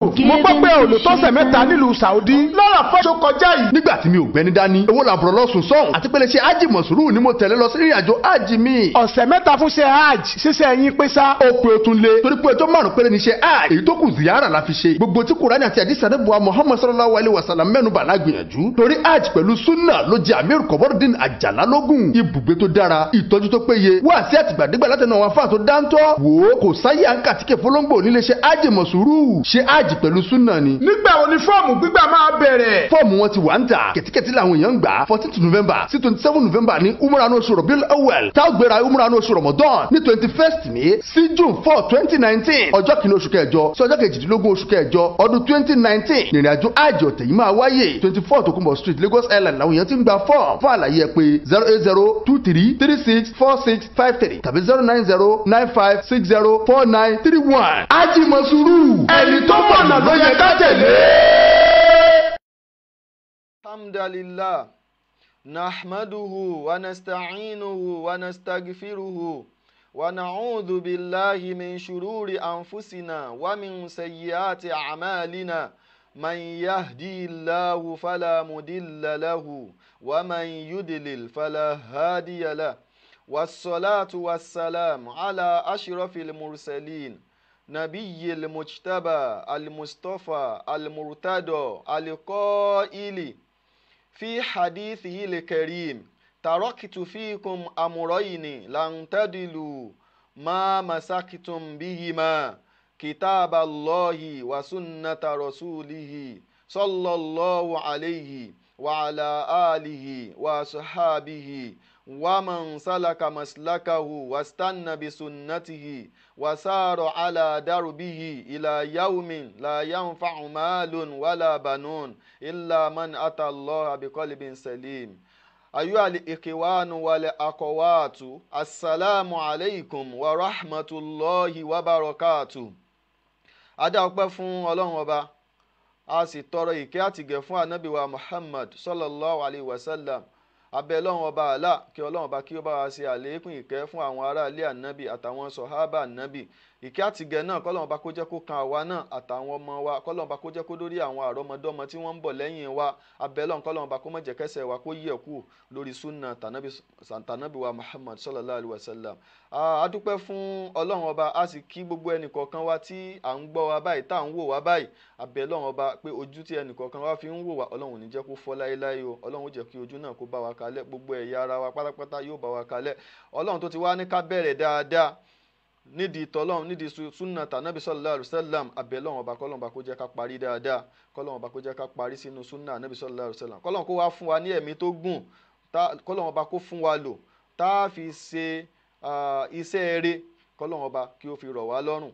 mo gbọ́ pé olùtọ́sẹ̀ mẹ́ta nílùú Saudi lọ́rọ̀ fọ́jọ́ kọjá yìí. nígbà tí mi ò gbẹ́ni dání owó làbúrò lọ́sùn sọ́hùn àti pé lè ṣe ájì mọ̀sùrù ni mo tẹ̀lé lọ sí ìrìnàjò ájì mi. ọ̀sẹ̀ mẹ́ta fún ṣe hajj ṣíṣe ẹ̀yìn pé sá. ó pe o tún lé torí pé ọjọ́ márùn-ún péré ni ṣe hajj èyí tó kù ziyara la fi ṣe. gbogbo tí Kùránì àti àdìsí àdébùwà Muhammad sallallahu alayhi wa sallam mẹ́nu bà lágbìyànjú torí hajj pẹ̀lú sunna ló jẹ́ Amir Kọ̀bọ́rọ̀dín Àjàlá lógún. ibùgbé tó dára ìtọ́jú tó péye wá sí àtìgbàdégbà látẹnu àwọn afáà tó dáńtọ́ wò ó kò sáyé àǹkà tí kè fọlọ́ngbò nílé ṣe hajj mọ̀sùrù ṣe hajj pẹ̀lú sunna ni. nígbà wo ni fọ́ọ̀mù gbígbà máa bẹ̀rẹ̀. fọ́ọ̀mù wọn ti wà ń tà kẹ̀tíkẹ̀tí làwọn èèyàn ń gbà 14 November sí 27 November ní umrah oṣù Rabiul Awwal tá a gbéra umrah oṣù Ramadan ní 21st May sí June 4 2019 ọjọ́ kìíní oṣù kẹjọ sí ọjọ́ kejìdínlógún oṣù kẹjọ ọdún 2019 ìrìnàjò àjò ọ̀tẹ̀ yìí máa wáyé 24 Tokunbo Street Lagos Island làwọn èèyàn ti ń gba fọ́ọ̀mù fún àlàyé ẹ pé 08023364653 tàbí 09095604931 ájì mọ̀sùrù ẹni tó mọ̀nà ló yẹ ká tẹ̀lé. Alhamdulillah nahmaduhu wa nasta'inuhu wa nastaghfiruhu wa na'udhu billahi min shururi anfusina wa min sayyiati a'malina man yahdihillahu fala mudilla lahu wa man yudlil fala hadiya lahu wassalatu wassalamu ala ashrafil mursalin نبي المجتبى المصطفى المرتضى القائل في حديثه الكريم تركت فيكم أمرين لن تضلوا ما مسكتم بهما كتاب الله وسنة رسوله صلى الله عليه وعلى آله وصحابه ومن سلك مسلكه واستنى بسنته وسار على دربه إلى يوم لا ينفع مال ولا بنون إلا من أتى الله بقلب سليم. أيها الإخوان والأخوات السلام عليكم ورحمة الله وبركاته. Adá ọpẹ́ fún Ọlọ́run Ọba, a sì tọrọ ìkẹ́ àtìgẹ̀ fún Ànábì wa Muhammad sallallahu alayhi wa sallam. Abẹ́ Ọlọ́run Ọba àlá kí Ọlọ́run Ọba kí ó bá wa ṣe àlékún ìkẹ́ fún àwọn ará ilé ànábì àtàwọn sọ̀hábà ànábì. Ìkẹ́ àtìgẹ̀ náà k'Ọlọ́run Ọba kó jẹ́ kó kan àwa náà àtàwọn ọmọ wa, k'Ọlọ́run Ọba kó jẹ́ kó dórí àwọn àrọ́mọdọ́mọ tí wọ́n ń bọ̀ lẹ́yìn wa. Abẹ́ Ọlọ́run k'Ọlọ́run Ọba kó má jẹ́ kẹ́sẹ̀ wa kó yẹ̀ kú lórí súnà tànábì wa Muhammad sallallahu alayhi wa sallam. A dúpẹ́ fún Ọlọ́run Ọba, a sì kí gbogbo ẹnìkọ̀ọ̀kan wa tí à ń gbọ́ wa báyìí tá à ń wò wá báyìí. Abẹ́ Ọlọ́run Ọba pé ojú tí ẹnìkọ̀ọ̀kan wa fi ń wò wá Ọlọ́run ò ní jẹ́ kó fọ́ láéláé o. Ọlọ́run ó jẹ́ kí ojú náà kó bá wa kalẹ̀, gbogbo ẹ̀yà ara wa pátápátá yóò bá wa kalẹ̀. Ọlọ́run tó ti wá ní ká bẹ̀rẹ̀ dáadáa nídìí tọ́lọ́run nídìí súnà tànábì sallallahu alaihi wasallam. Abẹ́ Ọlọ́run Ọba k'Ọlọ́run Ọba kó jẹ́ ká parí dáadáa, k'Ọlọ́run Ọba kó jẹ́ ká parí sínú súnà tànábì sallallahu alaihi wasallam. K'Ọlọ́run kó wá fún wa ní ẹ̀mí tó gùn, k'Ọlọ́run Ọba kó fún wa lò tá a fi ṣe iṣẹ́ eré, k'Ọlọ́run Ọba kí ó fi rọ̀ wá lọ́rùn.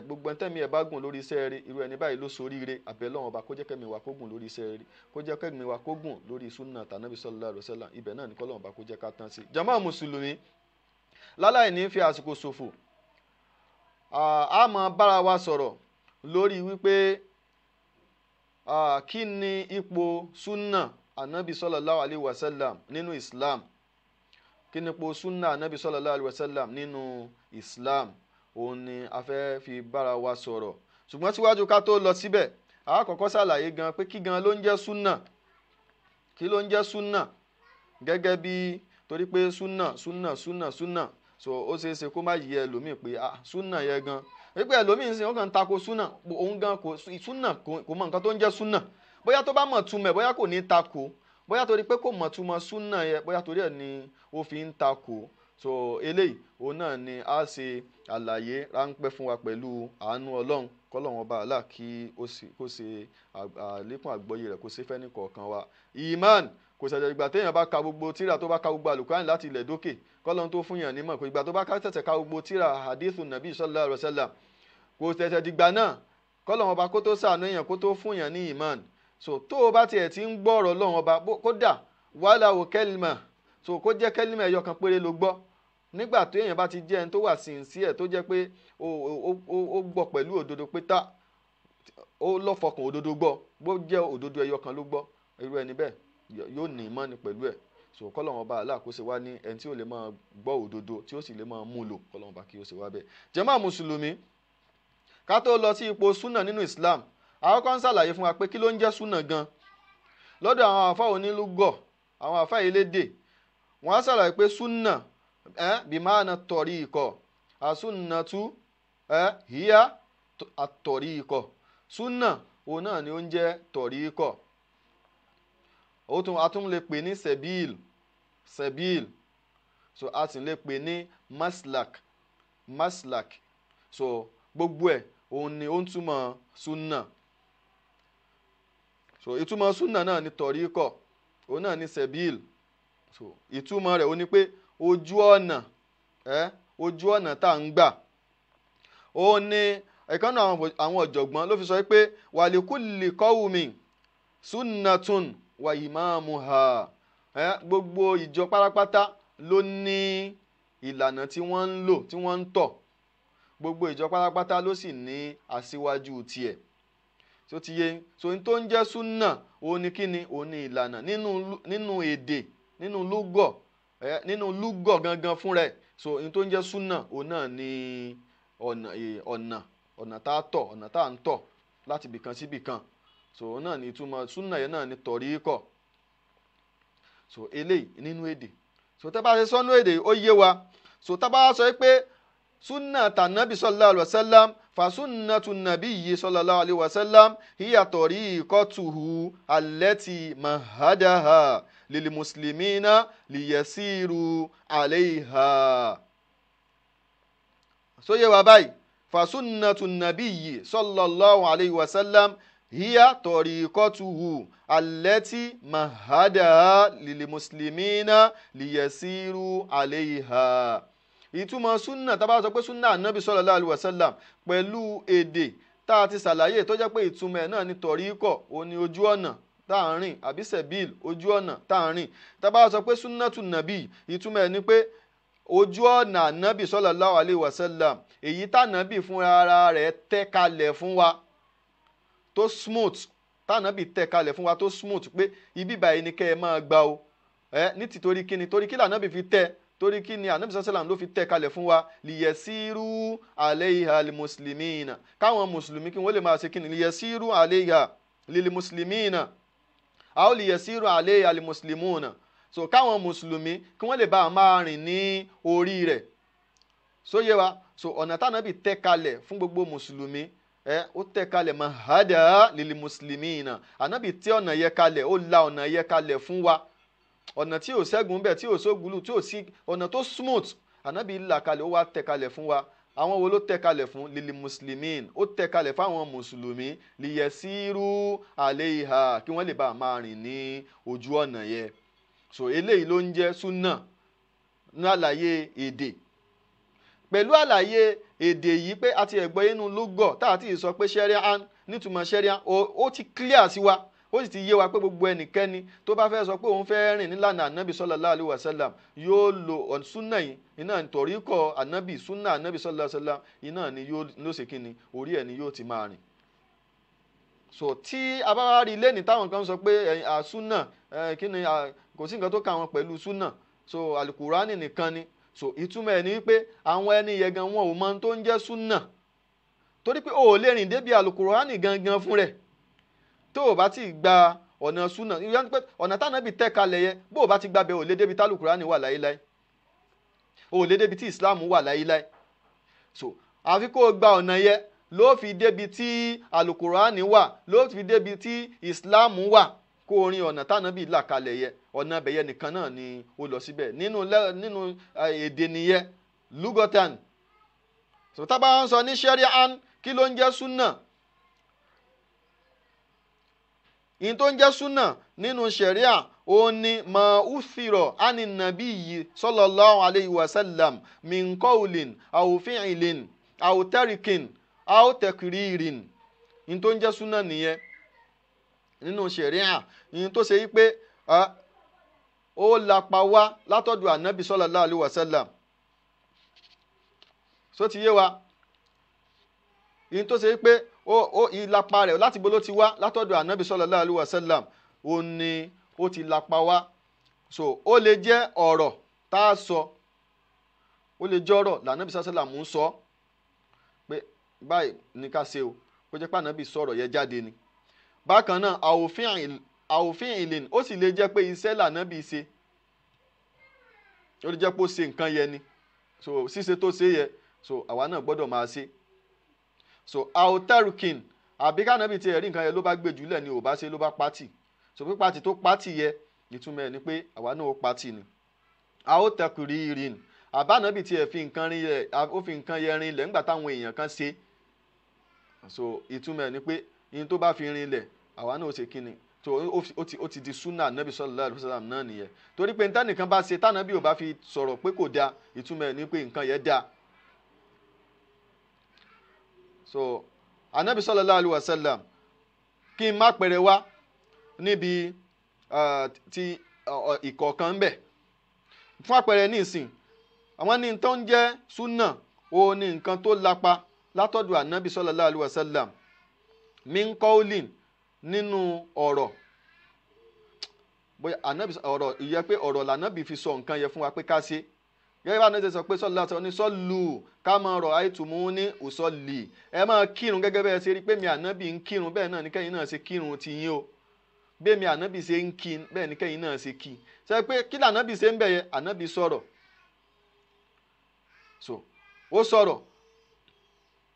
Gbogbo ẹ̀ńtẹ́mi ẹ̀ bá gùn lórí iṣẹ́ eré, irú ẹni báyìí ló soríire. Abẹ́ Ọlọ́run Ọba kó jẹ́ kẹ́mi wa kó gùn lórí iṣẹ́ eré, kó jẹ́ kẹ́mi wa kó gùn lórí súnà tànábì sallallahu alaihi wasallam. Ibẹ̀ náà ni k'Ọlọ́run Ọba kó jẹ́ ká tán sí. Jàmáà mùsùlùmí, láláì ní fi àsìkò ṣòfò, a máa bára wa sọ̀rọ̀ lórí wípé kí ni ipò súnà ànábì sallallahu alaihi wasallam nínú Islam. Kí ni ipò súnà ànábì sallallahu alaihi wasallam nínú Islam, òun ni a fẹ́ fi bára wa sọ̀rọ̀. Ṣùgbọ́n síwájú ká tó lọ síbẹ̀, a kọ́kọ́ ṣàlàyé gan pé kí gan ló ń jẹ́ súnà, kí ló ń jẹ́ súnà gẹ́gẹ́ bí, torí pé súnà so ó ṣeé ṣe kó má yí ẹlòmíì pé súnà yẹ gan wípé ẹlòmíì ń sìn ó kàn ń tako súnà, òun gan súnà kò mọ nǹkan tó ń jẹ́ súnà. Bóyá tó bá mọ̀ túmọ̀ bóyá kò ní tako, bóyá torí pé kò mọ̀ túmọ̀ súnà yẹ, bóyá torí ẹ̀ ni ó fi ń tako. So eléyìí òun náà ni a ṣe àlàyé ráńpẹ́ fún wa pẹ̀lú àánú Ọlọ́run. K'Ọlọ́run Ọba àlá kí ó ṣe àlékún àgbọ́yé rẹ̀ kó ṣe fẹ́ ní kọ̀ọ̀kan wa. Iman kò ṣẹ̀ṣẹ̀ ìgbà téèyàn bá ka gbogbo tíra tó bá ka gbogbo àlùkùránì láti ilẹ̀ dókè k'Ọlọ́run tó fún yàn nímọ̀, kò ìgbà tó bá ṣẹ̀ṣẹ̀ ka gbogbo tíra hadithu nabi sallallahu alaihi wasallam, kò ṣẹ̀ṣẹ̀ dìgbà náà k'Ọlọ́run Ọba kó tó ṣàánú èèyàn kó tó fún yàn ní iman. So tó o bá tiẹ̀ ti ń gbọ́ ọ̀rọ̀ Ọlọ́run Ọba kódà wàláwò kẹ́lìmà, so kó jẹ́ kẹ́lìmà ẹyọ kan péré ló gbọ́, nígbà tó èèyàn bá ti jẹ́ ẹni tó wà sincere tó jẹ́ pé ó gbọ́ pẹ̀lú òdodo pé ó lọ́fọkàn òdodo gbọ́, bó jẹ́ òdodo ẹyọ kan ló gbọ́, irú ẹni bẹ́ẹ̀ yóò ní ìmánì pẹ̀lú ẹ̀. So k'Ọlọ́run Ọba àlá kó ṣe wá ní ẹni tí ó lè máa gbọ́ òdodo tí ó sì lè máa mú lò, k'Ọlọ́run Ọba kí ó ṣe wá bẹ́ẹ̀. Jàmáà mùsùlùmí, ká tó lọ sí ipò súnà nínú Islam àwọn kan ṣàlàyé fún wa pé kí ló ń jẹ́ súnà gan lọ́dọ̀ àwọn àfáà onílùgọ̀ àwọn àfáà elédè wọ́n á ṣàlàyé pé súnà bí máàna tọ̀rí ikọ̀ àsúnnàtú híyá àtọ̀rí ikọ̀ súnà òun náà ni ó ń jẹ́ tọ̀rí ikọ̀ a tún lè pè ní sebil so a sì lè pè ní maslak so gbogbo ẹ̀ òun ni ó ń túmọ̀ súnà so ìtumọ̀ súnà náà ni tọ̀ríkọ̀ òun náà ni sebil so ìtumọ̀ rẹ̀ ó ní pé ojú ọ̀nà tá à ń gbà ó ní ẹ̀kan náà àwọn ọ̀jọ̀gbọ́n ló fi sọ pé wàlíkùlì qawmin sunnatun wa imamuha gbogbo ìjọ pátápátá ló ní ìlànà tí wọ́n ń lò tí wọ́n ń tọ̀ gbogbo ìjọ pátápátá ló sì ní aṣíwájú tiẹ̀ tó ti yé so n tó ń jẹ́ súnà òun ni kíni òun ni ìlànà nínú èdè nínú lúgọ̀ gangan fún rẹ̀ so n tó ń jẹ́ súnà òun náà ni ọ̀nà tá a tọ̀ ọ̀nà tá a ń tọ̀ láti bìkan sí bìkan so òun náà ni ìtumọ̀ súnà yẹn náà ni tọ̀ríkọ̀ so eléyìí nínú èdè so tá bá ṣe sọ́nú èdè ó yé wa so tá bá sọ pé súnà tànàbí sallallahu alaihi wasallam fasunnatu nabiyyi sallallahu alaihi wasallam hiya tariqatuhu allati mahadaha lil muslimina liyasiru alaiha so yé wa báyìí fasunnatu nabiyyi sallallahu alaihi wasallam hiya tariqatuhu allati mahadaha lil muslimina liyasiru alaiha ìtumọ̀ súnà tá bá sọ pé súnà ànábì sallallahu alaihi wasallam pẹ̀lú èdè tá a ti ṣàlàyé tó jẹ́ pé ìtumọ̀ ẹ̀ náà ni tọ̀ríkọ̀ òun ni ojú ọ̀nà tá à ń rìn àbí sẹ̀bíl ojú ọ̀nà tá à ń rìn tá bá sọ pé súnàtù nàbì ìtumọ̀ ẹ̀ ni pé ojú ọ̀nà ànábì sallallahu alaihi wasallam èyí tànábì fúnra ara rẹ̀ tẹ́ kalẹ̀ fún wa tó smooth tànábì tẹ́ kalẹ̀ fún wa tó smooth pé ibi báyìí ni kẹ́ ẹ máa gbà o ní tìtorí kíni torí kí lànábì fi tẹ́ torí kí ni anabi sallam ló fi tẹ́ kalẹ̀ fún wa liyasiru alayha limuslimina káwọn mùsùlùmí kí wọ́n lè máa ṣe kí ni liyasiru alayha limuslimina aw liyasiru alayha limuslimuna so káwọn mùsùlùmí kí wọ́n lè bá máa rìn ní orí rẹ̀ so yé wa so ọ̀nà tánàbì tẹ́ kalẹ̀ fún gbogbo mùsùlùmí ó tẹ́ kalẹ̀ mahada limuslimina anabi tẹ́ ọ̀nà yẹ kalẹ̀ ó la ọ̀nà yẹ kalẹ̀ fún wa ọ̀nà tí ò ṣẹ́gun bẹ́ẹ̀ tí ò sógulu tí ò sí ọ̀nà tó smooth ànábì là kalẹ̀ ó wá tẹ̀ kalẹ̀ fún wa àwọn wo ló tẹ̀ kalẹ̀ fún lili muslimin ó tẹ̀ kalẹ̀ fáwọn mùsùlùmí liyasiru alayha kí wọ́n lè bá a máa rìn ní ojú ọ̀nà yẹn so eléyìí ló ń jẹ́ súnà ní àlàyé èdè pẹ̀lú àlàyé èdè yìí pé àti ẹ̀gbọ́ inú lúgọ̀ tá àti sọ pé ṣẹ́ríà nítumọ̀ ṣẹ́ríà ó ti clear sí wa ó sì ti yé wa pé gbogbo ẹnikẹ́ni tó bá fẹ́ sọ pé òun fẹ́ rìn nílànà ànábì sallallahu alaihi wasallam yóò lo súnà yìí iná tọ̀ríkọ̀ ànábì súnà ànábì sallallahu alaihi wasallam iná ni yóò ṣe kíni orí ẹ̀ ni yóò ti máa rìn. so tí a bá wá rí lẹ́ni táwọn kan sọ pé súnà kíni kò sí nǹkan tó kà wọn pẹ̀lú súnà so alukurani nìkan ni so ìtumọ̀ ẹ̀ ni wípé àwọn ẹni yẹn gan wọn ò mọ tó ń jẹ́ súnà torí pé o ò lè rìn débi alukurani gangan fún rẹ̀ tó o bá ti gba ọ̀nà súnà ìyẹn pé ọ̀nà tánàbì tẹ́ kalẹ̀ yẹ bó o bá ti gbàbẹ̀ ò lè débi tí alukurani wà láyéláyé ò lè débi tí islam wà láyéláyé so àfi kó o gba ọ̀nà yẹ ló fi débi tí alukurani wà ló fi débi tí islam wà kó o rin ọ̀nà tánàbì là kalẹ̀ yẹ ọ̀nà bẹ̀yẹ nìkan náà ni ó lọ síbẹ̀ nínú èdè nìyẹn lugotan so tá bá ń sọ ní shari'an kí ló ń jẹ́ súnà in tó ń jẹ́ súnà nínú ṣẹ̀ríà ó ní ma uthiro ani nabiyyi sallallahu alayhi wa sallam min qawlin aw fi'lin aw tarikin aw takririn in tó ń jẹ́ súnà nìyẹn nínú ṣẹ̀ríà in tó ṣe wípé ó lapa wá látọ̀dọ̀ ànábì sallallahu alayhi wa sallam so ti yé wa in tó ṣe wípé ó ìlapa rẹ̀ láti bó ló ti wá látọ̀dọ̀ ànábì sallallahu alaihi wasallam ó ní ó ti lapa wá so ó lè jẹ́ ọ̀rọ̀ tá a sọ ó lè jẹ́ ọ̀rọ̀ lànàbì sallallahu alaihi wasallam ń sọ pé báyìí ní ká ṣe o kó jẹ́ pé ànábì sọ̀rọ̀ yẹn jáde ni. Bákan náà àwòfin ìlìn ó sì lè jẹ́ pé iṣẹ́ lànábì ṣe, ó lè jẹ́ pé ó ṣe nǹkan yẹn ni, so ṣíṣe tó ṣe yẹ so àwa náà gbọ́dọ̀ máa ṣe. So àwòtẹ́rùkìn àbí kánábì tí ẹ̀rí nǹkan yẹn ló bá gbé jùlẹ̀ ni ò bá ṣe ló bá pátì, so pé pátì tó pátì yẹ ìtumọ̀ ẹ̀ ni pé àwa náà ó pátì ni. àwòtẹ́kùrìrìn àbánábì tí ẹ̀ fi nǹkan yẹn rin lẹ̀ nígbà táwọn èèyàn kan ṣe, so ìtumọ̀ ẹ̀ ni pé yín tó bá fi rin lẹ̀ àwa náà ó ṣe kíni, so ó ti di sunnah nabi sallallahu alaihi wasallam náà nìyẹn. Torí pé nǹkan bá ṣe tánàbí ò bá fi sọ̀rọ̀ pé kò dáa ìtumọ̀ ẹ̀ ni pé nǹkan yẹn dáa. So anabi sallallahu alaihi wasallam kí n má pẹ̀rẹ̀ wá níbi ti ìkọ̀ọ̀kan ń bẹ̀. Fún àpẹẹrẹ nísìn àwọn ní tó ń jẹ́ sunnah ó ní nǹkan tó lápa látọ̀dọ̀ anabi sallallahu alaihi wasallam min qawlin nínú ọ̀rọ̀, bóyá anabi ọ̀rọ̀ ìyẹ́ pé ọ̀rọ̀ lànàbì fi sọ nǹkan yẹn fún wa pé ká ṣe. Gẹ́gẹ́ bá anabi sọ pé sallallahu alaihi wasallam ní sallu kama ra'aytumuni usalli, ẹ máa kírun gẹ́gẹ́ bẹ́ẹ̀ ṣe rí pé mi ànábì ń kírun bẹ́ẹ̀ náà ní kẹ́yìn náà ṣe kírun ti yín o, bẹ́ẹ̀ mi ànábì ṣe ń kí bẹ́ẹ̀ ní kẹ́yìn náà ṣe kí. Ṣe pé kí lànàbì ṣe ń bẹ̀ yẹ ànábì sọ̀rọ̀, so ó sọ̀rọ̀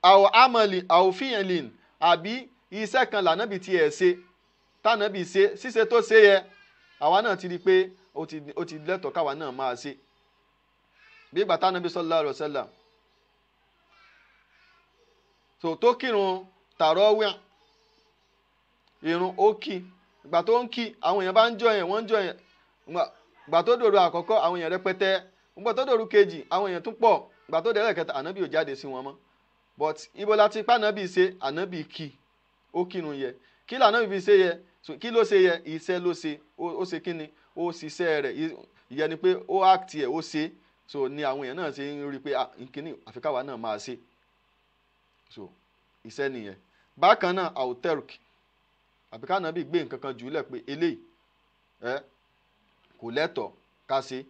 àwọ̀ amali àwọ̀ fi'lin àbí iṣẹ́ kan lànàbì tí ẹ̀ ṣe tànàbì ṣe ṣíṣe tó ṣe yẹ àwa náà ti rí pé ó ti lẹ́tọ̀ọ́ káwa náà máa ṣe. Bí ìgbà tànàbì sallallahu alaihi wasallam so tó kírun tàrọ́wíà irun ó kí, ìgbà tó ń kí àwọn èèyàn bá ń jọ yẹn wọ́n ń jọ yẹn, ìgbà tó dòru àkọ́kọ́ àwọn èèyàn rẹpẹtẹ, ìgbà tó dòru kejì àwọn èèyàn tún pọ̀, ìgbà tó dẹ̀rẹ̀ kẹta ànábì ò jáde sí wọn mọ́. But ibo la ti pa ànábì ṣe ànábì kí ó kírun yẹ, kí lànàbì fi ṣe yẹ, kí ló ṣe yẹ, iṣẹ́ ló ṣe, ó ṣe kí ni, ó ṣiṣẹ́ rẹ̀, ìyẹn ni pé ó act ẹ̀ ó ṣe, so ni àwọn èèyàn náà ṣe ń rí pé kíní àfikáwá náà máa ṣe, so iṣẹ́ nìyẹn. Bákan náà auterk àbí kánábì gbé nǹkan kan jùlẹ̀ pé eléyìí kò lẹ́tọ̀ọ́ ká ṣe,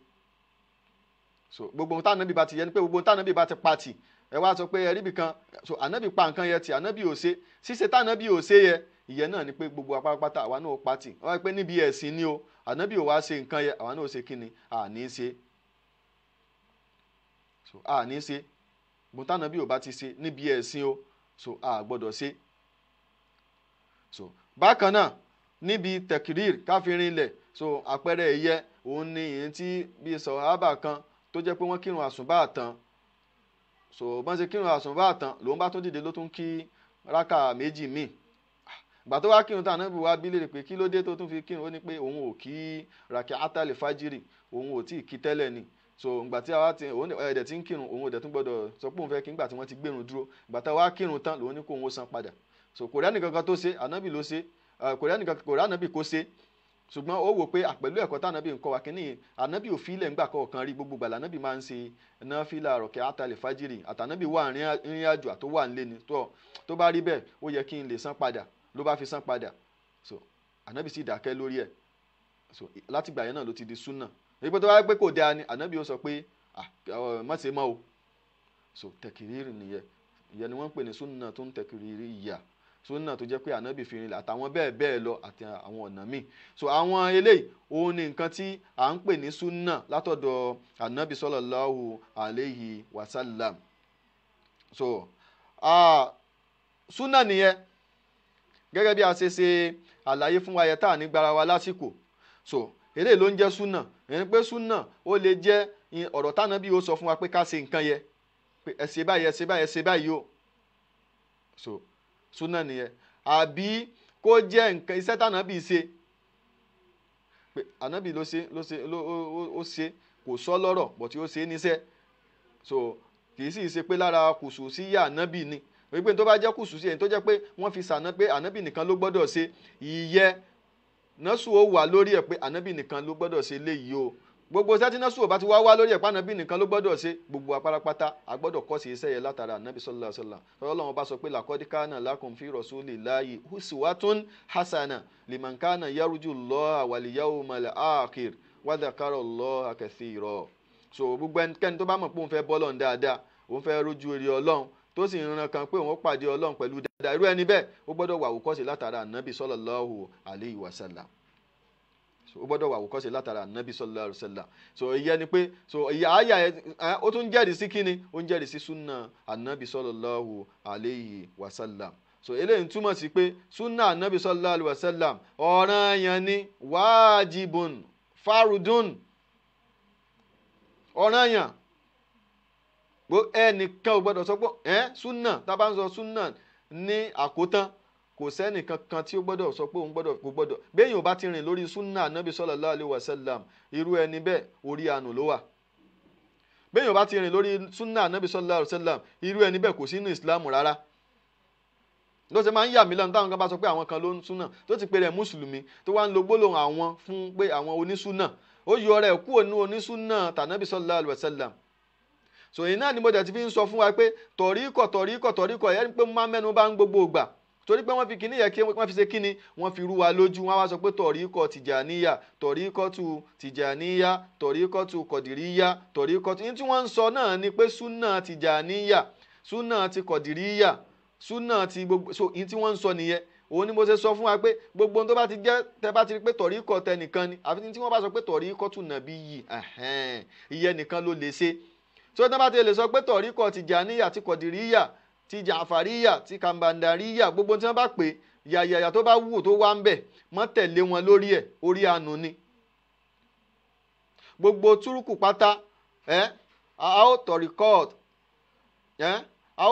so gbogbo ohun tánábì bá ti yẹ ni pé gbogbo ohun tánábì bá ti pati ẹ wá sọ pé ẹ rí ibì kan, so ànábì pa nǹkan yẹn tí ànábì ò ṣe, ṣíṣe tánábì ò ṣe yẹ ìyẹn náà ni pé gbogbo apárápátá àwa náà ó pati, wọ́n wá pé níbi ẹ̀sìn ni o ànábì ò wá ṣe nǹkan yẹn àwa náà ó ṣe kíni àní ṣe, so àní ṣe gbogbo tánábì ò bá ti ṣe níbi ẹ̀sìn o, so a gbọ́dọ̀ ṣe. So bákan náà níbi tẹkirir káfírin lẹ̀, so àpẹẹrẹ ìyẹ òun ni ìyẹn tí bí sọ̀hábà kan tó jẹ́ pé wọ́n kírun àsùnbà tán, so bọ́n ṣe kírun àsùnbà tán lòun bá tún dìde ló tún kí rákà méjì míì. Ìgbà tó wá kírun tán ànábì wá bí léèrè pé kí ló dé tó tún fi kírun, ó ní pé òun ò kí rak'atal fajiri, òun ò tí ì kí tẹ́lẹ̀ ni, so ìgbà tí àwa ti òun ẹ̀dẹ̀ tí ń kírun òun ò dẹ̀ tún gbọ́dọ̀ sọ pé òun fẹ́ kí nígbà tí wọ́n ti gbérun dúró, ìgbà tá wá kírun tán lòun ní kó òun ó san padà. So kò rí ẹnìkankan tó ṣe ànábì ló ṣe, kò rí ànábì kó ṣe, ṣùgbọ́n ó wò pé pẹ̀lú ẹ̀kọ́ tá ànábì ń kọ́ wa kínní ànábì ò fílẹ̀ ńgbà kọ̀ọ̀kan rí, gbogbo gbàlà ànábì máa ń ṣe náfìlà rak'atal fajiri, àtànábì wà rìn àjò àtó wà nílé ni, tó bá rí bẹ́ẹ̀ ó yẹ kí n lè san padà, ló bá fi san padà, so ànábì sì dákẹ́ lórí ẹ̀, so látìgbà yẹn náà ló ti di súnà. èyí pé tó wáyé pé kò dáa ni ànábì ó sọ pé má ṣe mọ́ o, so tẹkìrìrì nìyẹn, ìyẹn ni wọ́n ń pè ní súnà tó ń tẹkìrìrì ìyà, súnà tó jẹ́ pé ànábì fi rinlẹ̀ àtàwọn bẹ́ẹ̀ bẹ́ẹ̀ lọ àti àwọn ọ̀nà míì. So àwọn eléyìí òun ni nǹkan tí à ń pè ní súnà látọ̀dọ̀ ànábì sallallahu alayhi wa sallam. So súnà nìyẹn gẹ́gẹ́ bí a ṣe ṣe àlàyé fún wa yẹn tá à ní gbára wa lásìkò. So eléyìí ló ń jẹ́ súnà, ẹni pé súnà ó lè jẹ́ ọ̀rọ̀ tánàbí ó sọ fún wa pé ká ṣe nǹkan yẹ, pé ẹ ṣe báyìí ẹ ṣe báyìí ẹ ṣe báyìí o, so súnà nìyẹn. Àbí kó jẹ́ nǹkan iṣẹ́ tánàbí ṣe, pé ànábì ó ṣe kò sọ lọ́rọ̀ bọ̀ tí ó ṣe níṣẹ́, so kì í sì ṣe pé lára kùsù sí yà ànábì ni, wípé tó bá jẹ́ kùsù sí ẹni tó jẹ́ pé wọ́n fi sànà pé ànábì nìkan ló gbọ́dọ̀ ṣe, ìyẹ nọ́ọ̀sù ó wà lórí ẹ̀ pé ànábì nìkan ló gbọ́dọ̀ ṣe léyìí o. Gbogbo sẹ́tí nọ́ọ̀sù ò bá ti wá lórí ẹ̀ pé ànábì nìkan ló gbọ́dọ̀ ṣe, gbogbo apárápátá a gbọ́dọ̀ kọ́ sí iṣẹ́ yẹn látara ànábì sallallahu alaihi wasallam. Ọlọ́run bá sọ pé laqad kana lakum fi rasulillahi uswatun hasana liman kana yarju Allaha wal yawmal akhir wa dhakara Allaha kathira. So gbogbo ẹnikẹ́ni tó bá mọ̀ pé òun fẹ́ bọ́ Ọlọ́run dáadáa, òun fẹ́ rójú èrè Ọlọ́run tó sì ń ran kan pé òun pàdé Ọlọ́run pẹ̀lú dáadáa, irú ẹni bẹ́ẹ̀ ó gbọ́dọ̀ wà àwòkọ́ṣe látara ànábì sallallahu alayhi wa sallam. So ó gbọ́dọ̀ wà àwòkọ́ṣe látara ànábì sallallahu alayhi wa sallam. So ìyẹn ni pé so ìyá àyà ó tún jẹ́rìí sí kíni, ó ń jẹ́rìí sí súnà ànábì sallallahu alayhi wa sallam. So eléyìí túmọ̀ sí pé súnà ànábì sallallahu alayhi wa sallam ọ̀ranyàn ni, wájibun farudun, ọ̀ranyàn. Ẹnìkan ò gbọ́dọ̀ sọ pé súnà, tá a bá ń sọ súnà ní àkótán, kò sẹ́nìkan kan tí ó gbọ́dọ̀ sọ pé òun kò gbọ́dọ̀, béèyàn ò bá ti rìn lórí súnà ànábì sallallahu alayhi wa sallam, irú ẹni bẹ́ẹ̀ orí àánú ló wà. Béèyàn ò bá ti rìn lórí súnà ànábì sallallahu alayhi wa sallam, irú ẹni bẹ́ẹ̀ kò sínú ìsìlámù rárá. ló ṣe máa ń yà mí lẹ́nu táwọn kan bá sọ pé àwọn kan ló ń súnà, tó ti pè rẹ̀ mùsùlùmí, tó wá ń lo gbólóhùn àwọn fún pé àwọn onísúnà, ó yọ rẹ̀ kúrò ní onísúnà tànábì sallallahu alayhi wa sallam. So èyí náà ni mo dẹ̀ ti fi ń sọ fún wa pé tọ̀ríkọ̀ yẹn pé mo máa mẹ́nu bá ń gbogbo ògbà, torí pé wọ́n fi kíní yẹ kí wọ́n fi ṣe kíní, wọ́n fi rú wa lójú, wọ́n wá sọ pé tọ̀ríkọ̀ tìjàníyà, tọ̀ríkọ̀ tu tìjàníyà, tọ̀ríkọ̀ tu kọ̀dìríyà, tọ̀ríkọ̀ tu, ní tí wọ́n ń sọ náà ni pé súnà tìjàníyà, súnà ti kọ̀dìríyà, súnà ti gbogbo, so ní tí wọ́n ń sọ nìyẹn. òun ni mo ṣe sọ fún wa pé gbogbo ohun tó bá ti jẹ́, tẹ bá ti rí pé tọ̀ríkọ̀ tẹnìkan ni, àfi tí wọ́n bá sọ pé tọ̀ríkọ̀ tu nàbí yìí, ìyẹn nìkan ló lè ṣe. So tí wọ́n bá ti lè sọ pé tọ̀ríkọ̀ tìjàníyà, ti kọ̀dìríyà, ti jàfàríyà, ti kàmbàndàríyà, gbogbo tí wọ́n bá pè yàyàyà tó bá wù tó wá ń bẹ̀, mọ́ tẹ̀lé wọn lórí ẹ̀, orí àánú ni. gbogbo túrùkù pátá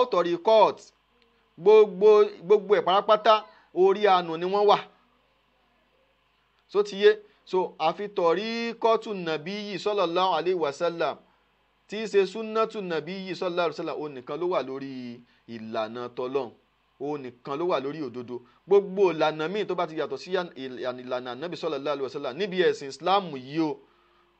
tọ̀ríkọ̀t gbogbo ẹ̀ pátápátá orí àánú ni wọ́n wà. So ti yé, so àfi tọ̀ríkọ̀tù nàbí yìí sallallahu alayhi wa sallam, tí í ṣe súnnátù nàbí yìí sallallahu alayhi wa sallam, òun nìkan ló wà lórí ìlànà tọlọ́n, òun nìkan ló wà lórí òdodo. gbogbo ìlànà míì tó bá ti yàtọ̀ sí ìlànà nàbí sallallahu alayhi wa sallam níbi ẹ̀sìn Islam yìí o,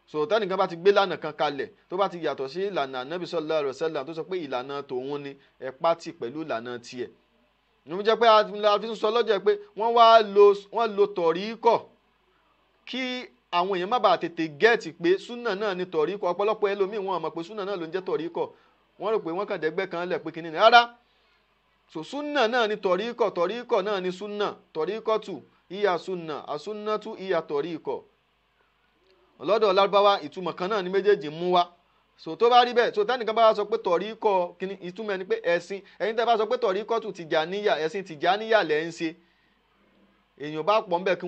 so tẹ́nìkan bá ti gbé lànà kan kalẹ̀ tó bá ti yàtọ̀ sí ìlànà nàbí sallallahu alayhi wa sallam, tó sọ pé ìlànà tòun ni, ẹ pátì pẹ̀lú ìlànà tiẹ̀. ní mo jẹ́ pé a fi ń sọ lọ́jọ́ pé wọ́n lo tọ̀ríkọ̀ kí àwọn èèyàn má bàa tètè gẹ́ẹ̀tì pé súnà náà ni tọ̀ríkọ̀. ọ̀pọ̀lọpọ̀ ẹlòmíì wọn mọ̀ pé súnà náà ló ń jẹ́ tọ̀ríkọ̀, wọ́n rò pé wọ́n kàn dẹ́gbẹ́ kan lẹ̀ pé kíní ni, rárá. so súnà náà ni tọ̀ríkọ̀ náà ni súnà, tọ̀ríkọ̀tù ìyà súnà, àsúnnàtù ìyà tọ̀ríkọ̀. lọ́dọ̀ Lárúbáwá ìtumọ̀ kan náà ni méjèèjì mú wá. so tó bá rí bẹ́ẹ̀, so tẹ́nìkan bá sọ pé tọ̀ríkọ̀ kíní, ìtumọ̀ ẹni pé ẹ̀sìn, ẹ̀yin tẹ́ bá sọ pé tọ̀ríkọ̀tù tìjàníyà, ẹ̀sìn tìjàníyà lẹ́ ń ṣe, èèyàn bá pọ̀ ńbẹ̀ kí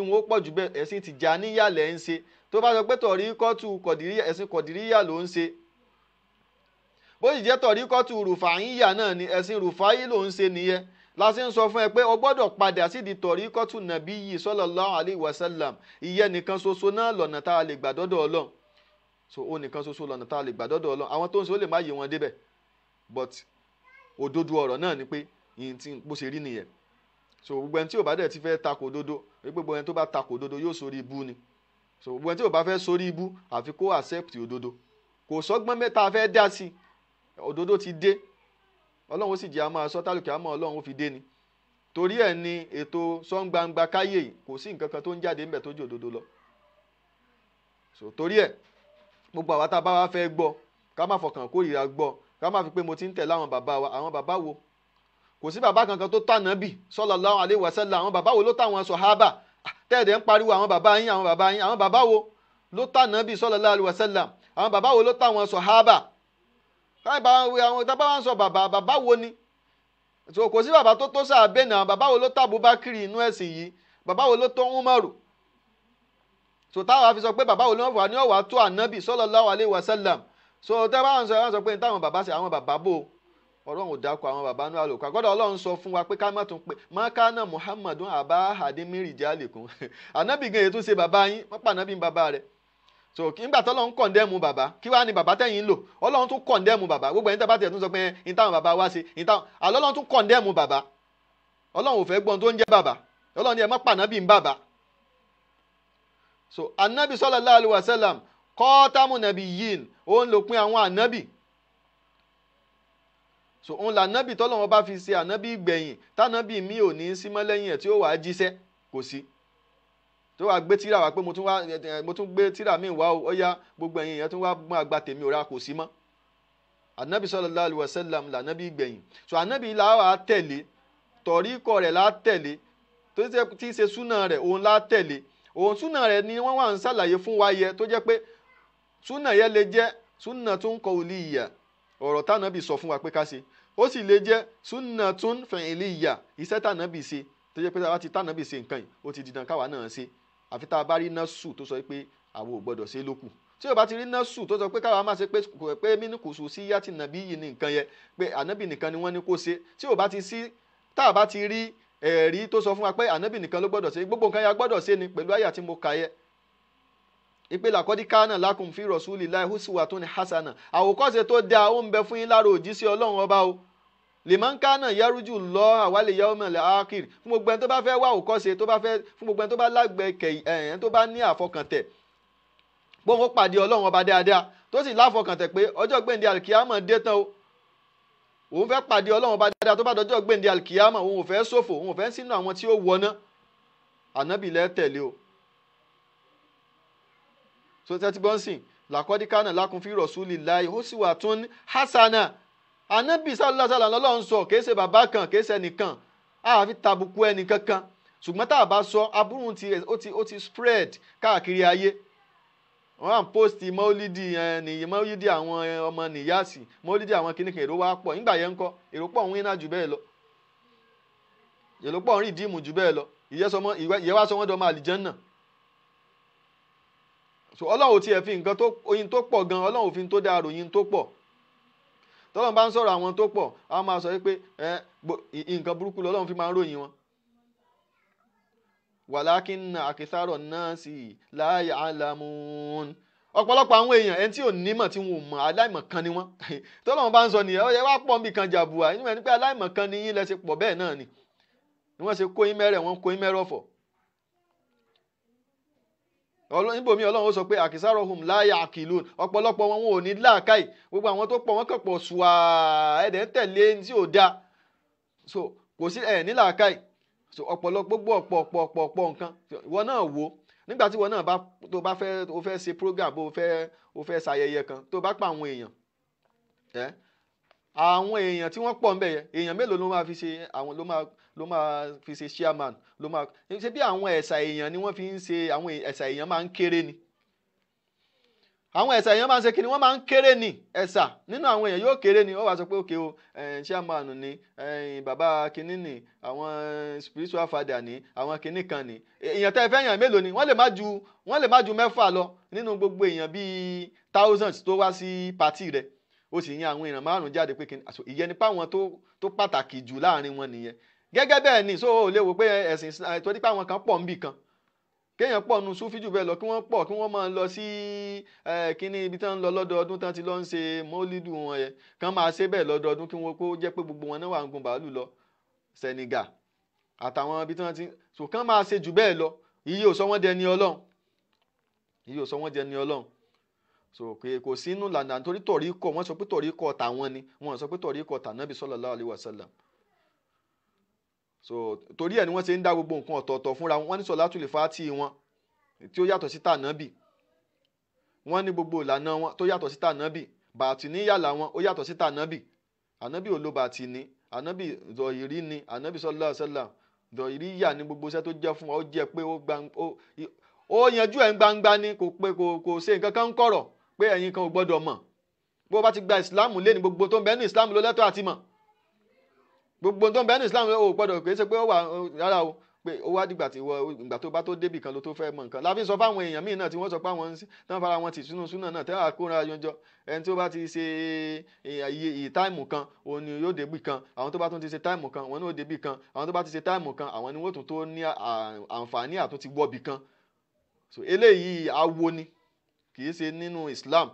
wọ́n pọ̀ jù bẹ́ẹ̀, ẹ̀sìn tìjàníyà lẹ́ ń ṣe. tó bá sọ pé tọ̀ríkọ̀tù kọ̀dìríyà, ẹ̀sìn kọ̀dìríyà ló ń ṣe. bó sì jẹ́ tọ̀ríkọ̀tù rùfàáyíyà náà ni, ẹ̀sìn rùfàáyí ló ń ṣe nìyẹn. láti ń sọ fún ẹ pé o gbọ́dọ̀ padà sí di tọ̀ríkọ̀tù nàbí yìí sallallahu alayhi wa sallam, ìyẹn nìkan ṣoṣo náà lọ́nà tá a lè gbà dọ́dọ̀ Ọlọ́run. so ó nìkan ṣoṣo lọ́nà tá a lè gbà dọ́dọ̀ Ọlọ́run. àwọn tó ń ṣe ó lè má yé wọn débẹ̀, but òdodo ọ̀rọ̀ náà ni pé yìí tí bó ṣe rí nìyẹn. so gbogbo ẹni tí ò bá dẹ̀ ti fẹ́ takò òdodo, gbogbo ẹni tó bá takò òdodo yóò sórí ibú ni. so gbogbo ẹni tí ò bá fẹ́ sórí ibú àfi kó accept òdodo, kò sọ́gbọ́n mẹ́ta fẹ́ dá sí, òdodo ti dé. Ọlọ́run ó sì jẹ́ àmọ́ aṣọ tálùkì àmọ́ Ọlọ́run ó fi dé ni. torí ẹ̀ ni ètò sọ́ngbangba káyé yìí kò sí nǹkan kan tó ń jáde ńbẹ̀ tó jẹ́ òdodo lọ. so torí ẹ̀ gbogbo àwa tá a bá wá fẹ́ gbọ́, ká má fọkàn kórìíra gbọ́, ká má fi pé mo ti ń tẹ̀lé àwọn bàbá wa. àwọn bàbá wo? kò sí bàbá kankan tó tà nábì sallallahu alayhi wa sallam. àwọn bàbá wo ló tà àwọn sọ̀hábà? tẹ́ẹ̀dẹ̀ ń pariwo àwọn bàbá yín, àwọn bàbá wo ló tà nábì sallallahu alayhi wa sallam? àwọn bàbá wo ló tà àwọn sọ̀hábà? àwọn tábà wá ń sọ bàbá wo ni? so kò sí bàbá tó sàbẹ̀ náà. bàbá wo ló tà Abubakar inú ẹ̀sìn yìí? bàbá wo ló tó Umaru? so táwọn afi sọ pé bàbá wo ló wà ní ọ̀wà tó ànábì sallallahu alayhi wa sallam? so tábà wá ń sọ pé táwọn bàbá ṣe, àwọn bàbá bò, Ọlọ́run ò dákọ̀ àwọn bàbá ní àlòkà. gbọ́dọ̀ Ọlọ́run sọ fún wa pé ká má tún pé mákànnà Muhammadun àbá àdémírì jálèkún. ànábì gan èyí tún ṣe bàbá yín, wọ́n pa ànábì ń bàbá rẹ̀. so nígbà tó Ọlọ́run kọ̀ndẹ́mù bàbá, kí wàá ní bàbá tẹ̀yìn ń lò? Ọlọ́run tún kọ̀ndẹ́mù bàbá. gbogbo ẹni tẹ́ bá tiẹ̀ tún sọ pé ìtàwọn bàbá wá ṣe, Ọlọ́run tún kọ̀ndẹ́mù bàbá. Ọlọ́run ò fẹ́ gbọ́n tó ń jẹ́ bàbá. Ọlọ́run ní ẹ má pa ànábì ń bàbá. so ànábì sallallahu alaihi wasallam khatamun nabiyyin, òun lòpin àwọn ànábì. so òun lànábì tọ́lọ́run bá fi ṣe ànábì gbẹ̀yìn, tánábì mi ò ní sí mọ́ lẹ́yìn ẹ̀ tí ó wàá jíṣẹ́, kò sí. tó wàá gbé tíra wá pé mo tún gbé tíra mi wá o, ó yá gbogbo ẹ̀yin yẹn tún wá mọ́ àgbà tèmi òra, kò sí mọ́. anabi sallallahu alaihi wasallam la anabi gbẹ̀yìn so anabi la wà tẹ̀lé tọ̀ríkọ̀ rẹ̀ la tẹ̀lé tó ti ṣe súnà rẹ̀ òun la tẹ̀lé òun súnà rẹ̀ ni wọ́n wà ń ṣàlàyé fún wa yẹ tó jẹ́ pé súnà yẹn lè jẹ́ súnà tún qawliyya ọ̀rọ̀ tánàbì sọ fún wa pé ká ṣe ó sì lè jẹ́ súnà tún fi'liyya iṣẹ́ tánàbì ṣe tó jẹ́ pé tánàbì ṣe nǹkan yìí ó ti dídán káwa náà ṣe àfi tá a bá rí násù tó sọ pé àwọn ò gbọdọ̀ ṣe lókù tí o bá ti rí násù tó sọ pé káwa máa ṣe pé mí ní khususiyyati nàbí yìí ní nǹkan yẹn pé ànábì nìkan ni wọ́n ní kó ṣe tí o bá ti sí tá a bá ti rí ẹ̀rí tó sọ fún wa pé ànábì nìkan ló gbọdọ̀ ṣe gbogbo nǹkan yẹn a gbọdọ̀ ṣe ni pẹ̀lú àyà tí mo kà yẹ ìpè laqad kana lakum fi rasulillahi uswatun hasana àwòkọ́ṣe tó dáa ó ń bẹ fún yín lára òjíṣẹ́ ọlọ́run ọba o liman kana yarju Allaha wal yawmal akhir fún gbogbo ẹni tó bá fẹ́ wá àwòkọ́ṣe tó bá fẹ́ fún gbogbo ẹni tó bá lágbẹ̀kẹ̀ ẹni tó bá ní àfọkàntẹ̀ gbogbo pàdé ọlọ́run ọba dáadáa tó sì láfọkàntẹ̀ pé ọjọ́ gbẹ̀ndé alkiyama dé tán o òun fẹ́ pàdé ọlọ́run ọba dáadáa tó bá dọjọ́ gbẹ̀ndé alkiyama òun ò fẹ́ ṣòfò òun ò fẹ́ sínú àwọn tí ó wọná ànábì lẹ́ tẹ̀lé o so tẹ́tí bọ́nsìn laqad kana lakum fi rasulillahi uswatun hasana ànábì sallallahu alaihi wasallam lọ́lọ́run sọ kìí ṣe bàbá kan kìí ṣe ẹnìkan àfi tàbùkù ẹnì kankan ṣùgbọ́n tá a bá sọ aburú ó ti spread káàkiri ayé wọ́n á post mọ́lídì nìyí mọ́lídì àwọn ọmọ nìyáàsì mọ́lídì àwọn kìnnìkan èrò wa pọ̀ nígbà yẹn ń kọ́ èrò pọ̀ ń wíná jù bẹ́ẹ̀ lọ èrò pọ̀ ń rí ìdíìmù jù bẹ́ẹ̀ lọ ìyẹ́ wá sọ wọ́n dọ́ máa àlìjánnà so ọlọ́run ti ẹ̀ fi nǹkan tó oyin tó pọ̀ gan ọlọ́run òfin tó dáa ròyìn tó pọ̀ tọ́lọ́run bá ń sọ̀rọ̀ àwọn tó pọ̀ a máa sọ pé nǹkan burúkú lọ́lọ́run fi máa ń ròyìn wọn. walakinna akthara nnasi la ya'lamun ọ̀pọ̀lọpọ̀ àwọn èèyàn ẹni tí ò nímọ̀ tí wọn ò mọ̀ aláìmọ̀kan ni wọ́n tọ́lọ́run bá ń sọ nìyẹn ẹ wá pọ̀ nbí kan jàbùà inú ẹni pé aláìmọ̀kan ni yín lẹ ṣe pọ̀ bẹ́ẹ̀ náà ni wọ́n ṣe kó yín mẹ́rẹ̀ wọ́n kó yín mẹ́rọ̀fọ̀ níbo mi ọlọ́run ó sọ pé àkìsáròhùn láyà àkìlún ọ̀pọ̀lọpọ̀ wọn ò ní làákàì gbogbo àwọn tó pọ̀ wọ́n kàn pọ̀ ṣùà ẹ̀dẹ̀ ń tẹ̀lé tí ò dáa so kò sí ẹ̀ ní làákàì so ọ̀pọ̀lọpọ̀ gbogbo ọ̀pọ̀ nǹkan ìwọ náà wò nígbà tí ìwọ náà tó bá fẹ́ ṣe program bó o fẹ́ ṣayẹyẹ kan tó bá pa àwọn èèyàn àwọn èèyàn tí wọ́n pọ̀ ń bẹ̀ yẹn èèyàn mélòó ló máa fi ṣe àwọn ló máa fi ṣe chairman ló máa ṣe bí àwọn ẹ̀sà èèyàn ni wọ́n fi ń ṣe àwọn ẹ̀sà èèyàn máa ń kéré ni àwọn ẹ̀sà èèyàn máa ń ṣe kí ni wọ́n máa ń kéré ni ẹ̀sà nínú àwọn èèyàn yóò kéré ni ó wá sọ pé òkè o chairman ni bàbá kínní ni àwọn spiritual father ni àwọn kínní kan ni èèyàn tẹ́ fẹ́ yàn mélòó ni wọ́n lè má ju mẹ́fà lọ nínú gbogbo èèyàn bíi thousands tó wá sí party rẹ̀ ó sì yan àwọn èèyàn márùn jáde pé kí ìyẹn nípa àwọn tó pàtàkì jù láàrin wọn nìyẹn gẹ́gẹ́ bẹ́ẹ̀ ni so ó lè wò pé ẹ̀sìn torí pé àwọn kan pọ̀ níbì kan kéèyàn pọ̀ nu súfì jù bẹ́ẹ̀ lọ kí wọ́n pọ̀ kí wọ́n máa lọ sí kíní ibi tí wọ́n ń lọ lọ́dọọdún tí wọ́n ti lọ ń ṣe mọ́lídù wọn yẹn kán máa ṣe bẹ́ẹ̀ lọ́dọọdún kí wọ́n kó jẹ́ pé gbogbo wọn náà wà ń gun bàálù lọ Senegal àtàwọn ibi tí wọ́n ti so kán máa ṣe jù bẹ́ẹ̀ lọ iye ò sọ wọ́n dẹni Ọlọ́run so kò sínú lànà torí tọ̀ríkọ̀ wọ́n sọ pé tọ̀ríkọ̀ tàwọn ni wọ́n sọ pé tọ̀ríkọ̀ tànábì sallallahu alaihi wasallam so torí ẹ̀ ni wọ́n ṣe ń dá gbogbo nǹkan ọ̀tọ̀ọ̀tọ̀ fúnra wọn ní sọ̀látùlì fàátì wọn tí ó yàtọ̀ sí tànábì wọ́n ní gbogbo ìlànà wọn tó yàtọ̀ sí tànábì bàtìní yàlà wọn ó yàtọ̀ sí tànábì ànábì ò lo bàtìní ànábì zọ̀yìrí ni ànábì sallallahu alaihi wasallam zọ̀yìrí yà ní gbogbo iṣẹ́ tó jẹ́ fún ọ jẹ́ pé ó yanjú ẹ̀ ń gbangba ni kò ṣe nǹkan kan ń kọ̀rọ̀ pé ẹ̀yin kan ò gbọ́dọ̀ mọ̀ bó bá ti gba ìsìláàmù lé ní gbogbo tó ń bẹ ní ìsìláàmù ló lẹ́tọ̀ọ́ àti mọ̀ gbogbo tó ń bẹ ní ìsìláàmù ló gbọ́dọ̀ kì í ṣe pé ó wà rárá o pé ó wá dìgbà tí ìgbà tó bá tó débì kan ló tó fẹ́ mọ̀ nǹkan láfi sọ fáwọn èèyàn míì náà tí wọ́n sọ pé àwọn náà fara wọn ti sínú súnà náà tẹ́wà kóra yọjọ ẹni tí ó bá ti ṣe iye táìmù kan òun ni yóò débì kan àwọn tó bá tún ti ṣe táìmù kan wọn náà débì kan àwọn tó bá ti ṣe táìmù kan àwọn ni wọ́n tún tó ní àǹfààní àtúntí wọ́bì kan so eléyìí awo ni kì í ṣe nínú Islam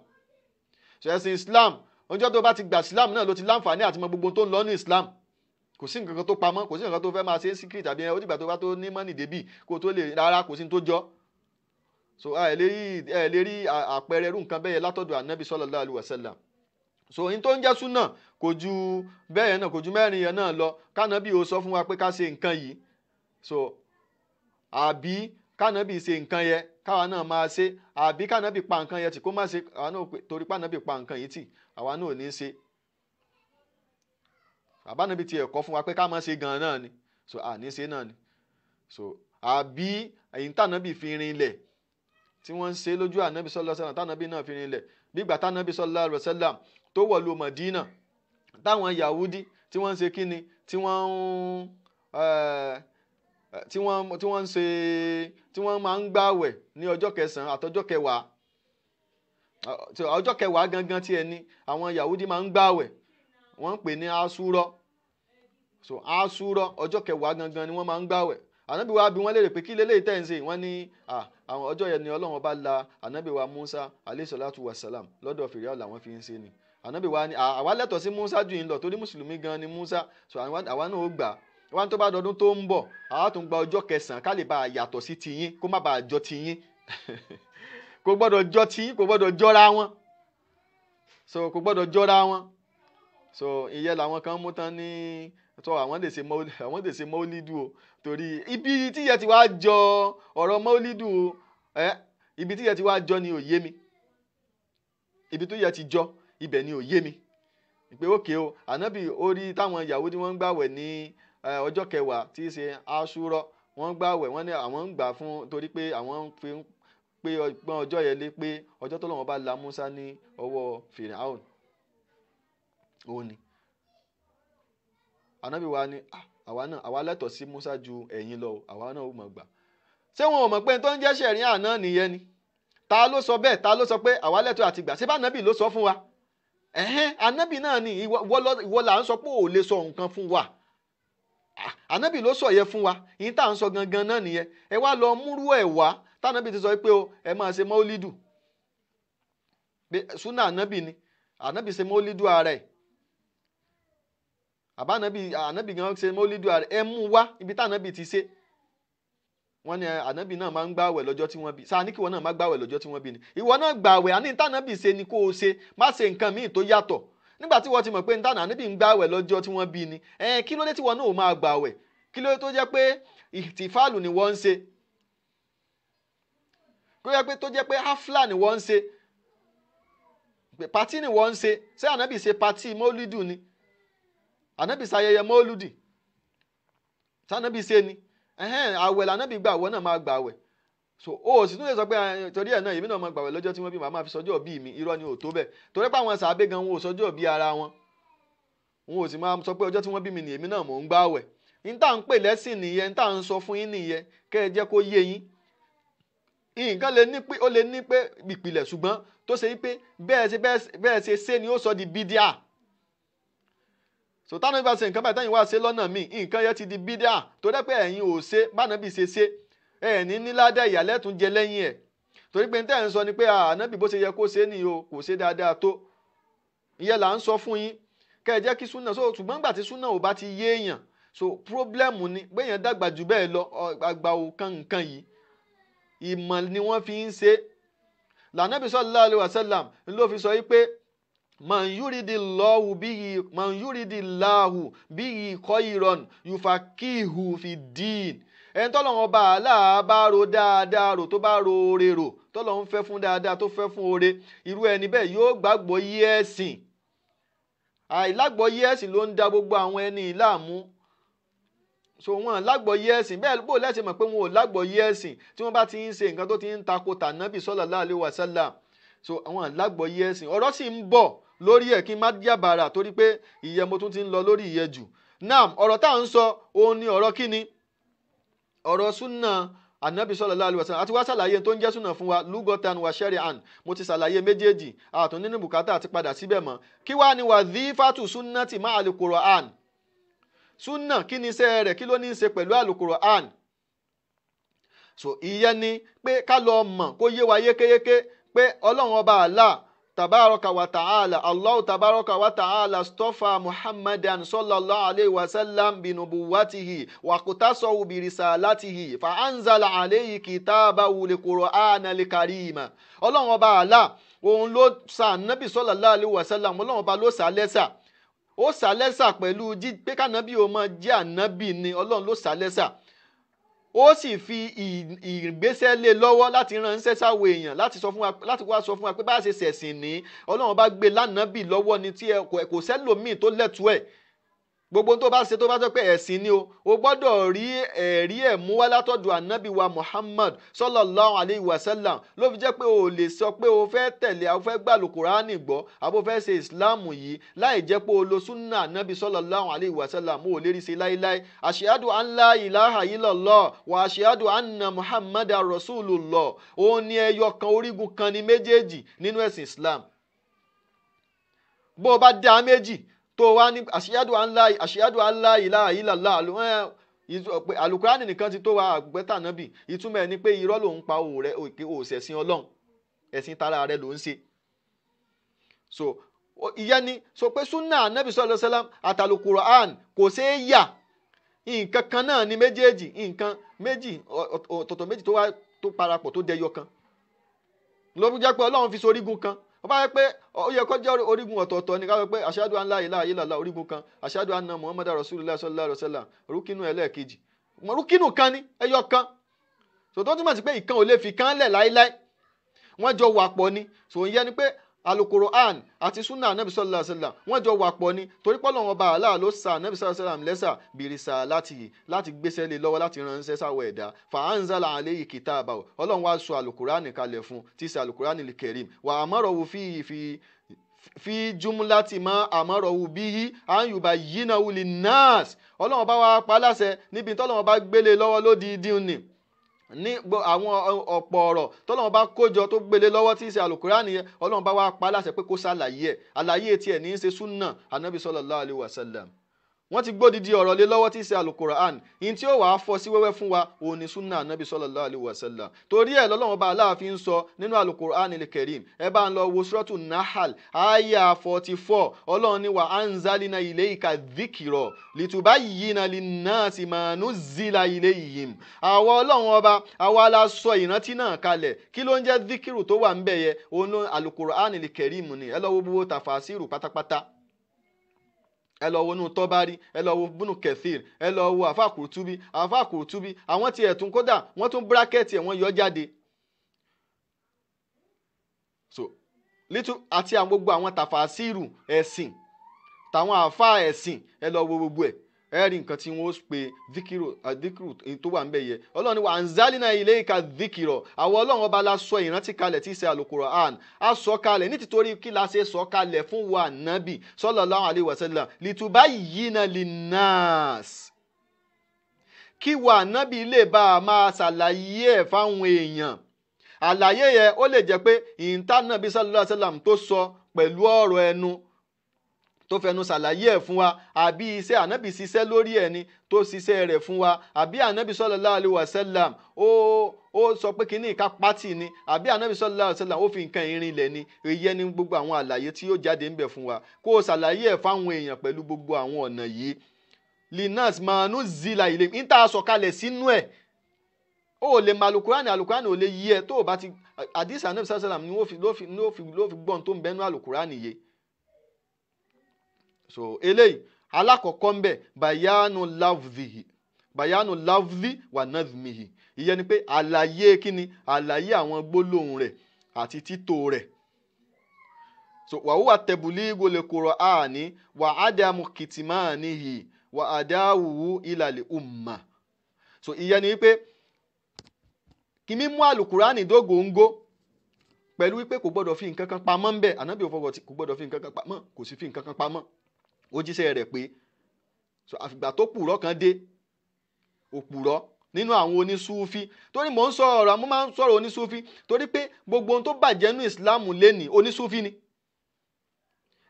ṣẹ̀sìn Islam ọjọ́ tó bá ti gba Islam náà ló ti láǹfààní àti mọ gbogbo tó ń lọ ní Islam kò sí nǹkan kan tó pamọ́ kò sí nǹkan tó fẹ́ máa ṣe é secret àbí ó dìgbà tó bá tó ní mọ́nì débì kó tó lè rárá kò sí ní tó jọ so ẹ lè rí àpẹẹrẹ irú nǹkan bẹ́ẹ̀ látọ̀dọ̀ Ànábì sallallahu alaihi wasallam so yín tó ń jẹ́ súnà kò ju bẹ́ẹ̀ náà kò ju mẹ́rin yẹn náà lọ kánàbí ó sọ fún wa pé ká ṣe nǹkan yìí so àbí kánàbí ṣe nǹkan yẹn káwa náà máa ṣe àbí kánàbí pa nǹkan yẹn tí kó má ṣe àwa náà torí pánàbí pa nǹkan yìí tì àwa náà ò ní ṣe àbánabi tiẹ̀ kọ́ fún wa pé ká má ṣe gan náà ni so àní ṣe náà ni so àbí èyí tànàbì fi rinlẹ̀ tí wọ́n ń ṣe lójú ànábì sallallahu alaihi wasallam tànàbì náà fi rinlẹ̀ bí ìgbà tànàbì sallallahu alaihi wasallam tó wọ̀lú Mádínà táwọn Yahudi tí wọ́n ń ṣe kíni tí wọ́n máa ń gbààwẹ̀ ní ọjọ́ kẹsàn-án àtọjọ́ kẹwàá ọjọ́ kẹwàá gangan tí ẹni àwọn Yahudi máa ń gbààwẹ̀ wọ́n ń pè ní asúrọ́ so asúrọ́ ọjọ́ kẹwàá gangan ni wọ́n máa ń gbààwẹ̀ ànábì wa bí wọ́n léèrè pé kí lélẹ́yìí tẹ̀ ń ṣe wọ́n ní àwọn ọjọ́ yẹn ni Ọlọ́run bá la ànábì wa Musa alayhi salatu wa salam lọ́dọ̀ Fìràwọ̀ làwọn fi ń ṣe ni ànábì wa ni àwa lẹ́tọ̀ọ́ sí Musa jù yín lọ torí mùsùlùmí gan ni Musa so àwa náà ó gbà wọn tó bá dọdún tó ń bọ̀ àwa tún gba ọjọ́ kẹsàn-án ká lè bá a yàtọ̀ sí tiyín kó má bàa jọ tiyín kò gbọ́dọ̀ jọ tiyín kò gbọ́dọ̀ jọra wọn so kò gbọ́dọ̀ jọra wọn so ìyẹn làwọn kan mú tán ní tó àwọn lè ṣe mọ́lídù o torí ibi tí yẹ ti wá jọ ọ̀rọ̀ mọ́lídù o ibi tí yẹ ti wá jọ ni ò yé mi ibi tó yẹ ti jọ ibẹ̀ ni ò yé mi pé òkè o ànábì orí táwọn Yahudi wọ́n ń gbàwẹ̀ ní ọjọ́ kẹwàá tí í ṣe aṣúrọ̀ wọ́n gbàwẹ̀ wọ́n ní àwọn ń gbà fún torí pé àwọn fi ń pé ọgbọ́n ọjọ́ yẹn lé pé ọjọ́ tó lọ́wọ́ bá la Musa ní ọwọ́ Fìràwọ̀ òun ni ànábì wa ni àwa lẹ́tọ̀ọ́ sí Musa ju ẹ̀yin lọ àwa náà ó mọ̀ gbà ṣé wọn ò mọ̀ pé tó ń jẹ́ ṣẹ̀rí àná nìyẹn ni ta ló sọ bẹ́ẹ̀ ta ló sọ pé àwa lẹ́tọ̀ọ́ àti gbà ṣé bá ànábì ló sọ fún wa ànábì náà ni ìwọ là ń sọ pé ò lè sọ nǹkan fún wa ànábì ló sọ yẹ fún wa yìí tá à ń sọ gangan náà nìyẹn ẹ wá lọ múrú ẹ̀ wá tànábì ti sọ pé o ẹ máa ṣe mọ́lídù súnà ànábì ni ànábì ṣe mọ́lídù ara ẹ̀ ànábì gan ṣe mọ́lídù ara ẹ̀ mú wá ibi tànábì ti ṣe wọ́n ní ànábì náà máa ń gbààwẹ̀ lọ́jọ́ tí wọ́n bí sáà ní kí wọ́n náà má gbààwẹ̀ lọ́jọ́ tí wọ́n bí ni ìwọ náà gbààwẹ̀ àní tànábì ṣe ni kó o ṣe má ṣe nǹkan míì tó yàtọ̀ nígbà tí wọ́n ti mọ̀ pé ànábì ń gbààwẹ̀ lọ́jọ́ tí wọ́n bí ni kí ló dé tí wọ́n náà ò máa gbààwẹ̀ kí ló dé tó jẹ́ pé ìtìfáàlù ni wọ́n ń ṣe tó jẹ́ pé hafla ni wọ́n ń ṣe pati ni wọ́n ń ṣe ṣé ànábì ṣe pati mọ́lúdù ni ànábì ṣayẹyẹ mọ́lúdì ṣànábì ṣe ni àwẹ̀ lànábì gbà wọ́n náà máa gbà àwẹ̀ so o sì tún lè sọ pé torí ẹ̀ náà èmi náà máa gbà àwẹ̀ lọ́jọ́ tí wọ́n bí màá máa fi sọjọ́ bí mi irọ́ ni ò tó bẹ́ẹ̀ torí pé àwọn sàábé gan wọn ò sọjọ́ bí ara wọn ò sì máa sọ pé ọjọ́ tí wọ́n bí mi ni èmi náà mò ń gbà àwẹ̀ ní tá à ń pè lẹ́sìn nìyẹn ní tá à ń sọ fún yín nìyẹn kẹ́ ẹ jẹ́ kó yé yín nǹkan ó lè ní pé ìpìlẹ̀ ṣùgbọ́n tó ṣe wípé bẹ́ẹ̀ ṣe ni ó sọ di bídíà so táwọn ìbá ṣe nǹkan báyìí táyìn wá ṣe lọ́nà míì nǹkan yẹn ti di bídíà tó dẹ́ pé ẹ̀yin ò ṣe bánàbì ṣe ẹ̀ní níládà ìyàlẹ́tún jẹ lẹ́yìn ẹ̀ torí pé tẹ́ ẹ̀ ń sọ ni pé ànábì bó ṣe yẹ kó ṣe nìyí o kò ṣe dáadáa tó ìyẹn là ń sọ fún yín kẹ́ ẹ jẹ́ kí súnà so ṣùgbọ́n nígbà tí súnà ò bá ti yé èèyàn so pírọ́blẹ́mù ni béèyàn dàgbà jù bẹ́ẹ̀ lọ àgbà òkan nǹkan yìí ìmọ̀ ni wọ́n fi ń ṣe lànàbí sallallahu alaihi wasallam ló fi sọ yìí pé man yuridillahu bihi khayran yufaqihu fi din ẹni tọ́lọ́run ọba àlá bá ro dáadáa rò tó bá ro oore rò tọ́lọ́run fẹ́ fún dáadáa tó fẹ́ fún oore irú ẹni bẹ́ẹ̀ yóò gbàgbọ́ yé ẹ̀sìn àìlágbọ́ yé ẹ̀sìn ló ń da gbogbo àwọn ẹni ìlàmú so wọn lágbọ́yé ẹ̀sìn bẹ́ẹ̀ bó lẹ́sìn mọ̀ pé wọn ò lágbọ́yé ẹ̀sìn tí wọ́n bá ti ń ṣe nǹkan tó ti ń tako tànábì sallallahu alaihi wasallam so àwọn lágbọ́yé ẹ̀sìn ọ̀rọ̀ sì ń bọ̀ lórí ẹ̀ kí n má yàbàrà torí pé ìyẹn mo tún ti ń lọ lórí ìyẹn jù náà ọ̀rọ̀ tá à ń sọ òun ni ọ̀rọ̀ kíni ọ̀rọ̀ súnà ànábì sallallahu alaihi wasallam àti wá ṣàlàyé tó ń jẹ́ súnà fún wa lugatan wa shari'an mo ti ṣàlàyé méjèèjì àtún nínú bùkátà àti padà síbẹ̀ mọ́ kí wá ni wadhifatu sunnati ma'al Qur'an súnà kí ni iṣẹ́ rẹ̀ kí ló ní í ṣe pẹ̀lú àlùkùránì so ìyẹn ni pé ká lọ mọ̀ kó yé wa yékéyéké pé ọlọ́run ọba Allah tabaraka wa ta'ala Allah tabaraka wa ta'ala stofa muhammadan sallallahu alayhi wa sallam binubuwatihi wa qtasahu birisalatihi fa anzala alayhi kitabahu liqur'ana likarima ọlọ́run ọba Allah òun ló sa nabi sallallahu alayhi wa sallam ọlọ́run ọba ló sa lẹ́sà ó sàlẹ́sà pẹ̀lú pé kánábì ó máa jẹ́ ànábì ni ọlọ́run ló sàlẹ́sà ó sì fi ìgbésẹ̀ lé lọ́wọ́ láti ránṣẹ́ sáwọn èèyàn láti wá sọ fún wa pé bá a ṣe ṣẹ̀sìn ní ọlọ́run bá gbé lánàbì lọ́wọ́ ni tí kò sẹ́lòmíì tó lẹ́tọ̀ọ́ ẹ̀ gbogbo tó bá ṣe tó bá sọ pé ẹ̀sìn ni o gbọ́dọ̀ rí ẹ̀rí ẹ̀ mú wá látọ̀dọ̀ ànábì wa Muhammad sallallahu alayhi wa sallam ló fi jẹ́ pé o lè sọ pé o fẹ́ tẹ̀lé o fẹ́ gbà lùkùránì gbọ́ àbò fẹ́ ṣe ìsìláàmù yìí láì jẹ́ pé o lo súnà ànábì sallallahu alayhi wa sallam o lè rí ṣe láíláí ashhadu an la ilaha illallah wa ashhadu anna Muhammadar rasulullah òun ni ẹyọ kan orígun kan ní méjèèjì nínú ẹ̀sìn Islam bó o bá dá méjì tó wá ní ashhadu an la ilaha illallah alukurani nìkan ti tó wa àgbẹ̀tà nábì ìtumọ̀ ẹ̀ ni pé irọ́ ló ń pa òsẹ̀sìn ọlọ́run ẹ̀sìn tara rẹ̀ ló ń ṣe so ìyẹn ni so pé súnà nábì sallallahu alaihi wasallam àtàlùkùrán kò ṣeé yà nǹkan kan náà ni méjèèjì nǹkan méjì ọ̀tọ̀ọ̀tọ̀ méjì tó parapọ̀ tó dẹyọ kan ló fi jẹ́ pé ọlọ́run fi sorígun kan ó bá yẹ pé ó yẹ kó jẹ́ orígun ọ̀tọ̀ọ̀tọ̀ ní ká sọ pé ashhadu an la ilaha illallah orígun kan ashhadu anna muhammadar rasulullah sallallahu alaihi wasallam rúkínú ẹlẹ́ẹ̀kejì rúkínú kan ní ẹyọ kan so tó túmọ̀ sí pé ìkan ò lè fi kan lẹ̀ láíláí wọ́n jọ wà pọ̀ ni so ìyẹn ni pé alukur'an àti sunna anabi sallallahu alaihi wasallam wọ́n jọ wà pọ̀ ni torí pé Ọlọ́run Ọba Allah ló sa anabi sallallahu alaihi wasallam lẹ́sà bìrìsà láti gbéṣẹ́ lé lọ́wọ́ láti ránṣẹ́ sáwọ́ ẹ̀dá fa anzala alayhi kitaba Ọlọ́run wá sọ alukur'an kalẹ̀ fún tí ṣe alukur'an al-karim wa amarahu fi jumlati ma amarahu bihi an yubayyinahu linnas Ọlọ́run bá wá pa láṣẹ níbi tọ́lọ́run bá gbélé lọ́wọ́ lódìdí ni ní àwọn ọ̀pọ̀ ọ̀rọ̀ tọ́lọ́run bá kójọ tó gbélé lọ́wọ́ tí í ṣe àlùkùránì yẹn Ọlọ́run bá wá pa láṣẹ pé kó ṣàlàyé ẹ̀ àlàyé tiẹ̀ ní í ṣe súnà ànábì sallallahu alaihi wasallam wọ́n ti gbódìdí ọ̀rọ̀ lé lọ́wọ́ tí í ṣe àlùkùránì in tí ó wàá fọ́ sí wẹ́wẹ́ fún wa òun ni súnà ànábì sallallahu alaihi wasallam torí ẹ̀ lọ́lọ́run bá aláàfin sọ nínú àlùkùránì al-karim ẹ bá ń lọ wo suratu Nahl aya 44 Ọlọ́run ní wa anzalna ilayka dhikra litubayyina linnasi ma nuzzila ilayhim àwọn Ọlọ́run ọba àwa la sọ ìrántí náà kalẹ̀ kí ló ń jẹ́ dhikiru tó wà ń bẹ̀ yẹ òun àlùkùránì al-karim ni ẹ lọ wo gbogbo tàfàsírù pátápátá ẹ lọ wo nú Tọ́bárí ẹ lọ wo búnú Kathir ẹ lọ wo àfà Kùrútúbí àwọn tí ẹ̀tún kódà wọ́n tún bírákẹ́ẹ̀tì ẹ̀ wọ́n yọ jáde so àti àwọn gbogbo àwọn tàfàsírù ẹ̀sìn tàwọn àfà ẹ̀sìn ẹ lọ wo gbogbo ẹ̀ ẹ rí nǹkan tí wọ́n pe díkìrò tó wà ń bẹ̀ yẹ Ọlọ́run ní wa anzalna ilayka dhikra àwọn Ọlọ́run ọba la sọ ìrántí kalẹ̀ tí í ṣe àlùkùránì a sọ kalẹ̀ nítorí kí la ṣe sọ kalẹ̀ fún wa nábì sallallahu alaihi wasallam litubayyina linnas kí wa nábì lè bá a máa ṣàlàyé ẹ̀ fáwọn èèyàn àlàyé yẹ ó lè jẹ́ pé ìntànàbí sallallahu alaihi wasallam tó sọ pẹ̀lú ọ̀rọ̀ ẹnu tó fẹnu ṣàlàyé ẹ̀ fún wa àbí iṣẹ́ ànábì ṣiṣẹ́ lórí ẹni tó ṣiṣẹ́ rẹ̀ fún wa àbí ànábì sallallahu alaihi wasallam ó sọ pé kíní ìka pátì ni àbí ànábì sallallahu alaihi wasallam ó fi nǹkan ìrìn lẹ̀ ni èyí ní gbogbo àwọn àlàyé tí yóò jáde ń bẹ̀ fún wa kó o ṣàlàyé ẹ̀ fáwọn èèyàn pẹ̀lú gbogbo àwọn ọ̀nà yìí linas manu zila ilé ń tà sọ̀kalẹ̀ sínú ẹ̀ ó lè ma alukurani ò lè yí ẹ tó o bá ti àdìsí ànábì sallallahu alaihi wasallam ni ló fi gbọ́n tó ń bẹnu alukurani yìí so eléyìí alákọ̀ọ́kọ́ ń bẹ̀ bayanu lavzi wa nazmihi ìyẹn ni pé àlàyé kíni àlàyé àwọn gbólóhùn rẹ̀ àti títò rẹ̀ so wa huwa tabligu li Qur'ani wa adamu kitmanihi wa adawuhu ila li umma so ìyẹn ni pé kí mímú alukurani dógóńgó pẹ̀lú wípé kò gbọ́dọ̀ fi nǹkan kan pamọ́ ń bẹ̀ ànábì kò gbọ́dọ̀ fi nǹkan kan pamọ́ kò sì fi nǹkan kan pamọ́ ó jíṣẹ́ rẹ̀ pé so àfìgbà tó pùrọ́ kan dé òpùrọ́ nínú àwọn onísúfí torí mò ń sọ̀rọ̀ mo máa ń sọ̀rọ̀ onísúfí torí pé gbogbo ohun tó bàjẹ́ nínú ìsìláàmù lénìí onísúfí ni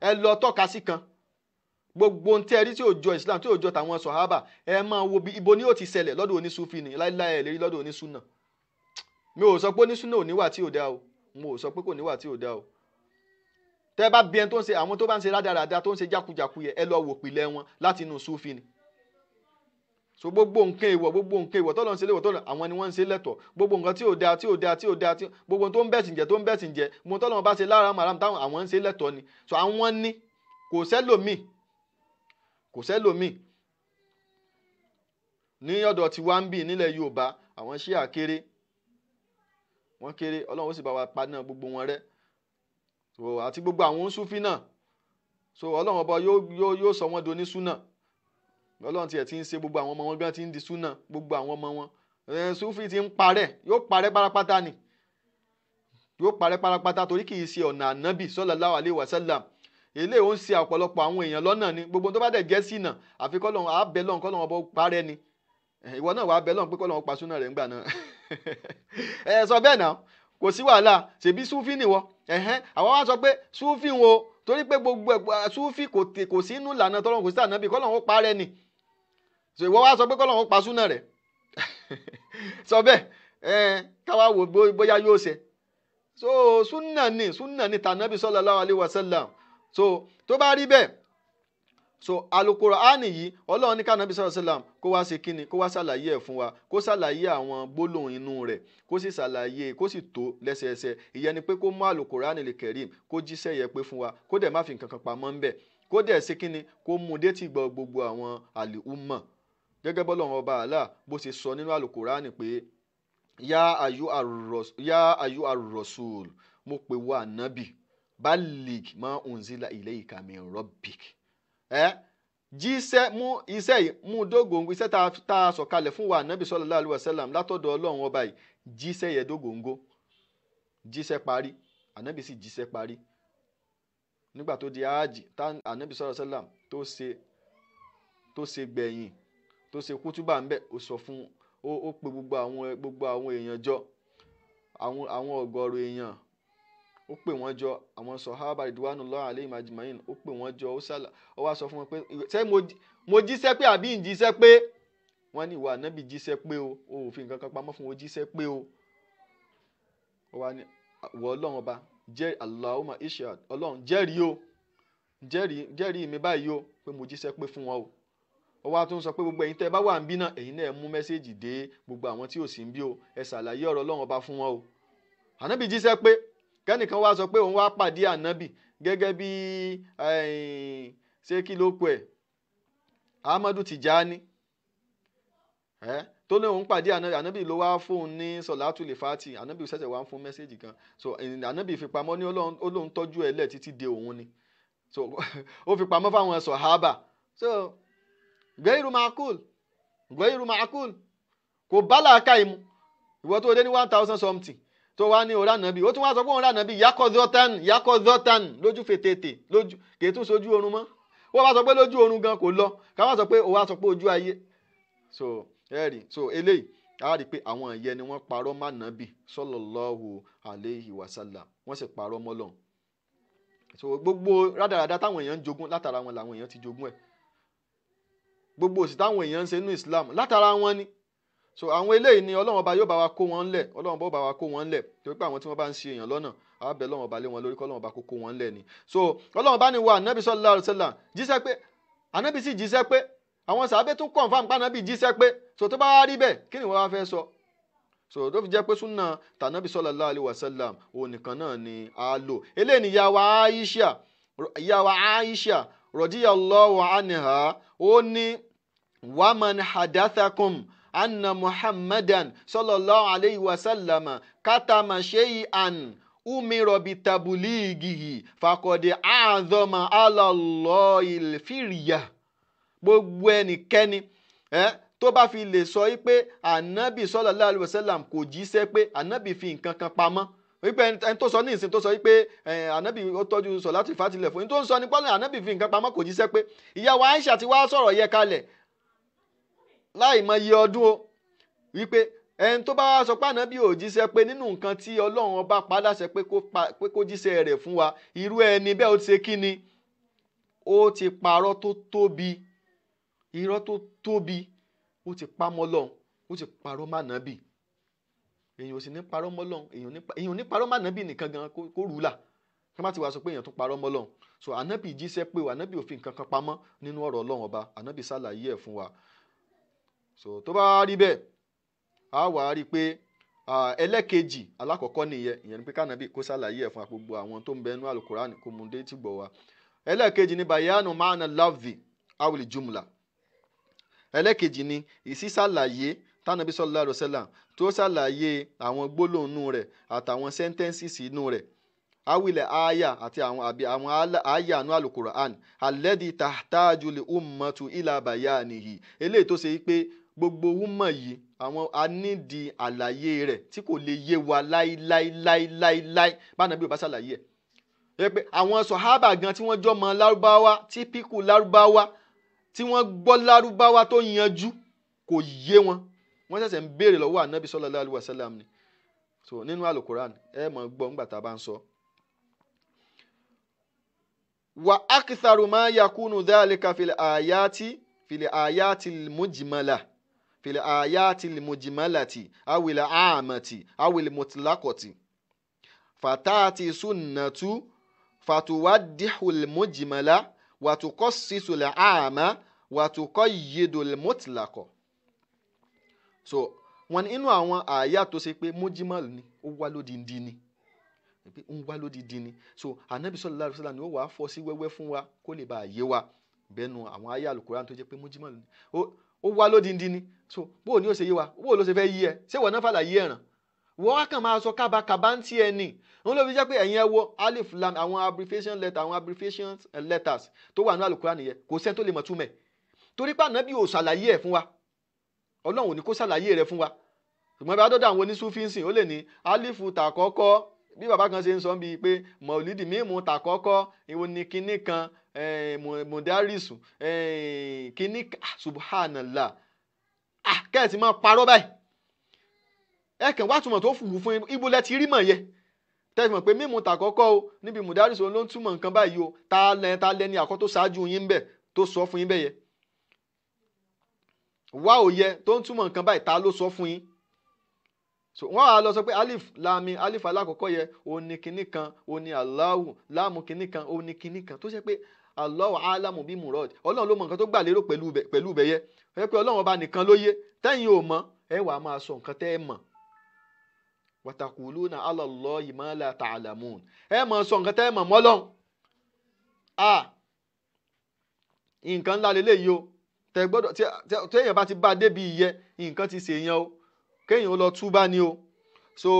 ẹ lọ tọ́ka sí kan gbogbo ohun tí ẹ rí tí ò jọ ìsìláàmù tí ò jọ tàwọn sọ̀hábà ẹ máa wo ibo ni ó ti ṣẹlẹ̀ lọ́dọ̀ onísúfí ni láíláí ẹ̀ lérí lọ́dọ̀ onísúnà mi ò sọ pé onísúnà ò níwà tí ò dá o mo ò sọ pé kò níwà tí ò dá o tẹ́ bá bí ẹni tó ń ṣe àwọn tó bá ń ṣe rádaràda tó ń ṣe jákujàku yẹ ẹ lọ wò pìlẹ̀ wọn láti inú súfì ni so gbogbo nǹkan ìwọ̀ tọ́lọ́ ń ṣe léwọ̀ tọ́lọ́ àwọn ni wọ́n ń ṣe lẹ́tọ̀ gbogbo nǹkan tí ò dáa gbogbo tó ń bẹ̀sìn jẹ́ mo tọ́lọ́ bá ṣe lára màrám táwọn àwọn ń ṣe lẹ́tọ̀ ni so àwọn ní kò sẹ́lòmíì ní ọ̀dọ̀ tí wá ń bì nílẹ̀ Yorùbá àwọn ṣíà kéré wọ́n kéré Ọlọ́run ó sì bá wa pa náà gbogbo wọn rẹ́ so àti gbogbo àwọn súfí náà so Ọlọ́run ọba yóò sọ wọ́n do ní súnà ọlọ́run tiẹ̀ ti ń ṣe gbogbo àwọn ọmọ wọn gan ti ń di súnà gbogbo àwọn ọmọ wọn Sufi ti ń parẹ́ yóò parẹ́ pátápátá ni yóò parẹ́ pátápátá torí kì í ṣe ọ̀nà ànábì sallallahu alaihi wasallam ilé òun ṣe ọ̀pọ̀lọpọ̀ àwọn èèyàn lọ́nà ni gbogbo tó bá dẹ̀ jẹ́ sínà àfi kọ́lọ́run àbẹ̀ lọ́run kọ́lọ́run ọba parẹ́ ni ìwọ náà wàá bẹ̀ lọ́run pé kọ́lọ́run pa súnà rẹ̀ ńgbà náà sọ bẹ́ẹ̀ náà kò sí wàhálà ṣèbí Sufi nìwọ àwọn wá sọ pé Sufi wo torí pé gbogbo Sufi kò sí inú ìlànà tọ́lọ́run kò sí ànábì kọ́lọ́run ó parẹ́ ni ìwọ wá sọ pé kọ́lọ́run ó pa súnà rẹ̀ sọ bẹ́ẹ̀ káwá wò bóyá yóò ṣe so súnà ni tànábì sallallahu alaihi wasallam so tó bá rí bẹ́ẹ̀ so Al-Qur'ani yìí ọlọ́run ní kánábì sallallahu alaihi wasallam kó wá ṣe kíni kó wá ṣàlàyé ẹ̀ fún wa kó ṣàlàyé àwọn gbólóhùn inú rẹ̀ kó sì ṣàlàyé kó sì tó lẹ́sẹẹsẹ ìyẹn ni pé kó mú Al-Qur'ani al-Karim kó jíṣẹ́ yẹ pé fún wa kó dẹ̀ má fi nǹkan kan pamọ́ ńbẹ̀ kó dẹ̀ ṣe kíni kó mú détí gbọ́ gbogbo àwọn àlìúmọ̀ gẹ́gẹ́ bọ́lọ́run ọba Allah bó ṣe sọ nínú Al-Qur'ani pé ya ayu ar-rasul mo pè wá ànábì balig ma unzila ilayka min rabbik jíṣẹ́ mú iṣẹ́ yìí mú dógóńgó iṣẹ́ tá a sọ̀kalẹ̀ fún wa ànábì sallallahu alaihi wasallam látọ̀dọ̀ ọlọ́run ọba yìí jíṣẹ́ yẹ dógóńgó jíṣẹ́ parí ànábì sì jíṣẹ́ parí nígbà tó di áàjì tá ànábì sallallahu alaihi wasallam tó ṣe gbẹ̀yìn tó ṣe kútúbà ń bẹ̀ ó sọ fún ó pe gbogbo àwọn èèyàn jọ àwọn ọ̀gọ̀rọ̀ èèyàn ó pè wọ́n jọ àwọn sọ̀hábà ridwanullahi alayhim ajma'in ó pè wọ́n jọ ó wá sọ fún wọn pé ṣé mo jíṣẹ́ pé àbí ń jíṣẹ́ pé wọ́n ní ìwà ànábì jíṣẹ́ pé o ò fi nǹkan kan pamọ́ fún wọn jíṣẹ́ pé o ó wá ní wọ ọlọ́run ọba jẹ́ Allahumma ishhad ọlọ́run jẹ́rìí o jẹ́rìí mi báyìí o pé mo jíṣẹ́ pé fún wọn o ó wá tún sọ pé gbogbo ẹ̀yin tẹ́ bá wà ń bí náà ẹ̀yin náà mú mẹ́sẹ́jì dé gbogbo àwọn tí ò sí ń bí o ẹ ṣàlàyé ọ̀rọ̀ ọlọ́run ọba fún wọn o ànábì jíṣẹ́ pé kẹ́nìkan wá sọ pé òun wá pàdé ànábì gẹ́gẹ́ bí ṣé kí ló kọ ẹ̀ Ahmadu Tijani tó ní òun pàdé ànábì ló wá fóun ní sọ̀látù lè fàtì ànábì ṣẹ̀ṣẹ̀ wá ń fún mẹ́sẹ́jì kan so ànábì fi pamọ́ ní olóhun tọ́jú ẹ̀ lẹ̀ títí de òun ni so ó fi pamọ́ fáwọn sọ̀hábà so gbẹ́rù màkúl kò bá làákà ìmú ìwọ tó dé ní 1000 something tó wá ní ọ̀rá nàbí ó tún wá sọ pé ọ̀rá nàbí yakọ̀zọ́tàn lójú fètètè lójú kèétún sójú oorun mọ́ wọ́n bá sọ pé lójú oorun gan kò lọ káwọn sọ pé ó wá sọ pé ojú ayé so ẹ̀rì so eléyìí a rí i pé àwọn ìyẹn ni wọ́n parọ́ má nàbí sallallahu alaihi wasallam wọ́n sì parọ́ mọ́lọ́hun so gbogbo rádaràdá táwọn èèyàn ń jogún látara wọn làwọn èèyàn ti jogún ẹ̀ gbogbo òsì táwọn èèyàn ń ṣe nínú Islam látara wọn ni so àwọn eléyìí ni Ọlọ́run ọba yóò bá wa kó wọn lẹ̀ Ọlọ́run bá wa kó wọn lẹ̀ torí pé àwọn tí wọ́n bá ń ṣe èèyàn lọ́nà àwọn bẹ̀ Ọlọ́run ọba lé wọn lórí kọ́ Ọlọ́run ọba kó wọn lẹ̀ ni so Ọlọ́run bá ní wa ànábì sallallahu alaihi wasallam jíṣẹ́ pé ànábì sì jíṣẹ́ pé àwọn sàábé tún confirm pé ànábì jíṣẹ́ pé so tó bá wá rí bẹ́ẹ̀ kí ni wọ́n wá fẹ́ sọ so tó fi jẹ́ pé súnà tànábì sallallahu alaihi wasallam òun nìkan náà ni a lò eléyìí ni ìyá wa Aisha radiyallahu anha ó ní waman hadathakum anna Muhammadan sallallahu alayhi wa sallam katama shay'an umira bitabulighihi faqad a'zama ala Allahil firya gbogbo ẹnikẹ́ni tó bá fi lè sọ pé ànábì sallallahu alayhi wa sallam kò jíṣẹ́ pé ànábì fi nǹkan kan pamọ́ wípé ẹni tó sọ ní ìsìn tó sọ wípé ànábì ó tọ́jú sọ̀láàtì fàtílẹ̀ fún ní tó ń sọ ní pọ́lẹ̀ ànábì fi nǹkan pamọ́ kò jíṣẹ́ pé ìyá wa Aisha ti wá sọ̀rọ̀ yẹ kalẹ̀ láì mọ iye ọdún o wípé ẹni tó bá wá sọ pé ànábì ò jíṣẹ́ pé nínú nǹkan tí Ọlọ́run ọba pa láṣẹ pé kó jíṣẹ́ rẹ̀ fún wa irú ẹni bẹ́ẹ̀ ó ti ṣe kí ni ó ti parọ́ tó tóbi irọ́ tó tóbi ó ti pa mọ́ Ọlọ́run ó ti parọ́ mọ́ ànábì èyàn ò sì ní parọ́ mọ́ Ọlọ́run èyàn ò ní parọ́ mọ́ ànábì nìkan gan kó rú là kí má ti wá sọ pé èyàn tún parọ́ mọ́ Ọlọ́run so ànábì jíṣẹ́ pé ànábì ò fi nǹkan kan pamọ́ nínú ọ̀rọ̀ Ọlọ́run ọba ànábì ṣàlàyé ẹ̀ fún wa so tó bá rí bẹ́ẹ̀ a wà rí pé ẹlẹ́kejì alákọ̀ọ́kọ́ nìyẹn ìyẹn ni pé kánàbí kó ṣàlàyé ẹ̀ fún gbogbo àwọn tó ń bẹ nínú Al-Qur'an kó mú dé tí gbọ̀ wá ẹlẹ́kejì ni bayanu ma'na lafzi awil jumla ẹlẹ́kejì ni ìsísàlàyé tánàbí sallallahu alaihi wasallam tó ṣàlàyé àwọn gbólóhùn inú rẹ̀ àtàwọn sentences inú rẹ̀ awilẹ̀ aya àti àwọn aya àánú alukur'an alladhi tahtaju li ummatu ila bayanihi eléyìí tó ṣe pé gbogbo umma yìí àwọn anídìí àlàyé rẹ̀ tí kò lè yé wa láíláíláíláí bá nàbí ò bá ṣàlàyé ẹ̀ pé àwọn sọ̀hábà gan tí wọ́n jọ mọ lárúbáwá típíkù lárúbáwá tí wọ́n gbọ́ lárúbáwá tó yanjú kò yé wọn wọ́n ṣẹ̀ṣẹ̀ ń béèrè lọ́wọ́ ànábì sallallahu alaihi wasallam ni so nínú alukoran ẹ mọ̀ gbọ́ ńgbà tá a bá ń sọ. wa aktharu ma yakunu dhalika fil ayati al-mujmalati awil aamati awil mutlaqati fatati sunnatu fatuwaddihu al-mujmala wa tuqassisu al-aama wa tuqayyidu al-mutlaqa. So wọn inú àwọn àyà tó ṣe pé mujimal ni ó wá lódìndí ni pé ń wá lódìndí ni so anabi sallallahu alaihi wasallam ni ó wàá fọ́ sí wẹ́wẹ́ fún wa kó lè bá a yé wa bẹ́ẹ̀nu àwọn àyà alukoran tó jẹ́ pé mujimal ni ó wá lódìndí ni so bó o ní ó ṣe yé wa bó o ló ṣe fẹ́ yé ẹ ṣé wọn náà fàlàyé ẹ̀ràn wọ́n á kàn máa sọ kábàkàbà ń tiẹ̀ ni wọ́n ló fi jẹ́ pé ẹ̀yin ẹ wo alif lam àwọn abbreviation letters tó wà ní alukoran nìyẹn kò sẹ́ni tó lè mọ̀ túmẹ̀ torí pé anabi ò ṣàlàyé ẹ̀ fún wa ọlọ́run ò ní kó ṣàlàyé rẹ̀ fún wa ṣùgbọ́n bí adọ́dọ̀ àwọn oníṣúfínsìn ó lè ní alifu tàkọ́kọ́ bí bàbá kan ṣe ń sọ bíi pé mọ̀lídì mímu tàkọ́kọ́ ìwọ ni kinní kan mọ̀dárìsù kinní subhanallah kẹ́ẹ̀sì máa parọ́ báyìí ẹ kàn wá túmọ̀ tó fùwú fún ibo lẹ ti rí mọ̀ yẹ tẹ́sí mọ̀ pé mímu tàkọ́kọ́ o níbi mọ̀dárìsù ló ń túmọ̀ nǹkan báyìí o ta lẹni àkọ́ tó ṣáájú yín bẹ̀ tó sọ fún yín bẹ́ẹ̀ yẹ wá òye tó ń túmọ̀ nǹkan báyìí ta ló sọ fún yín so wọ́n á lọ sọ pé alif láàmì alif alákọ̀ọ́kọ́ yẹ òní kinní kan òní Allahu láàmù kinní kan òní kinní kan tó ṣe pé Allahu alamu bí murad ọlọ́run ló mọ nǹkan tó gbà lérò pẹ̀lú bẹ̀yẹ ẹ pé ọlọ́run ọba nìkan ló yé tẹ́yìn ò mọ̀ ẹ wàá máa sọ nǹkan tẹ́ ẹ mọ̀ watakuluna ala Allahi ma la ta'lamun ẹ máa sọ nǹkan tẹ́ ẹ mọ̀ mọ́lọ́run nǹkan ńlá lélẹ́yìí o tẹ gbọ́dọ̀ tí èèyàn bá ti bá débi ìyẹ nǹkan ti ṣèyàn o kéèyàn lọ túbá ni o so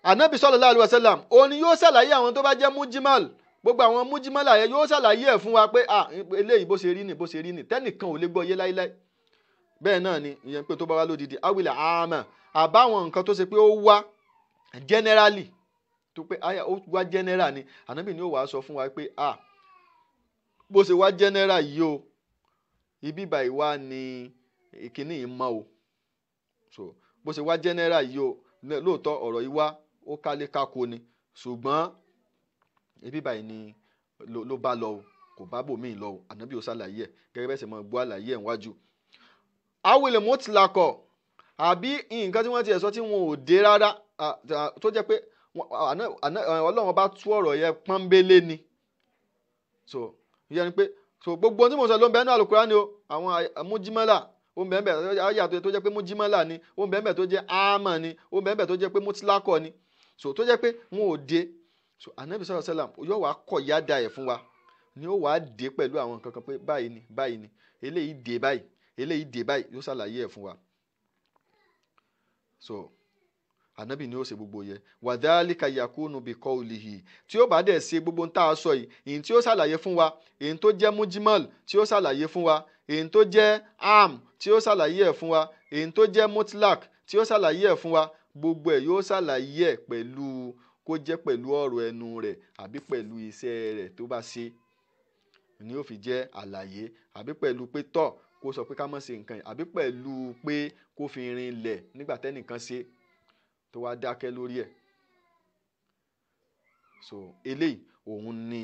anabi sallallahu alaihi wasallam òun yóò ṣàlàyé àwọn tó bá jẹ́ mujimal gbogbo àwọn mujimal àyẹ yóò ṣàlàyé ẹ̀ fún wa pé eléyìí bó ṣe rí ni tẹ́nìkan ò lè gbọ́ yé láíláí bẹ́ẹ̀ náà ni ìyẹn pé tó bá wá lódìdí awilẹ̀ àmà àbáwọn nǹkan tó ṣe pé ó wá generally tó pé ó wá general ni anabi ni ó wàá sọ fún wa pé bó ṣe wá general yìí o ibi báyìí wá ní ìkíní yìí mọ́ o so bó ṣe wá general yìí o lóòótọ́ ọ̀rọ̀ yìí wá ó kálé kákó ni ṣùgbọ́n ibi báyìí ni ló bá lọ o kò bá bòmíì lọ o ànábì ó ṣàlàyé ẹ̀ gẹ́gẹ́ bẹ́ẹ̀ sì máa gbọ́ àlàyé ẹ̀ wájú. awele mutlaqo àbí nǹkan tí wọ́n ti ẹ̀ sọ tí wọn ò dé rárá tó jẹ́ pé ọlọ́run bá tú ọ̀rọ̀ yẹn pọ́nbélé ni so ìyẹn ni pé so gbogbo tí mo sọ ló ń bẹ ní Al-Qur'an ni o àwọn mujimala ó ń bẹ ńbẹ̀ ayé àtúnyẹ tó jẹ́ pé mujimala ni ó ń bẹ ńbẹ̀ tó jẹ́ ama ni ó ń bẹ ńbẹ̀ tó jẹ́ pé mutlaqo ni so tó jẹ́ pé wọn ò dé so anabi sallallahu alaihi wasallam yóò wá kọ yáda ẹ̀ fún wa ni ó wàá dé pẹ̀lú àwọn nǹkan kan pé báyìí ni eléyìí dé báyìí yóò ṣàlàyé ẹ̀ fún wa so anabi ni ó ṣe gbogbo yẹ wàdálíkà yakunu bí qawlihi tí ó bá dẹ̀ ṣe gbogbo ń tá a sọ yìí èyí tí ó ṣàlàyé fún wa èyí tó jẹ́ mujimal tí ó ṣàlàyé fún wa èyí tó jẹ́ am tí ó ṣàlàyé ẹ̀ fún wa èyí tó jẹ́ mutlak tí ó ṣàlàyé ẹ̀ fún wa gbogbo ẹ̀ yóò ṣàlàyé ẹ̀ pẹ̀lú kó jẹ́ pẹ̀lú ọ̀rọ̀ ẹnu rẹ̀ àbí pẹ̀lú iṣẹ́ rẹ̀ tó bá ṣe ni ó fi jẹ́ àlàyé àbí pẹ̀lú pé tọ́ kó sọ pé ká má ṣe nǹkan yìí àbí pẹ̀lú pé kó fi rinlẹ̀ nígbà tẹ́nìkan ṣe tó wá dákẹ́ lórí ẹ̀ so eléyìí òun ni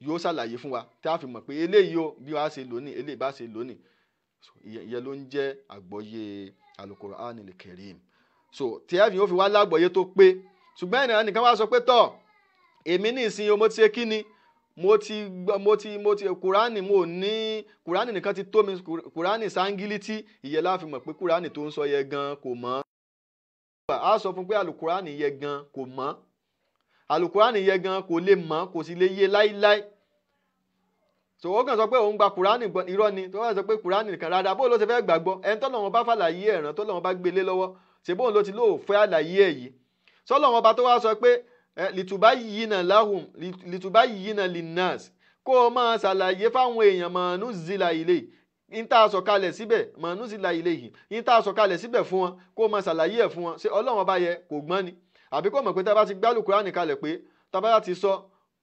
yóò ṣàlàyé fún wa tí a fi mọ̀ pé eléyìí ó bí wàá ṣe lónìí eléyìí bá ṣe lónìí so ìyẹn ló ń jẹ́ àgbọ́yé Al-Qur'anil Karim so tí a fi yóò fi wá lágbọ́yé tó pé ṣùgbọ́n ẹnìkan wá sọ pé tọ́ èmi ní ìsìn o mo ti ṣe kí ni mo ti kùránì mo ní kùránì nìkan ti tó mi kùránì sángílítì ìyẹn la fi mọ̀ pé kùránì tó ń sọ yẹ gan kò mọ́ a sọ fún pé alùkùránì yẹ gan kò mọ́ alùkùránì yẹ gan kò lè mọ́ kò sì lè yé láíláí so ó kàn sọ pé òun gba kùránì irọ́ ni tó wà sọ pé kùránì nìkan rárá bó ló ti fẹ́ gbàgbọ́ ẹni tó lọ́wọ́ bá fàlàyé ẹ̀ràn tó lọ́wọ́ bá gbélé lọ́wọ́ ṣe bóun ló ti lóò fẹ́ àlàyé ẹ̀ yìí sọ́lọ́run ọba tó wá sọ pé litubayyina lahum litubayyina linnas kó o máa ṣàlàyé fáwọn èèyàn mọ̀ọ́nù zila ilé yìí tá a sọ̀kalẹ̀ síbẹ̀ mọ̀ọ́nù zila ilé yìí tá a sọ̀kalẹ̀ síbẹ̀ fún wọn kó o máa ṣàlàyé ẹ̀ fún wọn ṣé ọlọ́run ọba yẹ kò gbọ́n ni àbí kò mọ̀ pé tá a bá ti gbálù Kùránì kalẹ̀ pé tá a bá ti sọ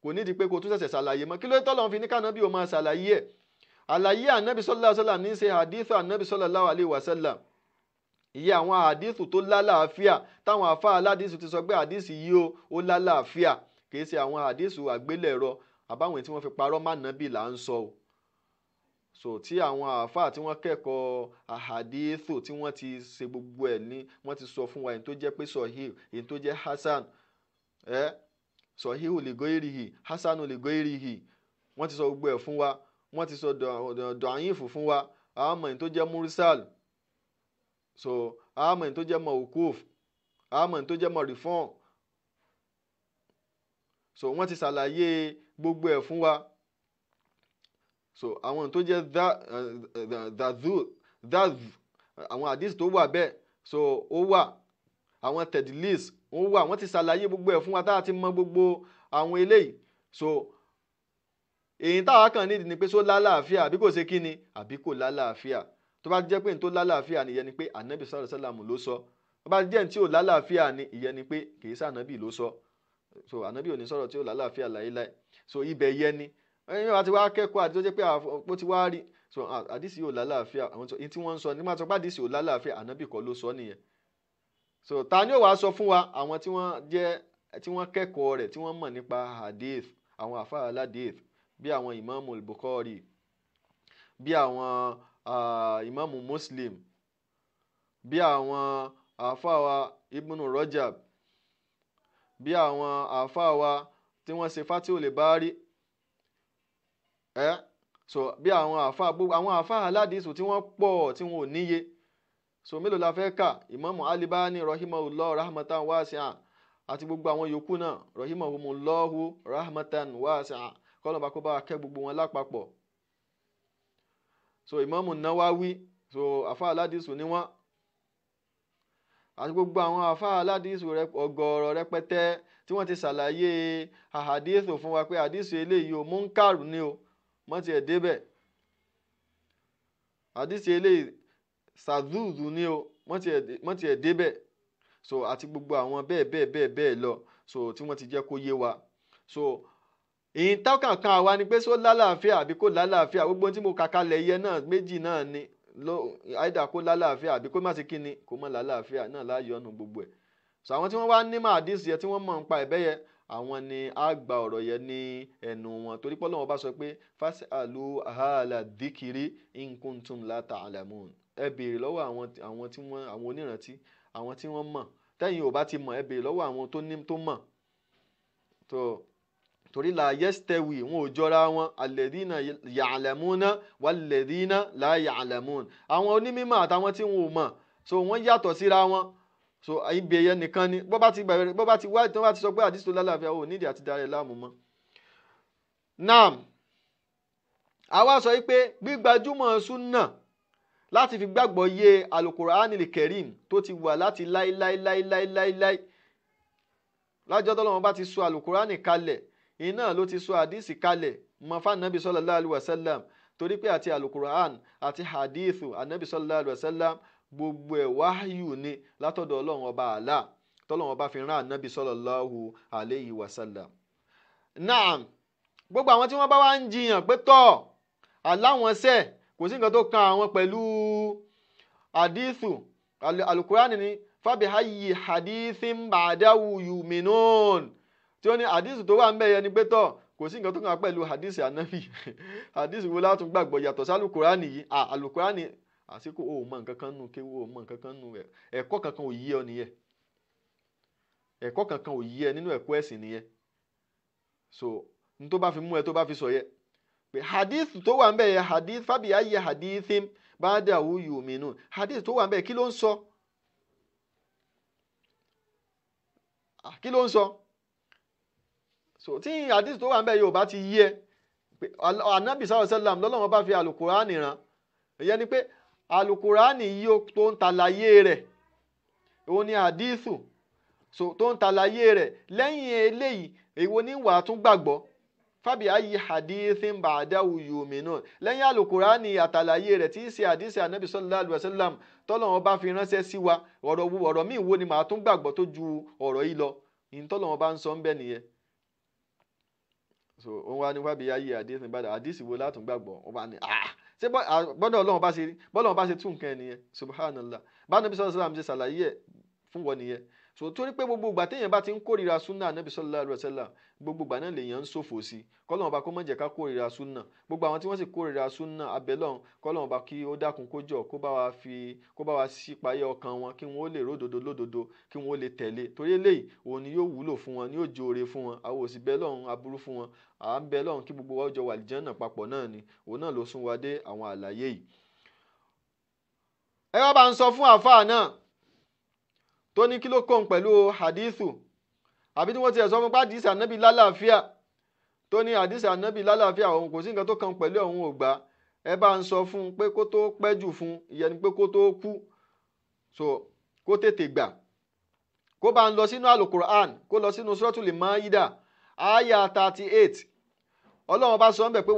kò nídìí pé kó tún ṣẹ̀ṣẹ̀ ṣàlàyé mọ́ kí ló tọ́lọ́run fi ní kánábì ó máa ṣàlàyé ẹ̀ àlàyé ànábì sallallahu alaihi wasallam ní í ṣe hadithu ànábì sallallahu alaihi wasallam iye àwọn hadithu tó lálàáfíà táwọn àfáà aládìsù ti sọ pé hadisi yìí ó lálàáfíà kìí ṣe àwọn hadithu àgbélẹ̀rọ àbáwọn tí wọ́n fi parọ́ má nábì là ń sọ o so tí àwọn àfáà tí wọ́n kẹ́kọ̀ọ́ ahadithu tí wọ́n ti ṣe gbogbo ẹ̀ ní wọ́n ti sọ fún wa èyí tó jẹ́ pé sahih èyí tó jẹ́ hasan sahihu li goirihi hasanu li goirihi wọ́n ti sọ gbogbo ẹ̀ fún wa wọ́n ti sọ dọ̀ọ̀yìnfù fún wa àwọn ọmọ èyí tó jẹ́ mursal so àwọn ọmọ èyí tó jẹ́ mawquf àwọn ọmọ èyí tó jẹ́ marifon so wọ́n ti ṣàlàyé gbogbo ẹ̀ fún wa so àwọn tó jẹ́ daz àwọn hadith tó wà bẹ́ẹ̀ so ó wà àwọn tedlis ó wà wọ́n ti ṣàlàyé gbogbo ẹ̀ fún wa tá a ti mọ gbogbo àwọn eléyìí so èyí táwa kàn nídìí ni pé só lálàáfíà àbí kò ṣe kí ni àbí kò lálàáfíà tó bá jẹ́ pé ní tó lálàáfíà ni ìyẹn ni pé ànábì sallallahu alaihi wasallam ló sọ tó bá jẹ́ ní tí ò lálàáfíà ni ìyẹn ni pé kì í sànábì ló sọ so ànábì ò ní sọ̀rọ̀ tí ò lálàáfíà láéláé so ibẹ̀ yẹn ni ẹ̀yin wa ti wá kẹ́kọ̀ọ́ àti tó jẹ́ pé àpò ti wá rí so àdìsí ò lálàáfíà àwọn tí wọ́n ń sọ nígbà tó bá àdìsí ò lálàáfíà ànábì kọ́ ló sọ nìyẹn so ta ni ó wàá sọ fún wa àwọn tí wọ́n kẹ́kọ̀ọ́ rẹ̀ tí wọ́n mọ̀ nípa hadith àwọn àfáà aládìth bí àwọn ìmáàmù al-Bukhari bí àwọn ìmáàmù Muslim bí àwọn àfáà Ibn Rajab bí àwọn àfáà tí wọ́n ṣe Fatihul Bari so bí àwọn àfáà aládìsù tí wọ́n pọ̀ tí wọ́n ò níye so mélòó la fẹ́ kà ìmáàmù Albani rahimahullah rahmatan wasi'a àti gbogbo àwọn yòókù náà rahimahumullahu rahmatan wasi'a kọ́lọ̀bá kó bá kẹ́ gbogbo wọn lápapọ̀ so ìmáàmù Nawawi so àfáà aládìsù ni wọ́n àti gbogbo àwọn àfáà aládìsù ọ̀gọ̀ọ̀rọ̀ rẹpẹtẹ tí wọ́n ti ṣàlàyé àhàdíìsù fún wa pé àdìsù eléyìí o múnkàrù ni o mọ́ ti ẹ̀ débẹ̀ àdìsù eléyìí sàdúùdù ni o mọ́ ti ẹ̀ débẹ̀ so àti gbogbo àwọn bẹ́ẹ̀ lọ so tí wọ́n ti jẹ́ kó yé wa so èyí táwọn kan àwa ni pé só lálàáfíà àbí kò lálàáfíà gbogbo tí mo kà kalẹ̀ yẹ náà méjì náà ni àìdá kó lálàáfíà àbí kó má ṣe kíni kó má lálàáfíà náà láàyò ọ̀nà gbogbo ẹ̀ so àwọn tí wọ́n wá ní màdísì yẹ tí wọ́n mọ̀ nípa ẹ̀bẹ́ yẹ àwọn ni á gba ọ̀rọ̀ yẹ ní ẹnu wọn torí pé Ọlọ́hun bá sọ pé fas'alu ahla dhikri in kuntum la ta'lamun ẹ béèrè lọ́wọ́ àwọn onírántí àwọn tí wọ́n mọ̀ tẹ́yìn ò bá ti mọ̀ ẹ béèrè lọ́wọ́ àwọn tó mọ̀ torí la yastawi wọn ò jọra wọn alladhina ya'lamuna walladhina la ya'lamun àwọn onímọ̀ àtàwọn tí wọn ò mọ̀ so wọ́n yàtọ̀ síra wọn so ibẹ̀ yẹn nìkan ni bó bá ti wá tí wọ́n bá ti sọ pé àdìsí tó lálàáfíà ò nídìí àti darẹ̀ láàmú mọ́. naam àwa sọ pé gbígbajúmọ̀ súnà láti fi gbàgbọ́ yé alukur'anil karim tó ti wà láti láíláíláíláíláí lájọ́ tọ́lọ́run bá ti sọ alukur'ani kalẹ̀ iná ló ti sọ àdìsí kalẹ̀ mọ́ fánàbí sallallahu alaihi wasallam torí pé àti alukur'an àti hadithu anabi sallallahu alaihi wasallam gbogbo ẹ̀ wáyù ni látọ̀dọ̀ ọlọ́run ọba àlá tọ́lọ́run ọba fi rán anabi sallallahu alaihi wasallam. naam gbogbo àwọn tí wọ́n bá wá ń jiyàn pé tọ́ aláwọn sẹ́ kò sí nǹkan tó kan àwọn pẹ̀lú hadithu alukur'an ni fábí hayyi hadithin ba'dahu yu'minun tí ó ní hadithu tó wà ń bẹ̀yẹ ni pé tọ́ kò sí nǹkan tó kan pẹ̀lú hadithu anabi hadithu wo látún gbàgbọ́ yàtọ̀ sí alukur'an yìí alukur'an àsìkò o mọ nǹkan kan nù kéwò o mọ nǹkan kan nù ẹ̀kọ́ kankan ò yí ọ nìyẹn ẹ̀kọ́ kankan ò yí ẹ nínú ẹ̀kọ́ ẹ̀sìn nìyẹn so n tó bá fi mú ẹ tó bá fi sọ yẹ pé hadith tó wà ń bẹ yẹ hadith fábí ayé hadithim ba'dahu yu'minun hadith tó wà ń bẹ kí ló ń sọ so tí hadith tó wà ń bẹ yóò bá ti yí ẹ pé anabi sallallahu alaihi wasallam lọ́lọ́wọ́n bá fi alukurani rán ìyẹn ni pé alukurani yìí tó ń tàlàyé rẹ̀ òun ni hadithu so tó ń tàlàyé rẹ̀ lẹ́yìn eléyìí èwo ní wàá tún gbàgbọ́ fábí ayé hadithin ba'dahu yu'minun lẹ́yìn alukurani àtàlàyé rẹ̀ tí í ṣe àdìsí anabi sallallahu alayhi wa sallam tọ́lọ́wọ́n bá fi ránṣẹ́ sí wa ọ̀rọ̀ míì wo ni màá tún gbàgbọ́ tó ju ọ̀rọ̀ yìí lọ ìyìn tọ́lọ́wọ́n bá ń sọ ń bẹ nìyẹn. so òun wá ní fábí ayé hadithin ba'dahu àdìsí wo látún gbàgbọ́ òun wá ní ṣé bọ́dọ̀ ọlọ́run bá ṣe rí bọ́lọ́run bá ṣe tún nǹkan ẹ̀ nìyẹn subhanallah bá anabi sallallahu alayhi wa sallam ṣe ṣàlàyé ẹ̀ fún wọn nìyẹn. so torí pé gbogbo ìgbà téèyàn bá ti ń kórìíra súnà anabi sallallahu alayhi wa sallam gbogbo ìgbà náà lèèyàn ń ṣòfò sí kọ́lọ́run ọba kó má jẹ́ ká kórìíra súnà gbogbo àwọn tí wọ́n sì kórìíra súnà abẹ́lọ́run kọ́lọ́run ọba kí ó dákun kó jọ kó bá wa ṣípayá ọkàn wọn kí wọ́n ó lè ródòdó lódodo kí wọ́n ó lè tẹ̀lé torí eléyìí òun ni yóò wúlò fún wọn ni yóò jóore fún wọn àwọn òsì bẹ́lọ́run aburú fún wọn à ń bẹ́lọ́run kí gbogbo wa jọ wà àlìjánnà papọ̀ náà ni òun náà ló sún wa dé àwọn àlàyé yìí. ẹ wá bá ń sọ fún àfáà náà tó ní kí ló kàn pẹ̀lú hadithu àbí tí wọ́n ti ẹ̀ sọ fún pé hadith ànábì lálàáfíà tó ní hadith ànábì lálàáfíà òun kò sí nǹkan tó kàn pẹ̀lú òun ò gbà ẹ bá ń sọ fún un pé kó tó pẹ́ jù fún ìyẹn ni pé kó tó kú so kó tètè gbà kó bá ń lọ sínú alukur'an kó lọ sínú suratul maida aya 38 ọlọ́run bá sọ ń bẹ̀ pé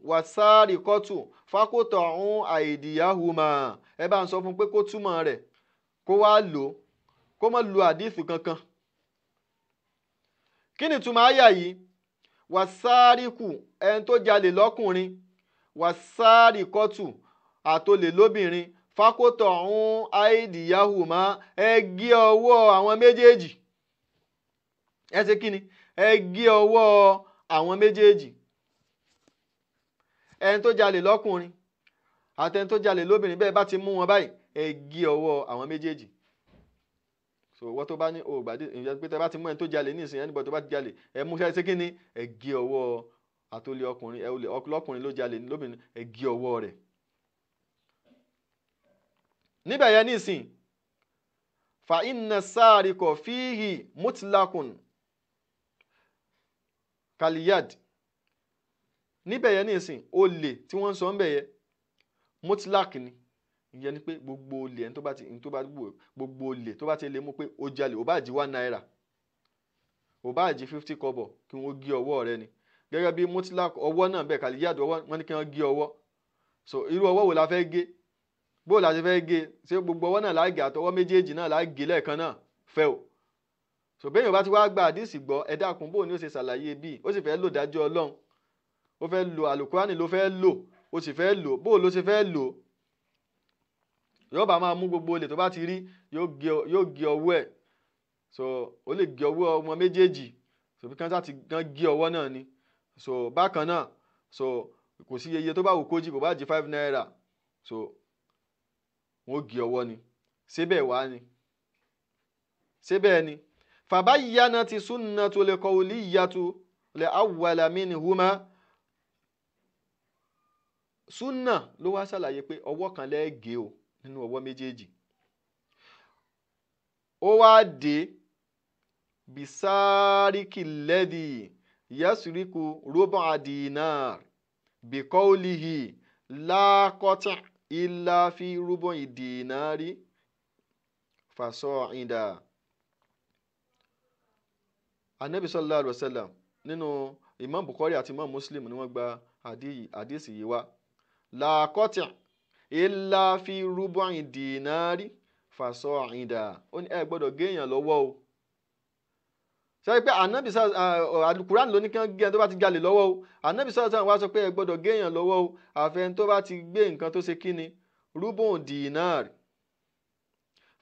wàsáríkọ́tù fákótọ̀ ọ̀hún àìdíyàhùmá ẹ bá ń sọ fún un pé kó túmọ̀ rẹ̀ kó wá lò kó má lu àdìsù kankan. kí ni túmọ̀ àyà yìí wàsáríkù ẹni tó jalè lọ́kùnrin wàsáríkọ́tù àtolè lóbìnrin fákótọ̀ ọ̀hún àìdíyàhùmá ẹ gé ọwọ́ àwọn méjèèjì ẹ ṣe kí ni ẹ gé ọwọ́ àwọn méjèèjì ẹni tó jalè lọ́kùnrin àtẹni tó jalè lóbìnrin bẹ́ẹ̀ bá ti mú wọn báyìí ẹ gé ọwọ́ àwọn méjèèjì. so wọ́n tó bá ní ògbàdì ìyẹn pé tẹ́ bá ti mú ẹni tó jalè ní ìsìn ẹnìbọ̀ tó bá ti jalè ẹ mú ṣe kí ni ẹ gé ọwọ́ àtòlè ọkùnrin ẹ lọ́kùnrin ló jalè lóbìnrin ẹ gé ọwọ́ rẹ̀. níbẹ̀ yẹn ní ìsìn fa inna sáàríkọ̀ fíhì mutlakun kaliyad níbẹ̀ yẹn ní ìsìn olè tí wọ́n ń sọ ń bẹ̀ yẹn mutlak ni ìyẹn ni pé gbogbo olè ẹni tó bá ti gbogbo olè tó bá ti lè mú pé ó jalè ó bá jí 1 naira ó bá jí 50 kọ́bọ̀ kí wọ́n gé ọwọ́ rẹ ni gẹ́gẹ́ bí mutlak ọwọ́ náà bẹ́ẹ̀ kaliyad ọwọ́ wọn ni kí wọ́n gé ọwọ́ so irú ọwọ́ wo la fẹ́ gé bó la ṣe fẹ́ gé ṣé gbogbo ọwọ́ náà láàgé àtọwọ́ méjèèjì náà láàgé lẹ́ẹ̀kan náà fẹ́ o so bẹ́ẹ̀ yóò bá ti wá gba àdìsí gbọ́ ẹ dákun bó ni ó ṣe ṣàlàyé bíi ó sì fẹ́ lò dájọ́ ọlọ́run ó fẹ́ lo àlùkùránì ló fẹ́ lò ó sì fẹ́ lò bó ló ṣe fẹ́ lò yóò bá máa mú gbogbo olè tó bá ti rí yóò gé ọwọ́ ẹ̀ so ó lè gé ọwọ́ ọmọ méjèèjì so bí kan ti gan gé ọwọ́ náà ni so bákan náà so kò sí iye tó bá wù kó jí kò bá jí 5 naira so wọ́n gé ọwọ́ ni síbẹ̀ wá ni síbẹ̀ ni fàbáyánà ti sunnatul qawliyyatu li awwala minhuma súnà ló wá ṣàlàyé pé ọwọ́ kan lẹ́ẹ̀gẹ́ o nínú ọwọ́ méjèèjì ó wá dé bisáríkì lẹ́dì yasuriku rubu dinar biqawlihi la qata illa fi rubu dinari fasa'ida. Anabi sallallahu alaihi wasallam nínú Imam Bukhari àti Imam Muslim ni wọ́n gba àdísì yìí wá la qati' illa fi rubu'i dinari fasa'ida ó ní ẹ gbọ́dọ̀ géèyàn lọ́wọ́ o ṣe pé Anabi Al-Qur'an ló ní kí wọ́n gé ẹni tó bá ti jalè lọ́wọ́ o Anabi sallallahu alaihi wasallam wá sọ pé ẹ gbọ́dọ̀ géèyàn lọ́wọ́ o àfẹn tó bá ti gbé nǹkan tó ṣe kíni rubu'u dinari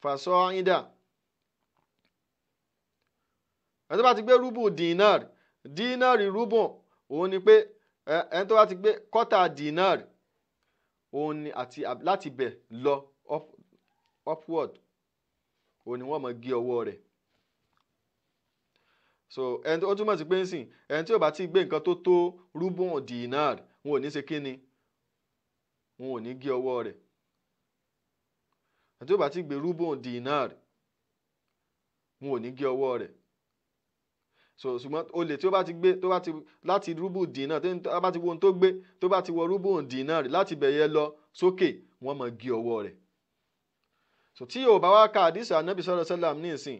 fasa'ida ẹni tó bá ti gbé rúbù dínárì rúbù òun ni pé ẹni tó bá ti gbé kọ́tà dínárì òun ni àti láti bẹ̀ lọ upward òun ni wọ́n máa gé ọwọ́ rẹ̀ so ẹni tó túmọ̀ sí pé ń sìn ẹni tí ò bá ti gbé nǹkan tó tó rúbù dínárì wọn ò ní ṣe kíni wọn ò ní gé ọwọ́ rẹ̀ ẹni tí ò bá ti gbé rúbù dínárì wọn ò ní gé ọwọ́ rẹ̀ so ṣùgbọ́n olè tí ó bá ti gbé tó bá ti láti rúbù dínà tó bá ti wo ohun tó gbé tó bá ti wọ rúbù dínà rẹ̀ láti bẹ̀yẹ lọ sókè wọ́n máa gé ọwọ́ rẹ̀ so tí yóò bá wá ka àdìsí ànábì sallallahu alaihi wasallam ní ìsìn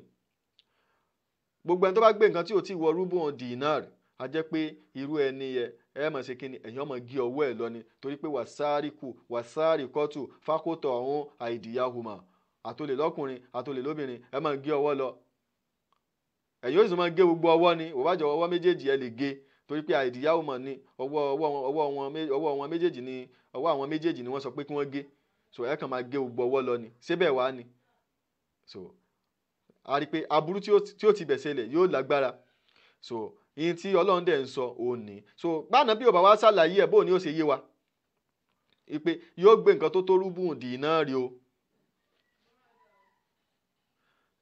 gbogbo ẹni tó bá gbé nǹkan tí ò tí wọ rúbùn dinar a jẹ́ pé irú ẹni yẹ ẹ mọ̀ ṣe kí ni ẹ̀yàn mọ̀ gé ọwọ́ ẹ̀ lọ ni torí pé wàsáàrì kọ́tù fákòtò ọ̀hún àìdíyàhùmá àtòlè lọ́kùnrin àtòlè lóbìnrin ẹ mọ̀ gé ọwọ́ lọ ẹ̀yìn ó sì mọ̀ gé gbogbo ọwọ́ ni òwájọ ọwọ́ méjèèjì ẹ lè gé torí pé àìdíyàhùmá ni ọwọ́ wọn méjèèjì ni ọwọ́ àwọn méjèèjì ni wọ́n sọ pé kí wọ́n gé so ẹ kàn máa gé gbogbo ọwọ́ lọ ni síbẹ̀ wá ni so a rí i pé aburú tí ó ti bẹ̀ ṣẹlẹ̀ yóò lágbára so yín tí ọlọ́run dẹ̀ ń sọ òun ní so báàná bí ọba wa ṣàlàyé ẹ̀ bó ni ó ṣe yé wa ipe yóò gbé nǹkan tó rúbùn dínárì o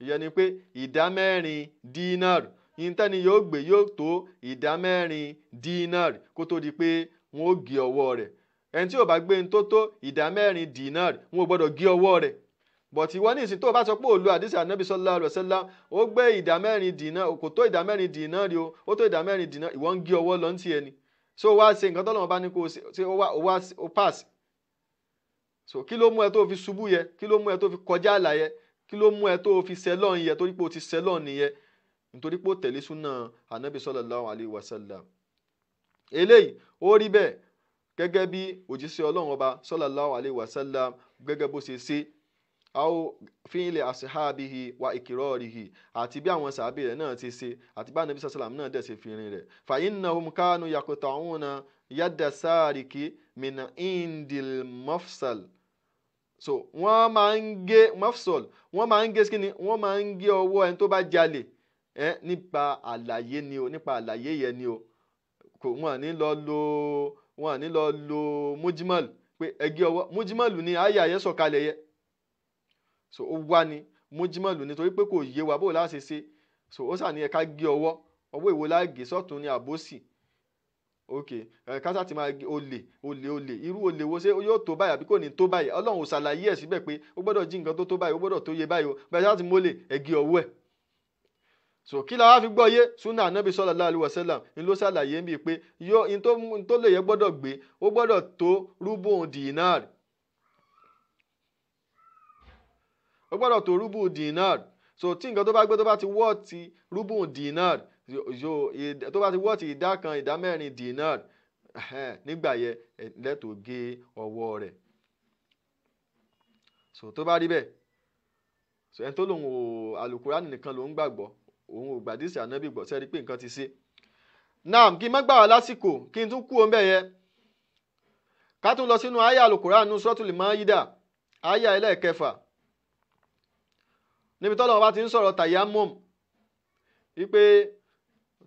ìyẹn ni pé ìdá mẹ́rin dínárì yín tẹ́ni yóò gbé yóò tó ìdá mẹ́rin dínárì kó tó di pé wọ́n ó gé ọwọ́ rẹ̀ ẹni tí ò bá gbé tó ìdá mẹ́rin dínárì wọn ò gbọ́dọ̀ gé ọwọ́ rẹ̀ but ìwọ ní ìsìn tó o bá sọ pé òlu àdìsí ànábì sallallahu alaihi wasallam ó gbé ìdá mẹ́rin dínárì kò tó ìdá mẹ́rin dínárì o ó tó ìdá mẹ́rin dínárì ìwọ ń gé ọwọ́ lọ ní ẹni so wá ṣe nǹkan tọ́lọ́run bá ní kó o ṣe ó pass so kí ló mú ẹ tó fi ṣubú yẹ kí ló mú ẹ tó fi kọjá àlà yẹ kí ló mú ẹ tó fi sẹlọ́n yẹ torí pé o ti sẹlọ́n nìyẹn nítorí pé ó tẹ̀lé súnà ànábì sallallahu alaihi wasallam eléyìí ó rí bẹ́ẹ̀ gẹ́gẹ́ bí òjíṣẹ́ ọlọ́run ọba sallallahu alaihi wasallam gẹ́gẹ́ bó ṣe ṣe aw fi'li ashabihi wa ikrarihi àti bí àwọn sàábì rẹ̀ náà ti ṣe àti bá Ànábì sallallahu alaihi wasallam náà dẹ̀ ṣe fi rin rẹ̀ fa innahum kanu yaqta'una yadda sariki min indil mafsal so wọ́n máa ń gé mafsal wọ́n máa ń gé skinny wọ́n máa ń gé ọwọ́ ẹni tó bá jalè nípa àlàyé ni o nípa àlàyé yẹn ni o kò wọ́n ní lọ lo mujmal pé ẹgé ọwọ́ mujmal ni ayé ayé sọ̀kalẹ̀ yẹ so ó wá ní mújímọ̀lù nítorí pé kò yé wa bó láti ṣe so ó sà ní ẹ̀ka gé ọwọ́ ìwo láàgé sọ́tún ní àbòsí ok kásá ti máa gé olè irú olè wo ṣé yóò tó báyìí àbí kò ní tó báyìí ọlọ́run ò ṣàlàyé ẹ̀ síbẹ̀ pé ó gbọ́dọ̀ jí nǹkan tó báyìí ó gbọ́dọ̀ tó yé báyìí o bẹ́ẹ̀ sáà ti mólè ẹ̀gé ọwọ́ ẹ̀ so kí la wá fi gbọ́ yé súnà ànábì sallallahu alaihi wasallam ń ló ṣàlàyé ń bíi pé in tó lè yẹ gbọ́dọ̀ gbé ó gbọ́dọ̀ tó rúbùn dínárì ó gbọ́dọ̀ tó rúbù dinar so tí nǹkan tó bá gbé tó bá ti wọ́ọ̀tì rúbù dinar tó bá ti wọ́ọ̀tì ìdá kan ìdá mẹ́rin dinar nígbà yẹn lẹ́tọ̀ọ́ gé ọwọ́ rẹ̀ so tó bá rí bẹ́ẹ̀ so ẹni tó lòun ò àlùkùránì nìkan ló ń gbàgbọ́ òun ò gbàdísì ànábì gbọ́ sẹ́rí pé nǹkan ti ṣe náà kí n má gbà wá lásìkò kí n tún kú òun bẹ́ẹ̀ yẹn ká tún lọ sínú àyá àlùkùránì Suratul Maida àyá ẹlẹ́ẹ̀kẹfà níbi tọ́lọ́wọ́ bá ti ń sọ̀rọ̀ tayammum wípé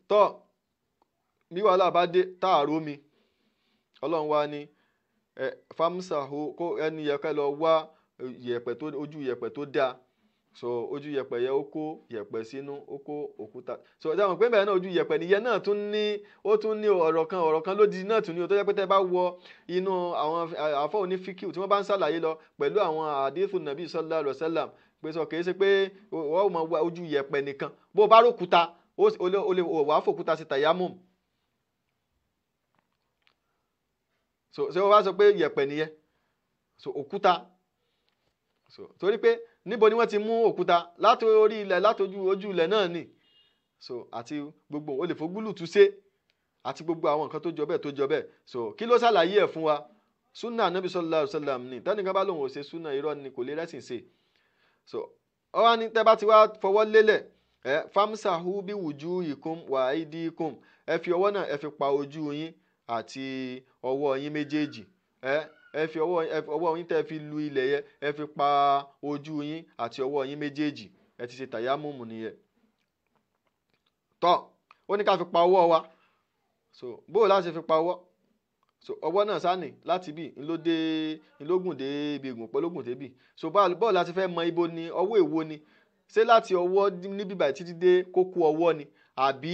tọ́ bí wàhálà bá dé táàró mi ọlọ́run wá ní famsahu kó ẹni yẹ ká lọ wá ojú yẹ̀pẹ̀ tó dáa so ojú yẹ̀pẹ̀ yẹ ó kó yẹ̀pẹ̀ sínú ó kó òkúta so ẹ̀dá mọ̀ pé bẹ́ẹ̀ náà ojú yẹ̀pẹ̀ nìyẹn náà ó tún ní ọ̀rọ̀ kan lódì náà tún ní o tó jẹ́ pé tẹ́ bá wọ inú àwọn àfọ́ onífíkìw tí wọ́n bá ń ṣàlàyé lọ pẹ̀lú àwọn àdéhùn nàbí sallallahu alaihi wasallam pé sọ kìí ṣe pé wọ́n mọ ojú yẹ̀pẹ̀ nìkan bó o bá rókúta o lè wàá fòkúta sí tayammum so ṣé wọ́n bá sọ pé yẹ̀pẹ̀ nìyẹn so òkúta so torí pé níbo ni wọ́n ti mú òkúta láti orí ilẹ̀ láti ojú ilẹ̀ náà ni so àti gbogbo o lè fògúlù tú sé àti gbogbo àwọn nǹkan tó jọ bẹ́ẹ̀ so kí ló ṣàlàyé ẹ̀ fún wa súnà Ànábì sallallahu alaihi wasallam ni tẹ́nìkan bá lòun ò ṣe súnà irọ́ ni kò lè rẹ́sìn ṣe so ọwọ́ ní tẹ́ bá ti wá fọwọ́ lélẹ̀ famsahu bi wujuhikum wa aydikum ẹ fi ọwọ́ náà ẹ fi pa ojú yín àti ọwọ́ yín méjèèjì ẹ fi ọwọ́ yín tẹ́ fi lu ilẹ̀ yẹ ẹ fi pa ojú yín àti ọwọ́ yín méjèèjì ẹ ti ṣe tayammum nìyẹn tọ́ ó ní ká fi pa ọwọ́ wa so bó o láti fi pa ọwọ́ so ọwọ́ náà sáni láti bí ńlógún dé ibi ìgùn pẹ̀lógún débì so bọ́ọ̀ láti fẹ́ mọ ibo ni ọwọ́ èwo ni ṣé láti ọwọ́ níbí báyìí títí dé kókó ọwọ́ ni àbí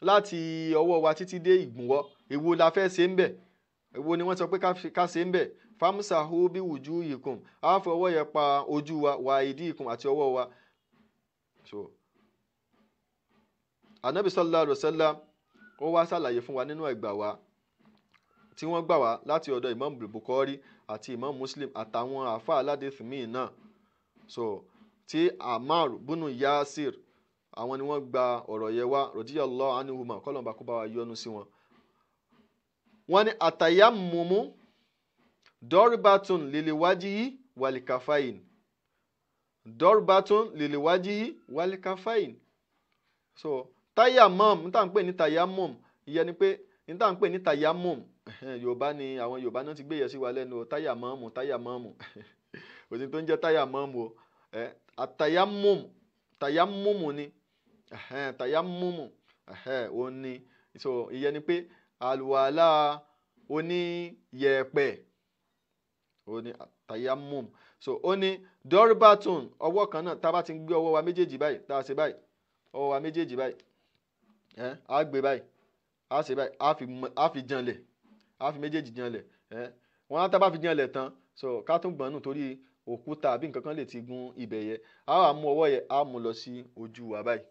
láti ọwọ́ wa títí dé ìgbùnwọ́ èwo la fẹ́ ṣe ń bẹ̀ èwo ni wọ́n sọ pé ká ṣe ń bẹ̀ famsahu bi wujuhikum á fi ọwọ́ yẹn pa ojú wa wa aydikum àti ọwọ́ wa so Ànábì sallallahu alaihi wasallam ó wá ṣàlàyé fún wa nínú ẹgbà wa tí wọ́n gbà wá láti ọ̀dọ̀ Imam Bukhari àti Imam Muslim àtàwọn àáfàá aládìsí míì náà so tí Ammar bunu Yasir àwọn ni wọ́n gba ọ̀rọ̀ yẹn wá radiyallahu anhuma kọ́lọ́mbà kó bá wa yọ́nú sí wọn. wọ́n ní àtàyàmùmú dọ́rìbàtún liliwajihi walikafain dọ́rìbàtún liliwajihi walikafain. so tayamum níta ń pè ní tayamum ìyẹn ni pé níta ń pè ní tayamum yorùbá ni àwọn yorùbá náà ti gbé yẹ sí wa lẹ́nu tayamum òsì tó ń jẹ́ tayamum o àtayamum tayamumu ni tayamumu ó ní so ìyẹn ni pé àlùwàlá oníyẹ̀pẹ̀ ó ní tayamum. so ó ní dọ́rìbàtún ọwọ́ kan náà tá a bá ti ń gbé ọwọ́ wa méjèèjì báyìí tá a ṣe báyìí ọwọ́ wa méjèèjì báyìí á gbé báyìí á ṣe báyìí á fi janlẹ̀ á fi méjèèjì janlẹ̀ wọ́n á tá bá fi janlẹ̀ tán so ká tún gbọ̀n nù torí òkúta àbí nǹkan kan lè ti gún ibẹ̀ yẹn á wà mú ọwọ́ yẹn á mú lọ sí ojú wa báyìí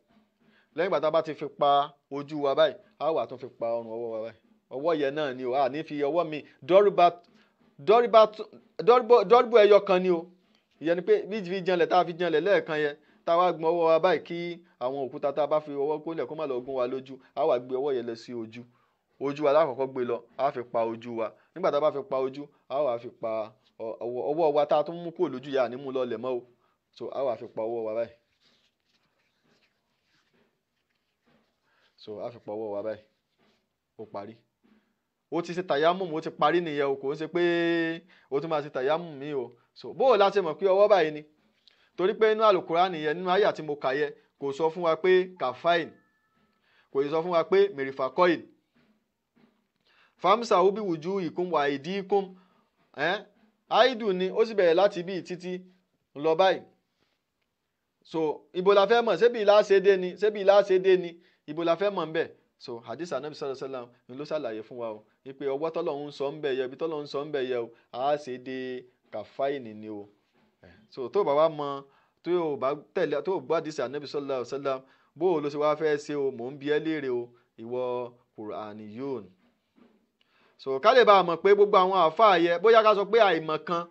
lẹ́yìn ìgbà tá a bá ti fi pa ojú wa báyìí á wà tún fi pa ọrùn ọwọ́ wa báyìí ọwọ́ yẹn náà ni o à ní fi ọwọ́ mi dọ́rìbù ẹyọ kan ni o ìyẹn ni pé bí fi janlẹ̀ tá a fi janlẹ̀ lẹ́ẹ̀kan yẹn tá a wá gbọ́n ọwọ́ wa báyìí kí àwọn òkúta tá a bá fi ọwọ́ kólẹ̀ kó má lọ gún wa lójú á wà gbé ọwọ́ yẹn lọ sí ojú wa lákọ̀ọ́kọ́ gbé lọ á fi pa ojú wa nígbà tá a bá fi pa ojú á wà fi pa ọwọ́ wa tá a tún mú kúrò lójú yà ní mú lọlẹ̀ mọ́ o so á wà fi pa ọwọ́ wa báyìí so á fi pa ọwọ́ wa báyìí ó parí ó ti ṣe tàyámùmù ó ti parí nìyẹn o kò ń ṣe pé ó tún máa ṣe tàyámùmù mi o so bó o láti mọ̀ pé ọwọ́ báyìí ni torí pé inú àlùkùránì nìyẹn nínú àyà tí mo kà yẹ kò sọ fún wa pé kàfáìn kò sọ fún wa pé mèrìfàkọ́ìn famsa ubi wuju ikum wa idikum aidu ni ó sì bẹ̀rẹ̀ láti bí títí lọ báyìí so ibo la fẹ́ mọ̀ ṣebí ìlàṣẹ́dé ni ibo la fẹ́ mọ̀ ń bẹ̀ so hadith anabi sallallahu alaihi wasallam ni ló ṣàlàyé fún wa o wípé ọwọ́ tọ́lọ́hun sọ ń bẹ̀ yẹ ibi tọ́lọ́hun sọ ń bẹ̀ yẹ o a ṣe dé kàfáìnì ni o so tó bá wá mọ tó bá tẹ̀lé tó gbọ́ hadith anabi sallallahu alaihi wasallam bó o ló ṣe wá fẹ́ ṣe o mò ń bi ẹ́ léèrè o ìwọ Qur'aniyun so ká lè bá a mọ̀ pé gbogbo àwọn àáfàá yẹ bóyá ká sọ pé àìmọ̀ kan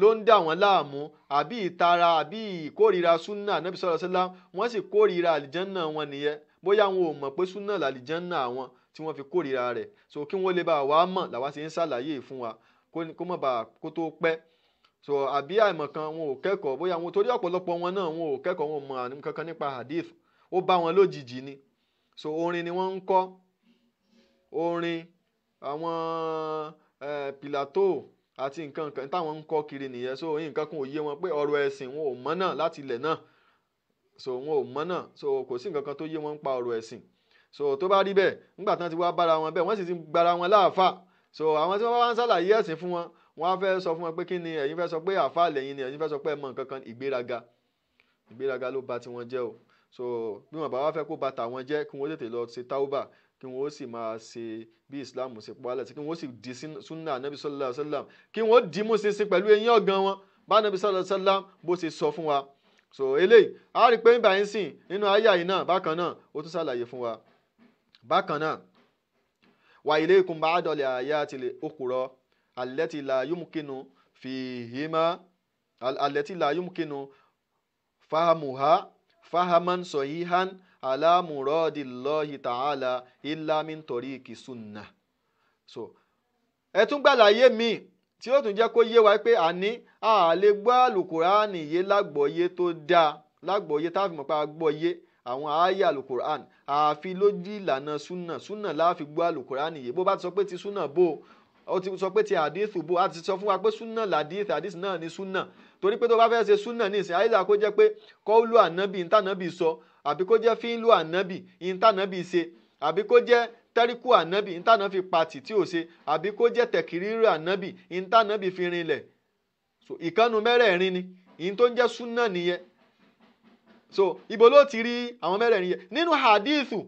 ló ń dà wọ́n láàmú àbí ìtara àbí ìkórìíra súnà Nábì sallallahu alaihi wasallam wọ́n sì kórìíra àlìjánná wọn nìyẹn bóyá wọn ò mọ̀ pé súnà làlìjánná àwọn tí wọ́n fi kórìíra rẹ̀ so kí wọ́n lè bá wa mọ̀ làwa sì ń ṣàlàyé fún wa kó mọ̀ bá kó tó pẹ́ so àbí àìmọ̀ kan wọn ò kẹ́kọ̀ọ́ bóyá wọn torí ọ̀pọ̀lọpọ̀ wọn náà wọn ò kẹ́kọ̀ọ́ wọn mọ̀ kankan nípa hadith ó bá wọn lójijì ni so orin ni wọ́n ń kọ́ orin àwọn Pilato àti nǹkan kan táwọn ń kọ́ kiri nìyẹn so nǹkan kan ò yé wọn pé ọ̀rọ̀ ẹ̀sìn wọn ò mọ̀ náà láti ilẹ̀ náà so wọn ò mọ̀ náà so kò sí nǹkan kan tó yé wọn pa ọ̀rọ̀ ẹ̀sìn so tó bá rí bẹ́ẹ̀ nígbà tí wọ́n ti wá bára wọn bẹ́ẹ̀ wọ́n sì ti gbára wọn láàfà so àwọn tí wọ́n bá ń ṣàlàyé ẹ̀sìn fún wọn wọ́n á fẹ́ sọ fún wọn pé kí ni ẹ̀yin fẹ́ sọ pé àfà lẹ́yìn ni ẹ̀yin fẹ́ sọ pé ẹ mọ̀ nǹkan kan ìgbéraga ló bà tiwọn jẹ́ o so bí wọn bá wá fẹ́ kó bà tàwọn jẹ́ kí wọ́n tètè lọ ṣe táúbà kí wọ́n sì máa ṣe bí islam ṣe pọ̀ alẹ́ sí kí wọ́n sì di sunna anabi sallallahu alayhi wa sallam kí wọ́n di mú ṣinṣin pẹ̀lú eyín ọ̀gán wọn bá anabi sallallahu alayhi wa sallam bó ṣe sọ fún wa so eléyìí a rí i pé nígbà yín sìn nínú àyà yìí náà bákan náà ó tún ṣàlàyé fún wa bákan náà wa ilaykum ba'dal ayatil ukhra allati la yumkinu fihima allati la yumkinu fahamuha fahaman sahihan ala muradillahi ta'ala illa min tariqi sunnah so ẹ tún gbàlàyé mi tí ó tún jẹ́ kó yé wa pé àní a lè gbọ́ àlùkùránì yé lágbọ̀ọ́yé tó dáa lágbọ̀ọ́yé tá a fi mọ̀ pé a gbọ́yé àwọn àáyà àlùkùránì àfi lójú ìlànà súnà láàfi gbọ́ àlùkùránì yé bó bá ti sọ pé ti súnà bò ó ti sọ pé ti àdìsù bò á ti sọ fún wa pé súnà làdìsù àdìsù náà ni súnà torí pé tó bá fẹ́ ṣe súnà ní ìsìn àyílà kó jẹ́ pé kọ́ọ̀lù ànábì ìtànábì sọ àbí kó jẹ́ fíìlù ànábì ìtànábì ṣe àbí kó jẹ́ tẹ́ríkù ànábì ìtànábì pàtì tí ò ṣe àbí kó jẹ́ tẹ̀kìrírù ànábì ìtànábì fi rinlẹ̀ so ìkànnù mẹ́rẹ̀ẹ̀rin ni ìyìn tó ń jẹ́ súnà nìyẹn so ibo ló ti rí àwọn mẹ́rẹ̀ẹ̀rin yẹn nínú hadithu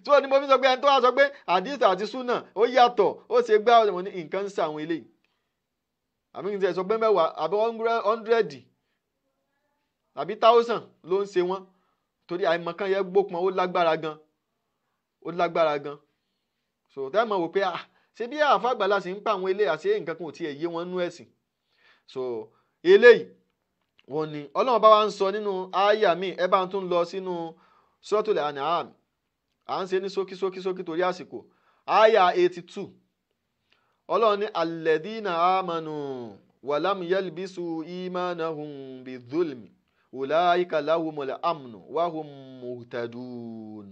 tí wọ́n ní mo fi sọ pé ẹni tó wá sọ pé hadithu àti súnà ó yàtọ̀ ó ṣe gbá ọ̀sẹ̀ ní nǹkan ń ṣe àwọn eléyìí àbí kí n sọ pé mẹ́wàá àbí 100 àbí 1000 ló ń ṣe wọ́n torí àìmọ̀kan yẹn gbópọn ó lágbára gan so tẹ́ mọ̀ wò pé ṣé bí àfàgbàlà sì ń pa àwọn eléyìí àṣẹ nǹkan kan ò tiẹ̀ yé wọn nú ẹ̀sìn so eléyìí wọ́n ní ọlọ́run bá wa ń sọ nínú àyà mi ẹ bá ń tún lọ sínú Suratul An'am à ń ṣe ní ṣókí torí àsìkò àyà 82 ọlọ́run ní alladhina amanu walam yalbisu imanahum bizulmi ulaika lahumul amnu wahum muhtadun.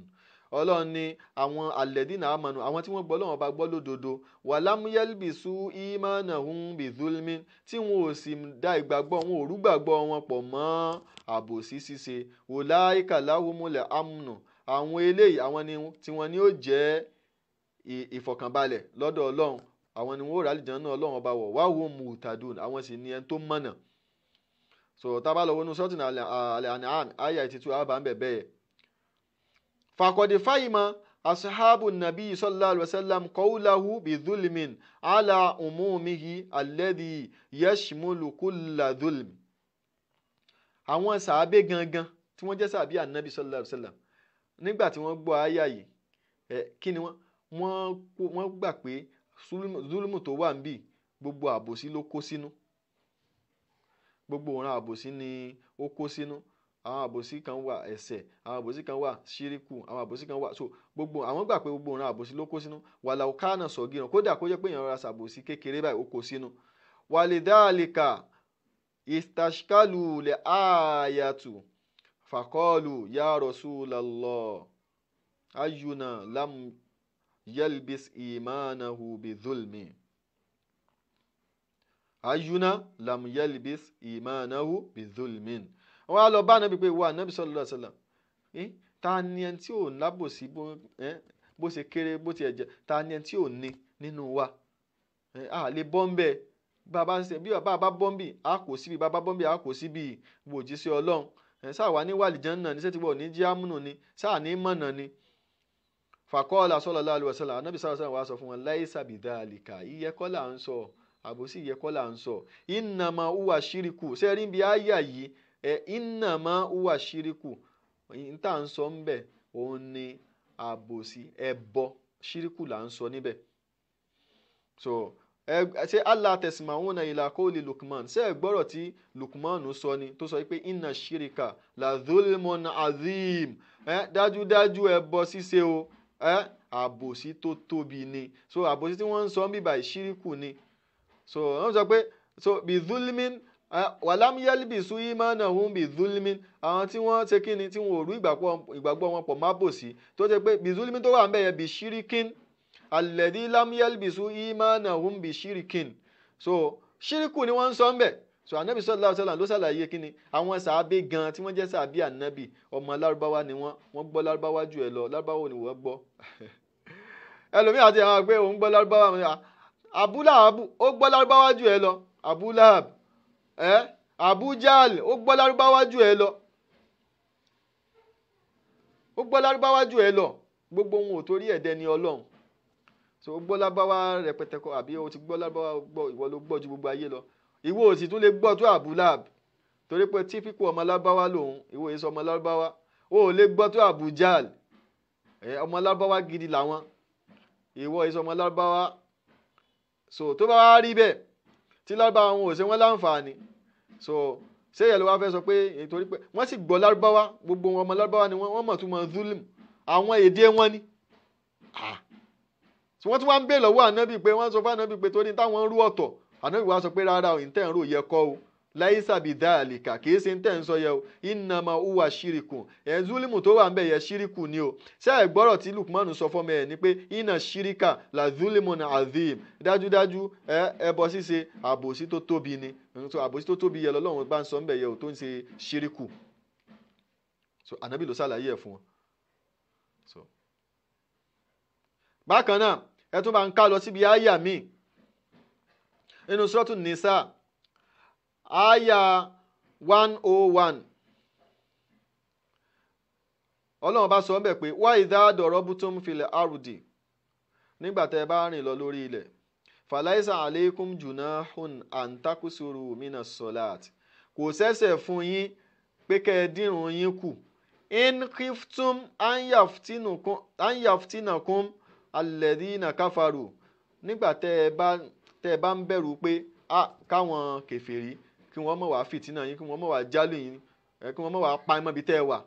Ọlọ́run ní àwọn alladhina amanu àwọn tí wọ́n gbọ́ Ọlọ́run bá gbọ́ lódodo walam yalbisu imanahum bizulmi tí wọn ò sì dá ìgbàgbọ́ wọn ò rú gbàgbọ́ wọn pọ̀ mọ́ àbòsí ṣíṣe ulaika lahumul amnu àwọn eléyìí àwọn ni tí wọ́n ní ó jẹ́ ìfọ̀kànbalẹ̀ lọ́dọ̀ Ọlọ́run àwọn ni wọ́n rà àlìjánnà Ọlọ́run ọba wọ̀ wahum muhtadun àwọn sì ní ẹni tó mọ̀nà. So tá bá lọ wọnú Suratul An'am àyà 82 àbá ń bẹ̀ bẹ́ẹ̀. فقد فهم أصحاب النبي صلى الله عليه وسلم قوله بظلم على عمومه الذي يشمل كل ظلم. àwọn sàábé gangan tí wọ́n jẹ́ sàábé ànábì sallallahu alaihi wasallam nígbà tí wọ́n gbọ́ àyà yìí kí ni wọ́n gbà pé zulmu tó wà níbí gbogbo àbòsí ló kó sínú gbogbo ọ̀ràn àbòsí ni ó kó sínú àwọn àbòsí kan wà ẹ̀ṣẹ̀ àwọn àbòsí kan wà ṣíríkù àwọn àbòsí kan wà so gbogbo àwọn gbà pé gbogbo ọ̀ràn àbòsí ló kó sínú wàlà òkànà sọ̀gìràn kódà kó jẹ́ pé èèyàn ra ṣàbòsí kékeré báyìí ó kó sínú wàlídàálíkà istashkalu lè àyàtù fàkọ́ọ̀lù ya Rasulallah ayyuna lam yalbis imanahu bizulmi ayyuna lam yalbis imanahu bizulmin. Wọ́n á lọ bá Ànábì pé wà Ànábì sallallahu alaihi wasallam ta ni ẹni tí ò lábòsí bó ṣe kéré bó ti ẹ̀jẹ̀ ta ni ẹni tí ò ní nínú wa a lè bọ́ ń bẹ́ẹ̀ bí bàbá bá bọ́ ń bì á kò síbi bàbá bọ́ ń bì á kò síbi wò jí sí Ọlọ́run sáà wà ní wàlìjánnà ní sẹ́tìbọ̀ ní jíámùnù ni sáà ní mọ̀nà ni. Faqala sallallahu alaihi wasallam Ànábì sallallahu alaihi wasallam wá sọ fún wọn laisa bidhalika ìyẹ́kọ́ là ń sọ àbòsí ìyẹ́kọ́ là ń sọ innama huwa shiriku sẹ́rí bí àyà yìí innama huwa shiriku níta ń sọ ńbẹ̀ òun ni àbòsí ẹbọ shiriku là ń sọ níbẹ̀. So ṣé Allah tasma'una ila qawli Luqman ṣé ẹ gbọ́rọ̀ tí Luqman sọ ni tó sọ pé inna shirika la zulmun azim dájúdájú ẹbọ ṣíṣe o àbòsí tó tóbi ni. So àbòsí tí wọ́n ń sọ bíbà shiriku ni. So wọ́n sọ pé so bi zulmin wàlámù yálìbìsú imanahum bizulmin àwọn tí wọ́n ṣe kíni tí wọ́n ò rú ìgbàgbọ́ wọn pọ̀ má bòsí tó ṣe pé bizulmin tó wà ń bẹ̀yẹ bí ṣíríkín alladhi lam yálìbìsú imanahum bí ṣíríkín. So ṣíríkù ni wọ́n ń sọ ń bẹ̀. So anabi sallallahu alaihi wasallam ló ṣàlàyé kíni àwọn sàábé gan tí wọ́n jẹ́ sàábé ànábì ọmọ lárúbáwá ni wọ́n gbọ́ lárúbáwá jù ẹ lọ lárúbáwá ni wọ́n gbọ́. Ẹlòmíì àti àwọn àgbẹ̀ òun gbọ́ lárúbáwá Abu Lahab ó gbọ́ lárúbáwá jù ẹ lọ Abu Lahab Abu Jahl ó gbọ́ lárúbáwá jù ẹ lọ ó gbọ́ lárúbáwá jù ẹ lọ gbogbo wọn ò torí ẹ̀dẹ́ ni Ọlọ́run. So ó gbọ́ lárúbáwá rẹpẹtẹ kọ àbí ó ti gbọ́ lárúbáwá gbọ́ ìwọ ló gbọ́ ju gbogbo ayé lọ ìwọ ò sì tún lè gbọ́ tó Abu Lahab torí pé típíkù ọmọ lárúbáwá lòun ìwọ yìí sọ ọmọ lárúbáwá ó ò lè gbọ́ tó Abu Jahl ọmọ lárúbáwá gidi làwọn ìwọ yìí sọ ọmọ lárúbáwá. So tó bá wá rí bẹ́ẹ̀ tí lárúbáwá wọn ò ṣe wọ́n láǹfààní so ṣé yẹ ló wá fẹ́ sọ pé nítorí pé wọ́n sì gbọ́ lárúbáwá gbogbo wọn ọmọ lárúbáwá ni wọ́n mọ̀ tún mọ̀ zulm àwọn èdè wọn ni. So wọ́n tún wá ń bè lọ́wọ́ ànábì pé wọ́n sọ fún ànábì pé torí táwọn ń rú ọ̀tọ̀ ànábì wá sọ pé rárá o ìtẹ́ ń rò yẹ kọ́ o laisa bidhalika kìí ṣe ń tẹ̀ ń sọ yẹ o innama huwa shirikun zulimu tó wà ń bẹ̀ yẹ ṣíríkù ni o. ṣé ẹ gbọ́rọ̀ tí Lukman sọ fọ́mọ ẹ̀ ni pé inna shirika la zulimun azim dájúdájú ẹbọ ṣíṣe àbòsí tó tóbi ni. So àbòsí tó tóbi yẹ lọ́lọ́run bá ń sọ ń bẹ̀ yẹ o tó ń ṣe ṣíríkù. So ànábì ló ṣàlàyé ẹ̀ fún wọn. So bákan náà ẹ tún bá ń ká lọ síbi àyà míì nínú Suratun Nisa àyà 101 Ọlọ́run bá sọ ń bẹ̀ pé wa idha darabutum fil ardi nígbà tẹ́ bá rìn lọ lórí ilẹ̀ falaisa aleikum junahun an takusuru minas solat kò ṣẹ̀ṣẹ̀ fún yín pé kẹ́ ẹ dírun yín kù in khiftum an yaftinakum alladhina kafaru nígbà tẹ́ ẹ bá ń bẹ̀rù pé káwọn kèfèrí kí wọ́n má wá fìtínà yín, kí wọ́n má wá jálù yín, kí wọ́n má wá pa ẹmọ́ bí tẹ́ ẹ wà,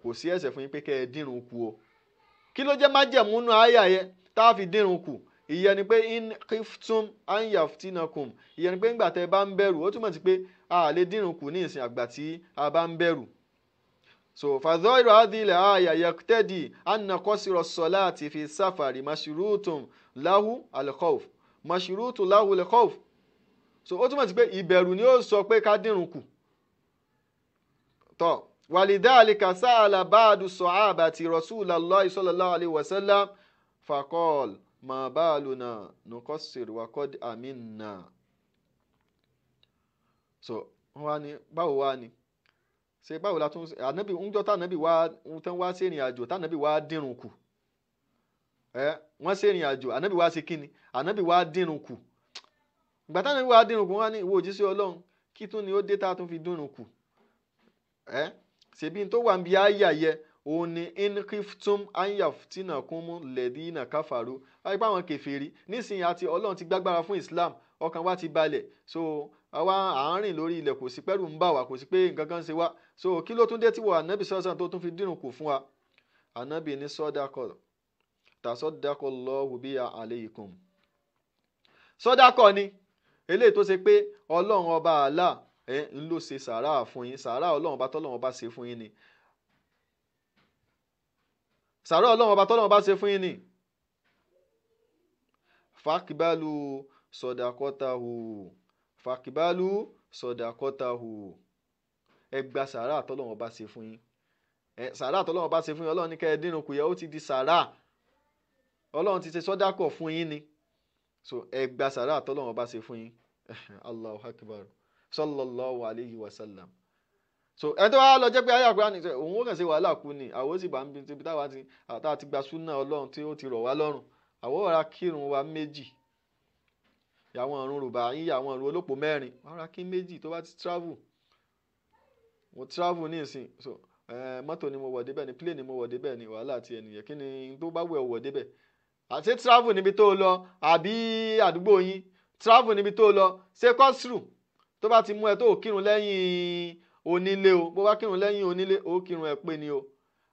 kò sí ẹ̀ṣẹ̀ fún yín pé kẹ́ ẹ dínrun kù o. kí ló jẹ́ májẹ̀mú nínú àyà yẹn tá a fi dínrun kù? ìyẹn ni pé in khiftum an yaftinakum, ìyẹn ni pé ńgbà tẹ́ ẹ bá ń bẹ̀rù, ó túmọ̀ sí pé a lè dínrun kù ní ìsìn àgbà tí a bá ń bẹ̀rù. so fadhairu hadhihi al-aya yaqtadi anna qasra as-salati fi safari mashrutun lahu al-khawf, mashrutun lahu al-khawf. so ó túmọ̀ sí pé ìbẹ̀rù ni ó sọ pé ká dínrun kù. tọ́ walidhalika sa'ala ba'du sahabati rasulallahi sallallahu alayhi wa sallam faqala ma baluna nuqassir wa qad aminna. so wọ́n wá ní báwo wá ni ṣe báwo la tún ànábì ń jọ tànábì wá tán wá sí ìrìn àjò tànábì wá dínrun kù, wọ́n sí ìrìn àjò ànábì wá sí kíni, ànábì wá dínrun kù. ìgbà tànábì wá dínrun kù, wọ́n ní ìwọ òjíṣẹ́ Ọlọ́run kí tún ni ó dé tá a tún fi dínrun kù. ṣebí tó wà ń bi àyà yẹ òun ni in khiftum an yaftinakum ladina kafaru, wáyé pé àwọn kèfèrí nísìnyí àti Ọlọ́run ti gbágbára fún Islam, ọkàn wa ti balẹ̀, so àwa àárín lórí ilẹ̀ kò sí pẹ́rù ń bà wá, kò sí pé nǹkan kan ṣe wá, so kí ló tún dé tí wọ́n ànábì sọ́sàn tó tún fi dínrun kù fún wa. ànábì ní sọ́dákọ̀ tasaddaqu Allahu biha alaykum, sọ́dákọ̀ ni eléyìí tó ṣe pé Ọlọ́run ọba Allah ń ló ṣe sàárà fún yín, sàárà Ọlọ́run ọba tọ́lọ́run ọba ṣe fún yín ni, sàárà Ọlọ́run ọba tọ́lọ́run ọba ṣe fún yín ni. fàkìbálù sọ̀dàkọ́tàhù, fàkìbálù sọ̀dàkọ́tàhù, ẹ gba sàárà tọ́lọ́run ọba ṣe fún yín. sàárà tọ́lọ́run ọba ṣe fún yín, Ọlọ́run ní kẹ́ ẹ dínrun kù yẹ, ó ti di sàárà, Ọlọ́run ti ṣe sọ́dákọ̀ fún yín ni, so ẹ gba sàárà tọ́lọ́run ọba ṣe fún yín. Allahu akbar sallallahu alayhi wa sallam. so ẹ tó wá lọ jẹ́ pé ayé àkùrá ni òun ó kàn ṣe wàhálà kú ni, àwọn ó sì bá ń bí táwa ti gba súnà Ọlọ́run tí ó ti rọ̀ wá lọ́rùn, àwọn ọ̀rá kírun wa méjì, àwọn ọ̀run rùbà yín, àwọn ọ̀run olópò mẹ́rin, ọ̀rá kí méjì tó bá ti travel. mo travel ní ìsìn, so mọ́tò ni mo wọ̀ débẹ̀ ni, plane ni mo wọ̀ débẹ̀ ni, wàhálà ti ẹnìyẹn kí ni tó bá wọ̀ débẹ̀. àti travel níbi tó lọ àbí àdúgbò yín, travel níbi tó lọ ṣe kọ́sùrù, tó bá ti mú ẹ tó kírun lẹ́yìn onílé o, bó bá kírun lẹ́yìn onílé ó kírun ẹ pé ni o.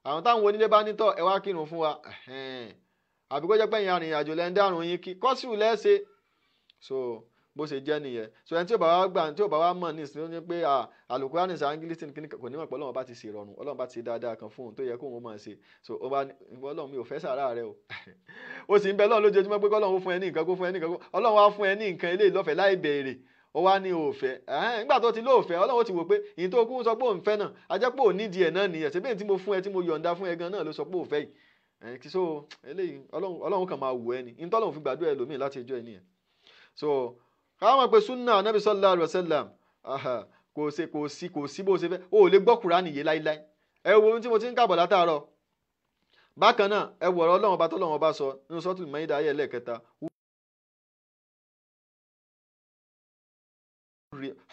àwọn táwọn onílé bá nítọ̀ ẹ wá kírun fún wa, àbí kó jẹ́ pé ìyẹn arìnrìn àjò lẹ́ńdẹ́ àrùn yín kí kọ́sùrù lẹ́sẹ̀. so bó ṣe jẹ́ nìyẹn. so ẹni tí ò bá wá gbà, tí ò bá wá mọ̀ ní ìsinmi pé Al-Qur'an ní Anglican kò ní mọ̀ pé Ọlọ́run bá ti ṣe ìrọ̀rùn, Ọlọ́run bá ti ṣe dáadáa kan fún òun tó yẹ kó òun máa ṣe. so ó bá ní Ọlọ́run mi ò fẹ́ sàárà rẹ o ó sì ń bẹ Ọlọ́run lójoojúmọ́ pé Ọlọ́run fún ẹ ní nǹkan, kó fún ẹ ní nǹkan, Ọlọ́run wá fún ẹ ní nǹkan eléyìí lọ́fẹ̀ẹ́ láì béèrè, ó wá ní òfẹ́. nígbà tó ti lóòfẹ́, Ọlọ́run ti wò pé ìyìn tó kú sọ pé òun fẹ́ náà, a jẹ́ pé òun nídìí ẹ̀ náà nìyẹn, ṣe bẹ́ẹ̀ tí mo fún ẹ tí mo yọ̀ǹda fún ẹ gan náà ló sọ pé òun fẹ́ yìí. so eléyìí Ọlọ́run kàn máa wù ẹ ni, ìtọ́lọ́run fi gbàdúrà ẹlòmíì láti ẹjọ́ ẹ nìyẹn. so káwọn mọ̀ pé súnà Ànábì sallallahu alaihi wasallam kò sí bó ṣe fẹ́, o ò lè gbọ́ Kùránì yé láíláí. ẹ wo ohun tí mo ti ń kàbọ̀ látàárọ̀. bákan náà ẹ wọ̀rọ̀ Ọlọ́run ọba tọ́lọ́run ọba sọ nínú Suratul Maida ayé ẹlẹ́ẹ̀kẹta,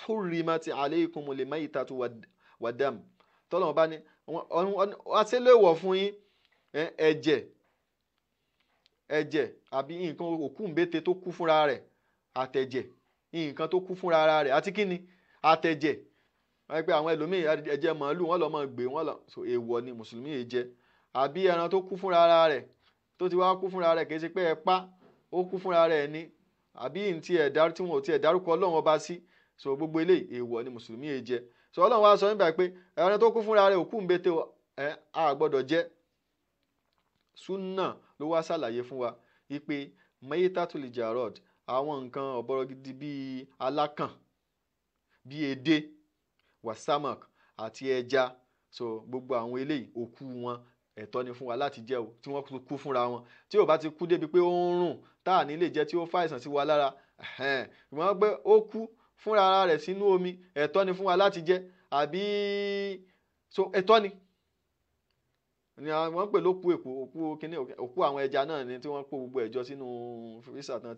hurrimati alaykumul maytatu waddam, tọ́lọ́run ọba ní wọ́n ṣe léèwọ̀ fún yín ẹ̀jẹ̀ àbí nǹkan òkú ńbété tó kú fúnra rẹ̀, àtẹ̀jẹ̀ nǹkan tó kú fúnra ara rẹ̀, àti kíni àtẹ̀jẹ̀. wọ́n pẹ́ àwọn ẹlòmíì ẹ̀jẹ̀ màálù wọ́n lọ máa gbé wọ́n lọ, so èèwọ̀ ni mùsùlùmí yìí jẹ. àbí ẹran tó kú fúnra ara rẹ̀, tó ti wá kú fúnra rẹ̀, kì í ṣe pé ẹ pa, ó kú fúnra rẹ̀ ni, àbí tí wọn ò tiẹ̀ dárúkọ Ọlọ́run ọba sí, so gbogbo eléyìí èèwọ̀ ni mùsùlùmí yìí jẹ. so Ọlọ́run wá sọ nígbà pé ẹran tó kú fúnra rẹ̀ òkú ńbété a gbọ́dọ̀ jẹ. súnà ló wá ṣàlàyé fún wa wípé maytatul jarad, àwọn nǹkan ọ̀bọ̀rọ̀ gidi bíi alákàn, bíi edé, wasamak àti ẹja, so gbogbo àwọn eléyìí òkú wọn ẹ̀tọ́ ni fún wa láti jẹ o, tí wọ́n kú fúnra wọn, tí ò bá ti kú débi pé ó ń rùn tá à ní lè jẹ, tí ó fàìsàn sí wa lára, wọ́n pé ó kú fúnra ara rẹ̀ sínú omi, ẹ̀tọ́ ni fún wa láti jẹ, àbí so ẹ̀tọ́ ni wọ́n pè lókú èkó, òkú àwọn ẹja náà ni, tí wọ́n kó gbogbo ẹ̀jọ sínú fírísà tán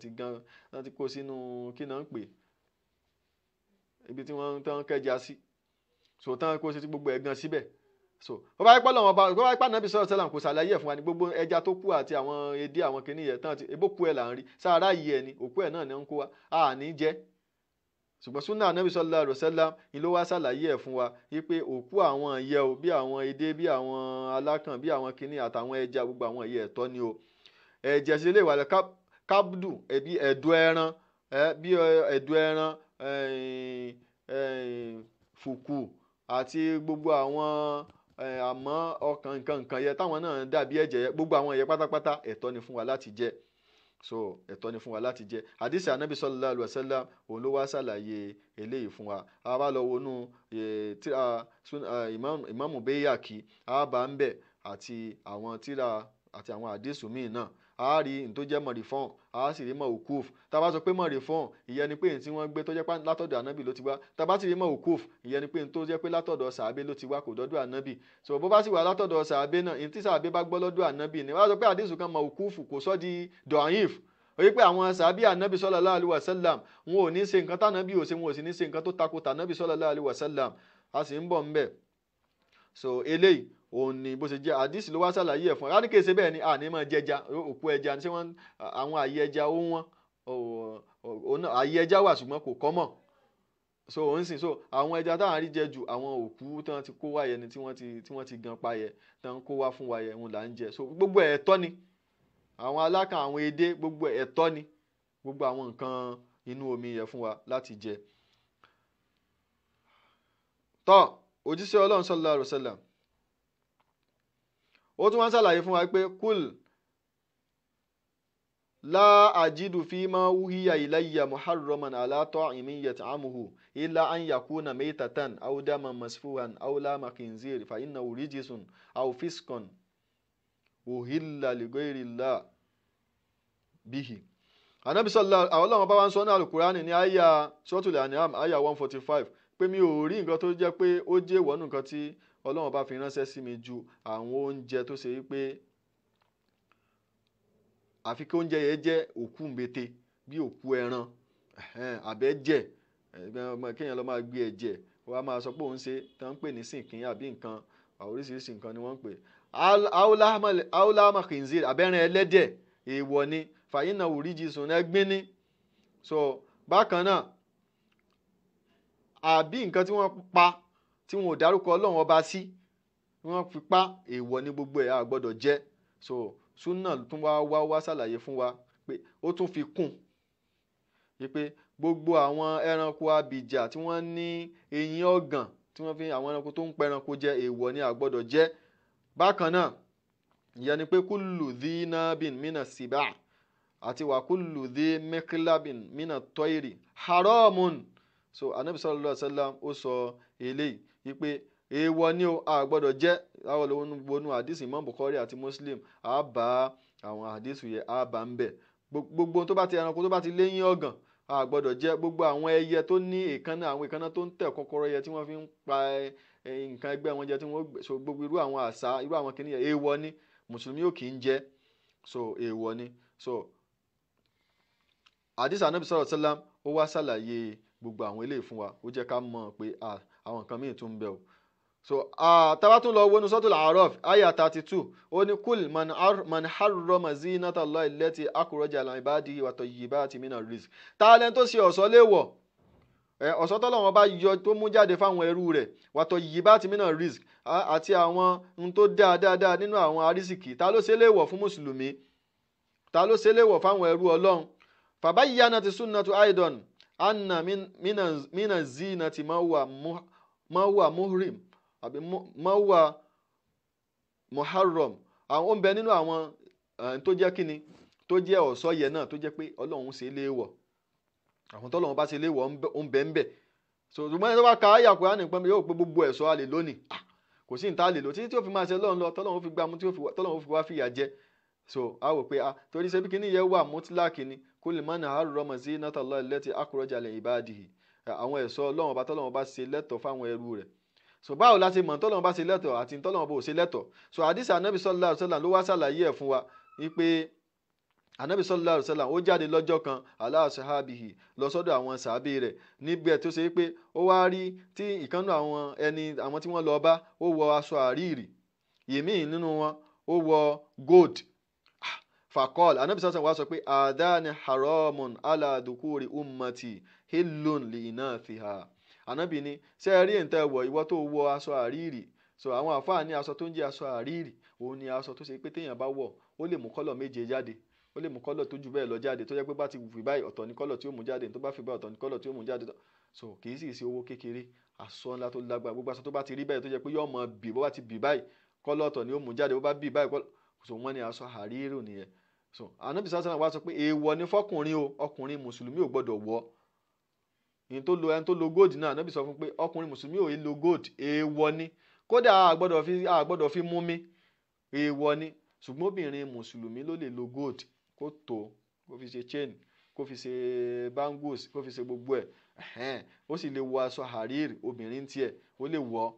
ti kó sínú kí náà ń pè ibi tí wọ́n tán kẹja sí, so tán kó sí gbogbo ẹ̀gan síbẹ̀. so ó bá yẹ pé lọ́wọ́ bá yẹ pé Ànábì sallallahu alaihi wasallam kò ṣàlàyé ẹ̀ fún wa ní gbogbo ẹja tó kú àti àwọn edé àwọn kìnìún yẹn tán ti ebó kú ẹ̀ là ń rí, sáárá yìí ẹ̀ ni òkú ẹ̀ náà ni ń kó wa, a ní jẹ́. ṣùgbọ́n súnà Ànábì sallallahu alaihi wasallam ni ló wá ṣàlàyé ẹ̀ fún wa wípé òkú àwọn ìyẹ́ o bí àwọn edé bí àwọn alákàn bí àwọn kinní àtàwọn ẹja gbogbo àwọn ìyẹ́ ẹ̀tọ́ ni o ẹ̀jẹ̀ sí lè wà lọ kábùdù ẹbí ẹ̀dọ̀ ẹran bí ẹ̀dọ̀ ẹran fùkù àti gbogbo àwọn àmọ́ ọkàn nǹkan yẹ táwọn náà dàbí ẹ̀jẹ̀ gbogbo àwọn ìyẹ́ pátápátá ẹ̀tọ́ ni fún wa láti jẹ so ẹ̀tọ́ ni fún wa láti jẹ àdìsí Ànábì sallallahu alaihi wasallam òun ló wá ṣàlàyé eléyìí fún wa a bá lọ wọnú tíra Ìmáàmù Bayhaqi a bá ń bẹ̀ àti àwọn tíra àti àwọn àdìsù míì náà a rí n tó jẹ́ mọ̀rìfọ́n a sì rí mọ̀ọ́kúf tá a bá sọ pé mọ̀rìfọ́n ìyẹn ni pé n tí wọ́n gbé tó jẹ́ pé látọ̀dọ̀ ànábì ló ti wá tá a bá sì rí mọ̀ọ́kúf ìyẹn ni pé n tó jẹ́ pé látọ̀dọ̀ sàábé ló ti wá kò dọ́dọ̀ ànábì so bó bá sì wà látọ̀dọ̀ sàábé náà n tí sàábé bá gbọ́ lọ́dọ̀ ànábì ni wọ́n á sọ pé àdìsù kan mọ̀ọ́kúf kò sọ́ di dọ̀yìf ó yẹ pé àwọn sàábé ànábì sallallahu alaihi wasallam wọn ò ní ṣe nǹkan tànábì ò ṣe wọn ò sì ní ṣe nǹkan tó tako tànábì sallallahu alaihi wasallam a sì ń bọ̀ ńbẹ̀ so eléyìí òun ni bó ṣe jẹ́ àdìsí ló wá ṣàlàyé ẹ̀ fún wa ráníkè ṣe bẹ́ẹ̀ ni àní máa jẹja òkú ẹja ṣé wọ́n àwọn àyè ẹja ó wọ́n àyè ẹja wà ṣùgbọ́n kò kọ́mọ̀ so òun sì so àwọn ẹja táwọn àrí jẹ jù àwọn òkú tí wọ́n ti kó wá yẹn ni tí wọ́n ti gan pa yẹ tí wọ́n kó wá fún wa yẹ òun là ń jẹ so gbogbo ẹ̀tọ́ ni àwọn alákàn àwọn edé gbogbo ẹ̀tọ́ ni gbogbo àwọn nǹkan inú omi yẹ fún wa láti jẹ. tọ́ òjíṣẹ́ Ọlọ́run sallallahu alaihi wasallam ó tún wá ṣàlàyé fún wa pé kúl la ajidu fi ma wuhiya ilayya muharraman ala ta'imin yat'amuhu illa an yakuna maytatan aw daman masfuhan aw lama khinzir fa innahu rijsun aw fisqan uhilla li ghayri llah bihi. Ànábì sallallahu alaihi wasallam bá wá ń sọ ní Al-Qur'ani ní àyà Suratul An'am àyà 145 pé mi ò rí nǹkan tó jẹ́ pé ó jẹ́ ìwọ̀nù nǹkan tí Ọlọ́run bá fi ránṣẹ́ sí mi ju àwọn oúnjẹ tó ṣe wípé àfi kí oúnjẹ yẹn jẹ́ òkú mbete bí òkú ẹran àbẹ́jẹ̀ kéèyàn lọ máa gbé ẹ̀jẹ̀ wọ́n á máa sọ pé òun ṣe tí wọ́n ń pè ní sìnkín àbí nǹkan oríṣiríṣi nǹkan ni wọ́n ń pè aulama khinzir abẹ́rẹ́ ẹlẹ́dẹ̀ èèwọ̀ ni fàyínà òríjì sùn ẹgbín ní so bákan náà àbí nǹkan tí wọ́n pa tí wọn ò dárúkọ Ọlọ́run ọba sí wọ́n fi pa èèwọ̀ ní gbogbo ẹ̀ a gbọ́dọ̀ jẹ so súnà tún wá ṣàlàyé fún wa pé ó tún fi kún pé gbogbo àwọn ẹranko abìjà tí wọ́n ní eyín ọ̀gàn tí wọ́n fi àwọn ẹranko tó ń pa ẹranko jẹ èèwọ̀ ní a gbọ́dọ̀ jẹ bákan náà ìyẹn ni pé kúlù dhi nabin mina siba àti wà kúlù dhi miklabin mina toiri haramun so Ànábì sallallahu alaihi wasallam ó sọ eléyìí wípé èèwọ̀ ni ó a gbọ́dọ̀ jẹ́ àwọn olóhùn àdìsí Imam Bukhari àti Muslim a bá àwọn àdìsí yẹn a bá ń bẹ̀ gbogbo tó bá ti ẹranko tó bá ti léyìn ọ̀gàn a gbọ́dọ̀ jẹ́ gbogbo àwọn ẹyẹ tó ní èékánná àwọn èékánná tó ń tẹ̀ kọ́kọ́rọ́ yẹ tí wọ́n fi ń pa nǹkan ẹgbẹ́ wọn jẹ tí wọ́n so gbogbo irú àwọn àṣà irú àwọn kìnìyàn èèwọ̀ ni mùsùlùmí ò kì í jẹ so èèwọ̀ ni so àdìsí Ànábì sallallahu alaihi wasallam ó wá ṣàlàyé gbogbo àwọn eléyìí fún wa ó jẹ́ ká mọ̀ pé àwọn nǹkan míì tún ń bẹ o so tábà tún lọ wọnú Suratul A'raf àyà 32 ó ní kul man harrama zinata Allahi allati akhraja li ibadihi wa tayyibati minar rizq tálẹ́ tó ṣe ọ̀ṣọ́ léèwọ̀ ọ̀ṣọ́ tọ́lọ́run bá yọ tó mú jáde fáwọn ẹrú rẹ̀ wa tayyibati minar rizq àti àwọn ohun tó dáadáa nínú àwọn arísìkì ta ló ṣe léèwọ̀ fún mùsùlùmí ta ló ṣe léèwọ̀ fáwọn ẹrú Ọlọ́run fabayyanati sunnatu aidan anna mina zinati ma huwa muhrim àbí ma huwa muharram àwọn ó ń bẹ nínú àwọn tó jẹ́ kíni tó jẹ́ ọ̀ṣọ́ yẹn náà tó jẹ́ pé Ọlọ́run ṣe léèwọ̀ àwọn tọ́lọ́run bá ṣe léèwọ̀ ó ń bẹ ń bẹ so ṣùgbọ́n ẹni tó bá ka àyà Kùránì pé yóò pé gbogbo ẹ̀ṣọ́ a lè lónìí kò sí níta lè lò títí tí ó fi máa ṣe lọ́run lọ tọ́lọ́run fi gbámú tọ́lọ́run fi wá fìyà jẹ so a wò pé torí ṣe bí kíní yẹn wà mutlaki ni kul man harrama zinata Allahi allati akhraja li ibadihi àwọn ẹ̀ṣọ́ Ọlọ́run ọba tọ́lọ́run bá ṣe lẹ́tọ̀ fáwọn ẹrú rẹ̀ so báwo la ṣe mọ̀ tọ́lọ́run bá ṣe lẹ́tọ̀ àti tọ́lọ́run bó ṣe lẹ́tọ̀ so àdìsí Ànábì sallallahu alaihi wasallam ló wá ṣàlàyé ẹ̀ fún wa wípé Ànábì sallallahu alaihi wasallam ó jáde lọ́jọ́ kan ala sahabihi lọ sọ́dọ̀ àwọn sàábì rẹ̀ níbẹ̀ tó ṣe pé ó wá rí tí ìkànnù àwọn tí wọ́n lọ bá ó wọ aṣọ àríìrì yèmí nínú wọn ó wọ gold faqal anabi sallallahu alaihi wasallam wá sọ pé adani haramun ala dhukuri ummati hillun li inathiha. Anabi ní ṣé rí ǹtẹ́ wọ̀ ìwọ tó wọ aṣọ àríìrì. So àwọn àfáà ní aṣọ tó ń jẹ́ aṣọ àríìrì òun ni aṣọ tó ṣe pé téèyàn bá wọ̀ ó lè mú kọ́lọ̀ méje jáde, ó lè mú kọ́lọ̀ tó jù bẹ́ẹ̀ lọ jáde, tó jẹ́ pé bá ti fi báyìí ọ̀tọ̀ ní kọ́lọ̀ tí ó mú jáde, tó bá fi báyìí ọ̀tọ̀ ní kọ́lọ̀ tí ó mú jáde. So kì í sì ṣe owó kékeré, aṣọ ńlá tó lágbára. Gbogbo aṣọ tó bá ti rí báyìí tó jẹ́ pé yóò mọ bì, bó bá ti bì báyìí kọ́lọ̀ ọ̀tọ̀ ni ó mú jáde, bó bá bì báyìí kọ́lọ̀. So wọ́n ní aṣọ àríìrì nìyẹn. So anabi sallallahu alaihi wasallam wá sọ pé èèwọ̀ ni fọkùnrin o, ọkùnrin mùsùlùmí ò gbọdọ̀ wọ̀. Ẹni tó lo gold náà anabi sọ fún pé ọkùnrin mùsùlùmí ò lo gold, èèwọ̀ ni. Kódà a gbọdọ̀ fi mú mi, èèwọ̀ ni. Ṣùgbọ́n obìnrin mùsùlùmí ló lè lo gold, kó tó, kó fi ṣe chain, kó fi ṣe bangles, kó fi ṣe gbogbo ẹ̀. Ó sì lè wọ aṣọ àríìrì, obìnrin tiẹ̀ ó lè wọ̀.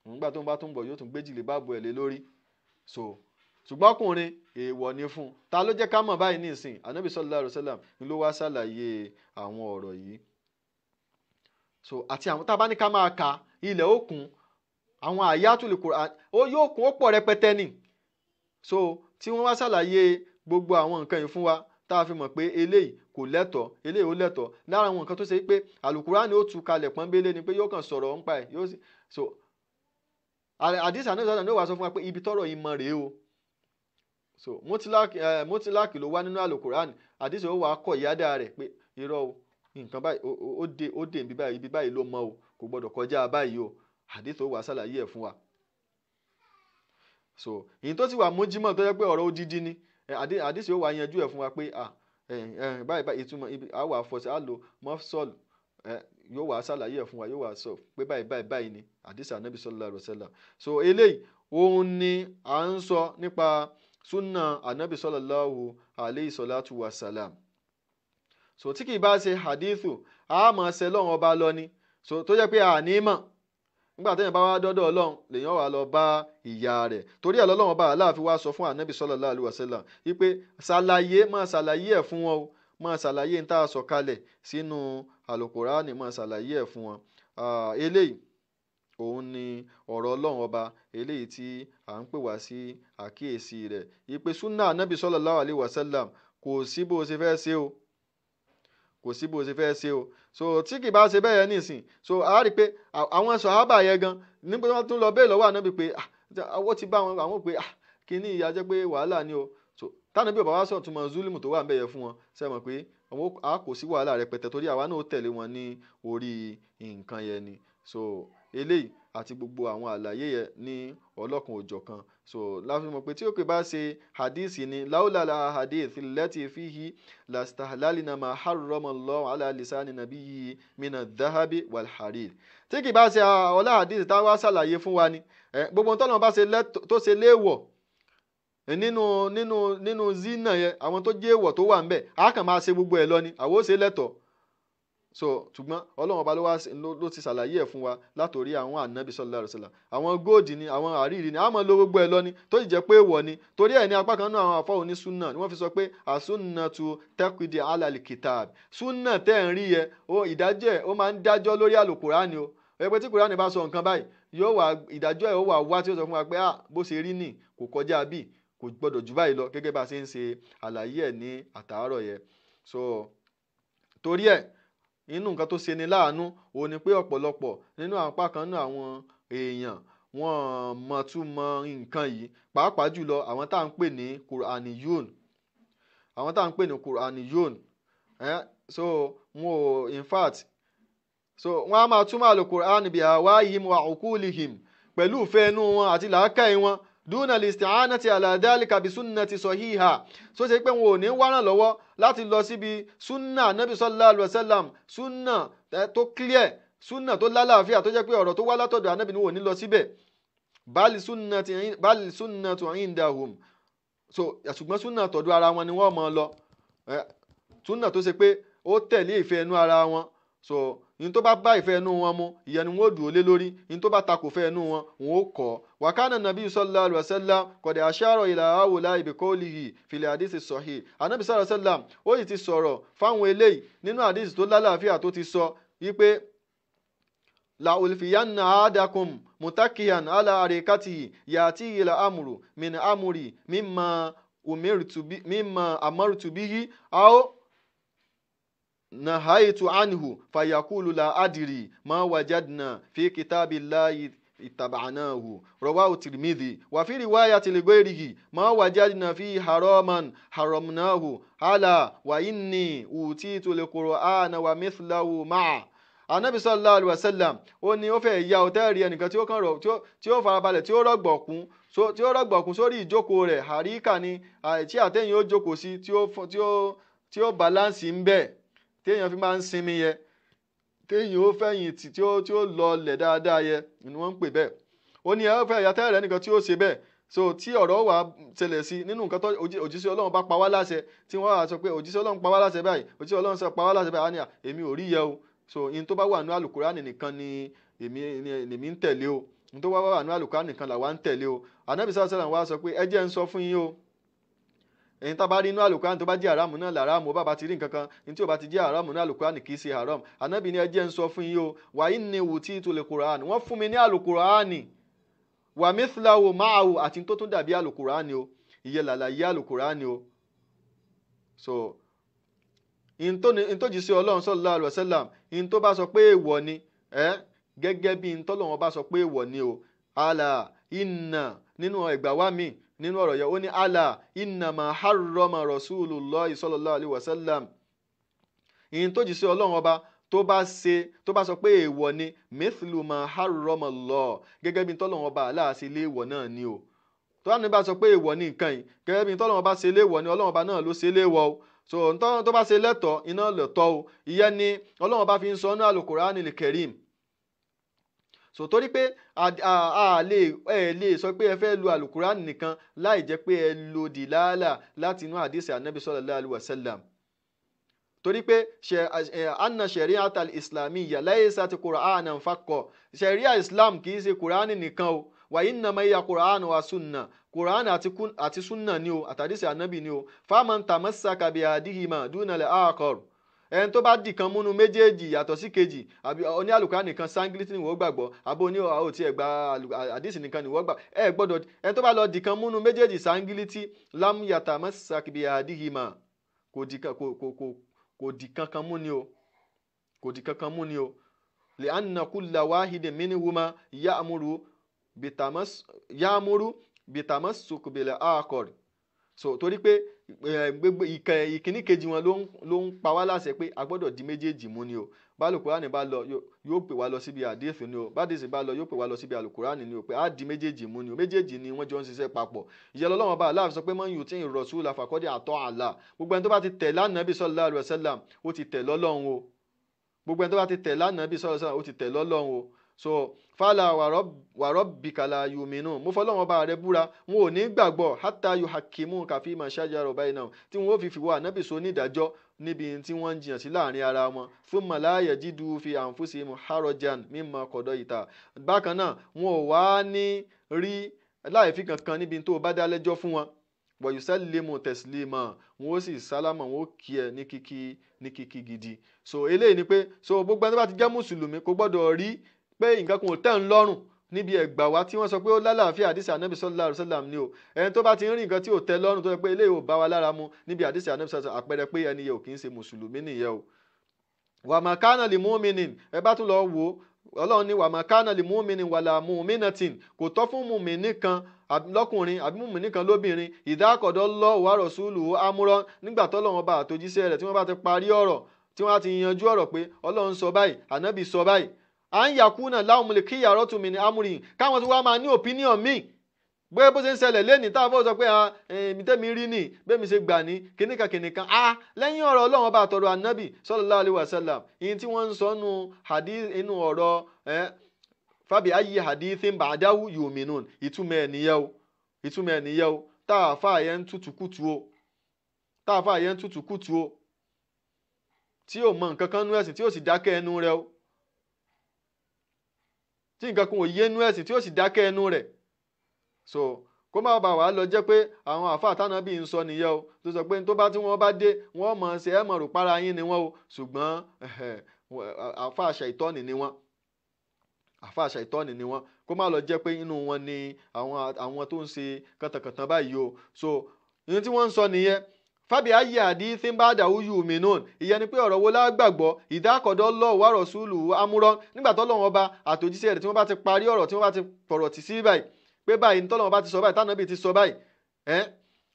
Nígbà tó ń bá tún bọ̀ yóò tún gbé jìlìbáàbù ẹ̀ lé lórí. So ṣùgbọ́n ọkùnrin èèwọ̀ ni fún. Ta ló jẹ́ ká mọ̀ báyìí nísìn? Anabi sallallahu alaihi wasallam ni ló wá ṣàlàyé àwọn ọ̀rọ̀ yìí. So àti àwọn tá a bá ní ká máa ka ilẹ̀ òkun àwọn àyátùlì Qur'an ó yóò kún ó pọ̀ rẹpẹtẹ ni. So tí wọ́n wá ṣàlàyé gbogbo àwọn nǹkan yìí fún wa tá a fi mọ̀ pé eléyìí kò lẹ́tọ̀ọ́, eléyìí ó lẹ́tọ̀ọ́. Lára àwọn nǹkan tó ṣe pé àlùkùránì ó tú kalẹ̀ pọ́nbélé ni pé yóò kàn sọ̀rọ̀ ńpa ẹ̀ yóò sì. So àdìsí Ànábì sallallahu alaihi wasallam ló wá sọ fún wa pé ibi tọ́rọ̀ yìí mọ rèé o. So mutilaki ló wá nínú àlùkùránì, àdìsí ó wà kọ̀ ìyáda rẹ̀ pé irọ́ o, nǹkan báyìí ó dé ibi báyìí ló mọ o, kò gbọdọ̀ kọjá báyìí o. Àdìsí ó wà ṣàlàyé ẹ̀ fún wa. So èyí tó sì wà mújímọ̀ tó jẹ́ pé ọ̀rọ̀ odidi ni, àdìsí ó wà yanjú ẹ̀ fún wa pé báyìí ìtumọ̀ ibi àwọn àfọ̀ṣẹ́ á lo mọ́sọ̀lù yóò wà ṣàlàyé ẹ̀ fún wa, yóò wà sọ pé báyìí ni àdìsí Ànábì sallallahu alaihi wasallam. So eléyìí òun ni à ń sọ nípa sunna Ànábì sallallahu alaihi salatu wasalam. So tí kì í bá ṣe hadithu a máa ṣe lọ́wọ́ ọba lọ ni. So tó jẹ́ pé àní mọ̀ nígbà téèyàn bá wá dọ́dọ̀ Ọlọ́run lèèyàn wà lọ bá ìyá rẹ̀. Torí ẹ̀ lọ́lọ́run ọba aláàfin wá sọ fún Ànábì sallallahu alaihi wasallam wípé máa ṣàlàyé ẹ̀ fún wọn o, máa ṣàlàyé ń tá a sọ kalẹ̀ sínú àlùkùránì, máa ṣàlàyé ẹ̀ fún wọn. Eléyìí òun ni ọ̀rọ̀ Ọlọ́run ọba eléyìí tí à ń pè wá sí àkíyèsí rẹ̀. Ìpè súnà Ànábì sallallahu alaihi wasallam kò sí bó ṣe fẹ́ ṣe o, kò sí bó ṣe fẹ́ ṣe o. So tí kì bá ṣe bẹ́ẹ̀ nísìn, so a rí pé àwọn sàhábà yẹn gan nígbà tí wọ́n tún lọ bẹ́ẹ̀ lọ́wọ́ Ànábì pé àwọn ti bá wọn àwọn pé kíní ìyá jẹ́ pé wàhálà ni o. So tánàbí ọba wá sọ̀tún mọ́ zulimu tó wà ń bẹ̀yẹ fún wọn ṣe mọ̀ pé a kò sí wàhálà rẹpẹtẹ torí àwa náà ó tẹ̀lé wọn ní orí nǹkan yẹn ni. So eléyìí àti gbogbo àwọn àlàyé yẹn ní ọlọ́kan òjọ̀kan. So láfi mọ̀ pé tí òkè bá ṣe hadisi ni láwùlàlà hadith lẹ́tì fíhi lastahlalina ma harrama Allahu ala lisani nabiyyi mina dhahabi wal harir. Tí kì bá ṣe ọlá hadith táwa ṣàlàyé fún wa ni gbogbo tọ́lọ́ bá ṣe tó ṣe léèwọ̀ nínú zina yẹn àwọn tó jẹ́ èèwọ̀ tó wà ń bẹ̀ á kàn máa ṣe gbogbo ẹ̀ lọ ni àwọn ó ṣe lẹ́tọ̀ọ́. So ṣùgbọ́n Ọlọ́run ọba ló ti ṣàlàyé ẹ̀ fún wa látòrí àwọn Ànábì sallallahu alaihi wasallam. Àwọn góòdì ni àwọn àríìrí ni a máa lo gbogbo ẹ̀ lọ ni tó sì jẹ́ pé èèwọ̀ ni. Torí ẹ̀ ní apá kan náà àwọn àfáà oní súnà ni wọ́n fi sọ pé àsúnnatu taqdi ala al-kitab. Súnà tẹ́ ń rí yẹ ìdájọ́ ẹ̀ ó máa ń dájọ́ lórí àlùkùránì o. Ẹgbẹ́ tí kùránì bá sọ nǹkan báyìí yóò wà ìdájọ́ ẹ̀ ó wà tí ó sọ fún wa pé bó ṣe rí nì kò kọjá bí kò gbọdọ̀ jù báyìí lọ gẹ́gẹ́ bá ṣe ń ṣe àlàyé ẹ̀ ní àtàárọ̀ yẹn. So torí ẹ̀ inú nǹkan tó ṣe ni láàánú òun ni pé ọ̀pọ̀lọpọ̀ nínú apá kan náà àwọn èèyàn wọ́n mọ̀túmọ̀ nǹkan yìí pàápàá jùlọ àwọn tá à ń pè ní Qur'aniyun, àwọn tá à ń pè ní Qur'aniyun. So wọn ò in fact so wọ́n á máa túmọ̀ al-Qur'an bi hawaihim wa uqulihim pẹ̀lú ìfẹ́ inú wọn àti làákàyè wọn dúnà listi'anati ala dhalika bi sunnati sahiha. So ṣe pé wọn ò ní wá ràn lọ́wọ́ láti lọ síbi súnà Nabi sallallahu alaihi wasallam, súnà tó clear, súnà tó lálàáfíà tó jẹ́ pé ọ̀rọ̀ tó wá látọ̀dọ̀ Ànábì ni wọn ò ní lọ síbẹ̀. bal sunnatu indahum. So ṣùgbọ́n súnà tọ̀dọ̀ ara wọn ni wọ́n mọ̀ lọ, súnà tó ṣe pé ó tẹ̀lé ìfẹ́ inú ara wọn. So in tó bá ìfẹ́ inú wọn mu ìyẹn ni wọ́n dúró lé lórí, in tó bá takò fẹ́ inú wọn wọn ó kọ́. Wa kana nabi sallallahu alaihi wasallam qad ashara ila haula bi qawlihi fil hadith sahih. Ànábì sallallahu alaihi wasallam ó sì ti sọ̀rọ̀ fáwọn eléyìí nínú hadith tó lálàáfíà tó ti sọ wípé la ulfiyanna ahadakum mutakiyan ala arikatihi yati ila amru min amri mimma mimma amartu bihi aw nahaitu anhu fayaqulu la adri ma wajadna fi kitabillahi ittaba'nahu rawahu tirmidhi wa fi riwayati lighairihi ma wajadna fi haraman haramnahu ala wa inni utitu alqur'ana wa mithlahu ma'a. Anabi sallallahu alaihi wasallam ó ní ó fẹ́ ya hòtẹ́ẹ̀lì ẹnìkan tí ó kàn rọ̀ tí ó farabalẹ̀ tí ó rọ̀gbọ̀kún sórí ìjókòó rẹ̀ àríkà ni tí àtẹ̀yìn ó jókòó sí tí ó balance ń bẹ̀ téèyàn fi máa ń sinmi yẹ téèyàn ó fẹ̀yìntì tí ó lọlẹ̀ dáadáa yẹ ni wọ́n ń pè bẹ́ẹ̀. Ó ní ẹ fẹ́ ya hòtẹ́ẹ̀lì ẹnìkan tí ó ṣe bẹ́ẹ̀ so tí ọ̀rọ̀ wà ṣẹlẹ̀ sí nínú nǹkan tó òjíṣẹ́ Ọlọ́run bá pa wá láṣẹ tí wọ́n wá sọ pé òjíṣẹ́ Ọlọ́run pa wá láṣẹ báyìí òjíṣẹ́ Ọlọ́run sọ pa wá láṣẹ báyìí á ní èmi ò rí yẹ o so in tó bá wà ní alukurani nìkan ni èmi ń tẹ̀lé o in tó bá wà ní alukurani nìkan làwa ń tẹ̀lé o. Ànábì sallallahu alaihi wasallam wá sọ pé ẹ jẹ́ ń sọ fún yín o ẹ̀yin tá bá rí inú alukurani tó bá jẹ́ haramu náà làrámù ó bá ti rí nǹkan kan ní tí ó bá ti jẹ́ haramu ní alukurani kì í ṣe haram. Ànábì ní ẹ jẹ́ ń sọ fún yín o wa inni utitul qur'an wọ́n fún mi ní alukurani wa mithlahu ma'ahu àti tó tún dàbí alukurani o ìyẹn làlàyé alukurani o. So in tó jí sí Ọlọ́run sallallahu alaihi wasallam in tó bá sọ pé èèwọ̀ ni gẹ́gẹ́ bí in tọ́lọ́run bá sọ pé èèwọ̀ ni o. Ala inna nínú ẹgbà wá mi nínú ọ̀rọ̀ yẹn ó ní ala inna ma harrama rasulullah sallallahu alaihi wasallam in tó jí sí Ọlọ́run ọba tó bá sọ pé èèwọ̀ ni mithlu ma harrama Allah gẹ́gẹ́ bí tọ́lọ́run ọba aláàṣẹ léèwọ̀ náà ni o. tó wà ní bá sọ pé èèwọ̀ ni nǹkan yìí gẹ́gẹ́ bí tọ́lọ́run ọba ṣe léèwọ̀ ni Ọlọ́run ọba náà ló ṣe léèwọ̀ o. So tó bá ṣe lẹ́tọ̀ọ́ iná lẹ́tọ̀ọ́ o ìyẹn ni Ọlọ́run bá fi ń sọ ní Al-Qur'anil Karim. So torí pé lè sọ pé ẹ fẹ́ lo Al-Qur'an nìkan láì jẹ́ pé ẹ lo dìláàlà láti inú àdìsí Ànábì sallallahu alaihi wasallam. Torí pé anna shari'at al-islamiyya laysat Qur'anan faqat sharia Islam kì í ṣe Qur'an nìkan o wa innama hiya Qur'an wa sunnah Qur'an àti sunna ni o àtàdísì ànábì ni o faman tamassaka bi hadihima duna al-akhar ẹni tó bá dì kan múnú méjèèjì yàtọ̀ sí kejì àbí oní àlùkùránì nìkan sangiliti ni wọ́n gbàgbọ́ àbí oní àwòtí ẹ̀gbà àdísì nìkan ni wọ́n gbà gbọ́dọ̀ ẹni tó bá lọ dì kan múnú méjèèjì sangiliti lam yatamassak bi hadihima kò dì kankan mú ni o kò dì kankan mú ni o li anna kulla wahidin minhuma ya'muru bitamasuk bil akhar. So torí pé ìkíní kejì wọn ló ń pa wá láṣẹ pé a gbọ́dọ̀ di méjèèjì mú ni o bá Al-Qur'ani bá lọ yóò pè wá lọ síbi àdéhùn ni o bá dèsì bá lọ yóò pè wá lọ síbi Al-Qur'ani ni o pé a di méjèèjì mú ni o méjèèjì ni wọ́n jọ ń ṣiṣẹ́ papọ̀. ìyẹn Ọlọ́run bá aláàfin sọ pé man yuti rasula faqad ata Allah gbogbo ẹni tó bá ti tẹ̀lé Ànábì sallallahu alaihi wasallam ó ti tẹ̀lé Ọlọ́run o gbogbo ẹni tó bá ti tẹ̀lé Ànábì sallallahu alaihi wasallam ó ti tẹ̀lé Ọlọ́run o. So fala wa rabbika la yu'minun mo fọlọ́wọ́n bá rẹ búra wọn ò ní gbàgbọ́ hatta yuhakkimuka fima shajara bainahum tí wọn ó fi wá Ànábì so nídàájọ́ níbi tí wọ́n ń jiyàn sí láàrin ara wọn thumma la yajidu fi anfusihim harajan mimma qadaita bákan náà wọn ò wá ní rí láìfi kankan níbi tó bá dá lẹ́jọ́ fún wọn wa yusallimu taslima wọn ó sì sálámà wọn ó kí ẹ ní kíkí gidi. So eléyìí ni pé so gbogbo ẹni tó bá ti jẹ́ mùsùlùmí kò gbọ́dọ̀ rí pé nǹkan kan ò tẹ́ ń lọ́rùn níbi ẹgbà wa tí wọ́n sọ pé ó lálàáfíà àdìsí Ànábì sallallahu alaihi wasallam ni o ẹni tó bá ti ń rí nǹkan tí ò tẹ́ lọ́rùn tó yẹ pé eléyìí ò bá wa lára mu níbi àdìsí Ànábì sallallahu alaihi wasallam àpẹẹrẹ pé ẹni yẹ ò kì í ṣe mùsùlùmí nìyẹn o. wa ma kana li mu'minin ẹ bá tún lọ wò Ọlọ́run ní wa ma kana li mu'minin wala mu'minatin kò tọ́ fún mùmínì kan lọ́kùnrin àbí mùmínì kan lóbìnrin idha qadallahu wa rasuluhu amran nígbà tọ́lọ́run bá àtòjíṣẹ́ rẹ̀ tí wọ́n bá ti parí ọ̀rọ̀ tí wọ́n á ti yanjú ọ̀rọ̀ pé Ọlọ́run sọ báyìí Ànábì sọ báyìí à ń yakuna láwùmùlẹ̀ kí yàrá tún mi ní amúrin káwọn tó wá máa ní opinion míì bóyá bó ṣe ń ṣẹlẹ̀ lẹ́nìí táwọn fọwọ́ sọ pé èmi tẹ́mi rí nì bẹ́ẹ̀ mi ṣe gbà ní kìnìkan lẹ́yìn ọ̀rọ̀ Ọlọ́run ọba àtọ̀rọ̀ Ànábì sallallahu alaihi wasallam ìyẹn tí wọ́n ń sọ nù hadith inú ọ̀rọ̀ fábí ayé hadithin ba'dahu yu'minun ìtumọ̀ ẹ̀ nìyẹn o táàfà yẹn ń tutù kùtù o tí ò mọ nǹkan kan nú ẹ̀sìn tí ò sì dákẹ́ ẹnu rẹ̀ o tí nǹkan kan ò yé nú ẹ̀sìn tí ó sì dákẹ́ ẹnu rẹ̀. So kó má bàa wà lọ jẹ́ pé àwọn àfáà t'Ànábì ń sọ nìyẹn o tó sọ pé tó bá tí wọ́n bá dé wọ́n mọ̀ ṣe ẹ̀ mọ̀ rò para yín ni wọ́n o ṣùgbọ́n àfáà ṣàìtọ́nì ni wọ́n kó má lọ jẹ́ pé inú wọn ni àwọn tó ń ṣe kàntàkàntàn báyìí o. So ìyẹn tí wọ́n ń sọ nìyẹn fábí ayé àdí tí ń bá dàwú yù mí náà ìyẹn ni pé ọ̀rọ̀ wo lágbàgbọ́ ìdákọ̀dọ́ lọ́ọ̀ wá rọ̀ṣúlù amúrọ́ nígbà tọ́lọ́run ọba àtòjíṣẹ́ rẹ̀ tí wọ́n bá ti parí ọ̀rọ̀ tí wọ́n bá ti fọ̀rọ̀ tì sí báyìí pé báyìí tọ́lọ́run ọba ti sọ báyìí tánàbí ti sọ báyìí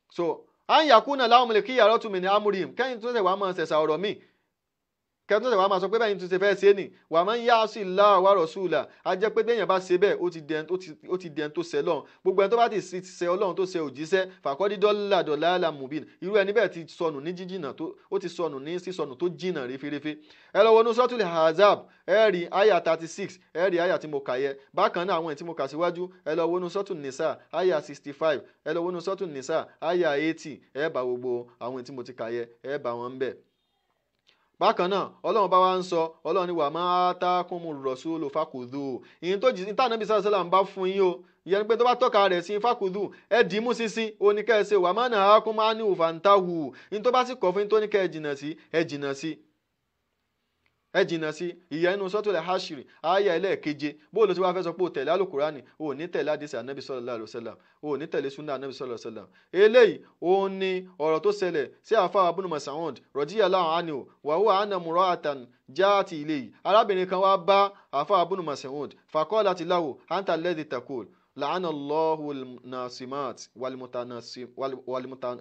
so à ń yàkúnà láwọn mọ̀lẹ́kí yàrá tún mi ní amúrìm kẹ́yìn tó ṣẹ̀ wá máa ṣẹ̀ṣà ọ̀rọ̀ míì kẹ́yìn tó ṣẹ̀ wá máa sọ pé báyìí tún ṣe fẹ́ ṣe é nì wà máa ń yá sí láà wá rọ̀ṣúlà á jẹ́ pé téèyàn bá ṣe bẹ́ẹ̀ ó ti dẹn tó ṣẹ lọ́run gbogbo ẹni tó bá ti ṣẹ ọlọ́run tó ṣẹ òjíṣẹ́ fàkọ́dí dọ́là mùbín irú ẹni bẹ́ẹ̀ ti sọnù ní jíjìnà ó ti sọnù ní sísọnù tó jìnà référéfé ẹ lọ wọnú sọ́tùlì hazab ẹ rí àyà 36 ẹ rí àyà tí mo kà yẹ bákan náà àwọn tí mo kà síwájú ẹ lọ wọnú sọ́tùlì nìsà àyà 65 ẹ lọ wọnú sọ́tùlì nìsà àyà 80 ẹ bá gbogbo àwọn tí mo ti kà yẹ ẹ bá wọn bẹ̀. bákan náà ọlọ́run bá wa ń sọ ọlọ́run ní wà máa tá kún mu rọ̀ṣúlù fàkùdù ìyẹn tó jì tánàbí sàlá ń bá fún yín o ìyẹn pé tó bá tọ́ka rẹ̀ sí fàkùdù ẹ dì í mú sísìn oníkẹ́ẹ̀ṣe wà máa nà á kún máa ní òfàǹtàhù ìyẹn tó bá sì kọ̀ fún yín tó ní kẹ́ ẹ jìnà sí ẹ jìnà sí ẹ jìnà sí ìyẹn inú sọ́tòlẹ̀ hashiri àyà ẹlẹ́ẹ̀keje bóòlù tí wàá fẹ́ sọ pé o tẹ̀lé alukurani o ní tẹ̀lé àdìsí anabi sallallahu alaihi wasallam o ní tẹ̀lé sunna anabi sallallahu alaihi wasallam eléyìí òun ni ọ̀rọ̀ tó ṣẹlẹ̀ sí àfa abunu Mas'ud radiyallahu anhu wa huwa anna mura'atan jaati ilayhi arábìnrin kan wá bá àfa abunu Mas'ud faqalat lahu anta alladhi taqul la'ana Allahu al-nasimat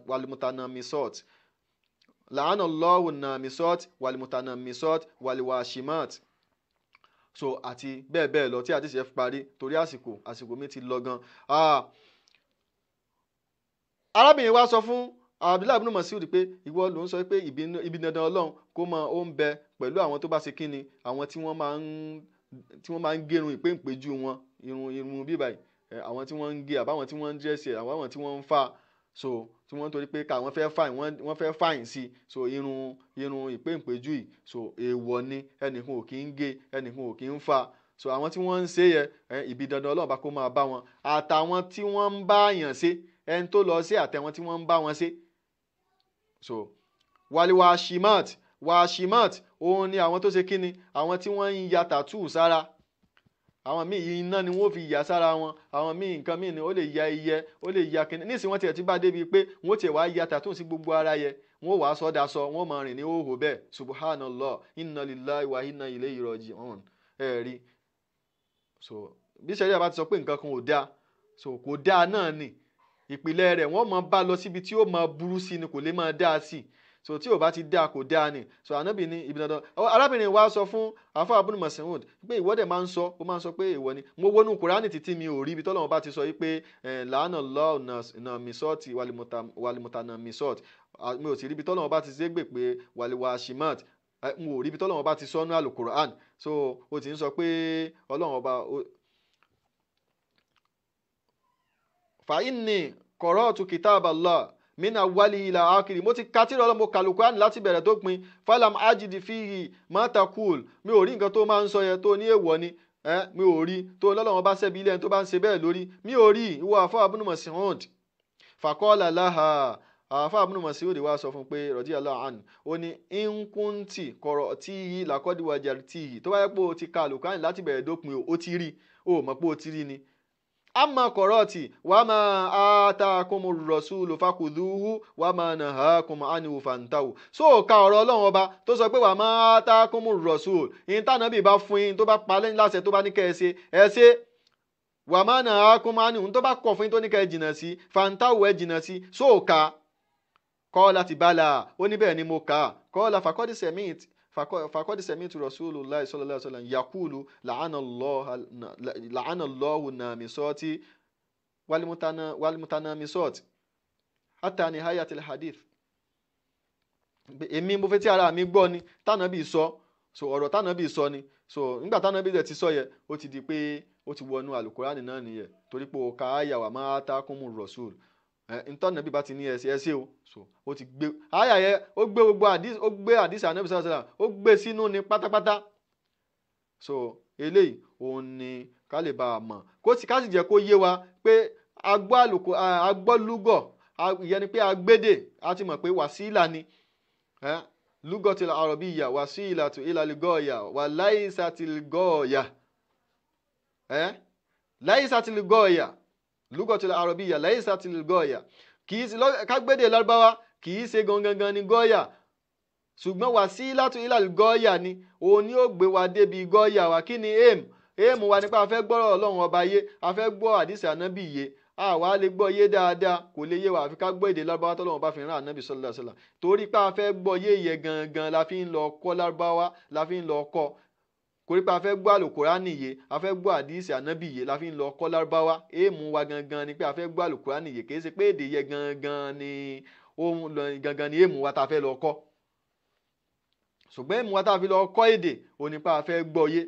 wal-mutanamisat la'ana Allahu an-namisat wal-mutanamisat wal-washimat so àti bẹ́ẹ̀ bẹ́ẹ̀ lọ tí àti ṣe parí torí àsìkò mi ti lọ gan. arábìnrin wa sọ fún Abdullahi ibn Mas'ud pé ìwọ ló ń sọ pé ibi dandan Ọlọ́run kó mọ ó ń bẹ pẹ̀lú àwọn tó bá ṣe kíni àwọn tí wọ́n máa ń gérun ìpéǹpéjú wọn irun bíbáyìí àwọn tí wọ́n ń gé àbáwọn tí wọ́n ń dírẹ́sì àbáwọn tí wọ́n ń fà so tí wọ́n torí pé káwọn fẹ́ fàìn sí so irun ìpéǹpéjú yìí so èèwọ̀ ni ẹnìkan ò kí ń gé ẹnìkan ò kí ń fà so àwọn tí wọ́n ń ṣe yẹ ibi dandan Ọlọ́run bá kó máa bá wọn àtàwọn tí wọ́n ń bá yàn ṣe ẹni tó lọ sí àtẹwọn tí wọ́n ń bá wọn ṣe so wàṣímàt òun ni àwọn tó ṣe kíni àwọn tí wọ́n ń ya tàtú sára àwọn míì iná ni wọ́n fi yà sára wọn àwọn míì nǹkan míì ni ó lè ya iyẹ ó lè ya kíni nísìnyí wọ́n tiẹ̀ ti bá débi pé wọ́n tiẹ̀ wá ya tàtú sí gbogbo ara yẹ wọ́n wàá sọ́dà sọ wọ́n máa rìn ní hóhó bẹ́ẹ̀ subhanallah inna lillahi wa inna ilayhi raji'un rí so bí sẹ́yìn bá ti sọ pé nǹkan kan ò dáa so kò dáa náà ni ìpìlẹ̀ rẹ̀ wọ́n máa bá lọ síbi tí ó máa burú sí ni kò lè máa dáa sí so tí ò bá ti dáa kò dáa ni so ànábì ní ibi dandan arábìnrin wa sọ fún àfáà Ibn Mas'ud pé ìwọ́dẹ̀ máa ń sọ pé ìwọ ni mo wọnú Kùránì títí mi ò rí ibi tọ́lọ́run bá ti sọ pé làánà lọ́ọ̀ nà mísọ́ọ̀tì wàlìmùtànà mísọ́ọ̀tì mi ò sì rí ibi tọ́lọ́run bá ti ṣe gbè pé wàlìwàṣímàt mo ò rí ibi tọ́lọ́run bá ti sọ ní Al-Qur'an so o ti ń sọ pé Ọlọ́run ọba fa inni qara'tu kitaballah mina wali ila akiri mo ti ka tírà Ọlọ́run mo ka Al-Qur'an láti bẹ̀rẹ̀ tó pin falam ajidi fihi ma taqul mi ò rí nǹkan tó máa ń sọ yẹn tó ní èèwọ̀ ni mi ò rí tó lọ́lọ́run bá ṣẹ́bi ilé ẹni tó bá ń ṣe bẹ́ẹ̀ lórí mi ò rí ìwọ àfáà Ibn Mas'ud faqala laha àfáà Ibn Mas'ud wá sọ fún pé radiyallahu anhu ó ní in kunti qara'tihi laqad wajadtihi tó bá yẹ pé o ti ka Al-Qur'an láti bẹ̀rẹ̀ dópin o ti rí o mọ̀ pé o ti rí ni amma qara'ti wa ma atakumur rasulu fakudhuhu wa ma nahakum anhu fantahu so ka ọ̀rọ̀ Ọlọ́run ọba tó sọ pé wa ma atakumur rasul in ta nabi bá fún yín tó bá pa lẹ́yìn láṣẹ tó bá ní kẹ́ ẹ ṣe wa ma nahakum anhu tó bá kọ̀ fún yín tó ní kẹ́ ẹ jìnnà sí fantahu ẹ jìnnà sí so ka qalat bala ó ní bẹ́ẹ̀ ni mo kà qala faqad sami'tu Rasulullah sallallahu alaihi wasallam yaqulu la'ana Allahu an-namisati wal-mutanamisat hatta nihayatil hadith. Èmi mo fẹ́ tí ara mi gbọ́ ni tánàbí sọ so ọ̀rọ̀ tánàbí sọ ni so nígbà tánàbí dẹ̀ ti sọ yẹ ó ti di pé ó ti wọnú Al-Qur'ani náà nìyẹn torí pé ó ka àyà wa ma atakumur rasul ntọ́nàbí bá ti ní ẹsẹ̀ o so ó ti gbé àyà yẹ ó gbé gbogbo àdìs ó gbé àdìs ànábì sallallahu alaihi wasallam ó gbé sínú ni pátápátá so eléyìí òun ni ká lè bá a mọ̀ ká sì jẹ́ kó yé wa pé agbọ́lúgọ̀ ìyẹn ni pé agbédè a ti mọ̀ pé wàsílà ni lúgọ̀tìl àrọ̀bíyà wàsílàtù ìlàlígọ̀ọ̀yà wà láìsàtìlgọ̀ọ̀yà láìsàtìlgọ̀ọ̀yà lúgọ̀tìl àrọ̀bíyà láìsàtìlgọ̀ọ̀yà kì í ṣe kágbédè lárúbáwá kì í ṣe gangan ní gọ́ọ̀yà ṣùgbọ́n wasilatu ilal gọ́ọ̀yà ni òun ni ó gbé wa débi gọ́ọ̀yà wa kí ni aim wa nípa a fẹ́ gbọ́rọ̀ ọlọ́run ọba yé a fẹ́ gbọ́ àdìsí ànábì yé àwa lè gbọ́ yé dáadáa kò lè yé wa àfi ká gbọ́ èdè lárúbáwá tọ́lọ́run bá fi rán ànábì sallallahu alaihi wasallam torí pé a fẹ́ gbọ́ yé yẹ gangan la fi ń lọ kọ́ lárúbáwá la fi ń lọ kọ́ torí pé a fẹ́ gbọ́ àlùkùránì yé a fẹ́ gbọ́ àdìsí ànábì yé la fi ń lọ kọ́ lárúbáwá aim wa gangan ni pé a fẹ́ gbọ́ àlùkùránì yé kì í ṣe pé èdè yẹ gangan ni aim wa ta fẹ́ lọ kọ́ ṣùgbọ́n aim wa ta fi lọ kọ́ èdè òní pé a fẹ́ gbọ́ yé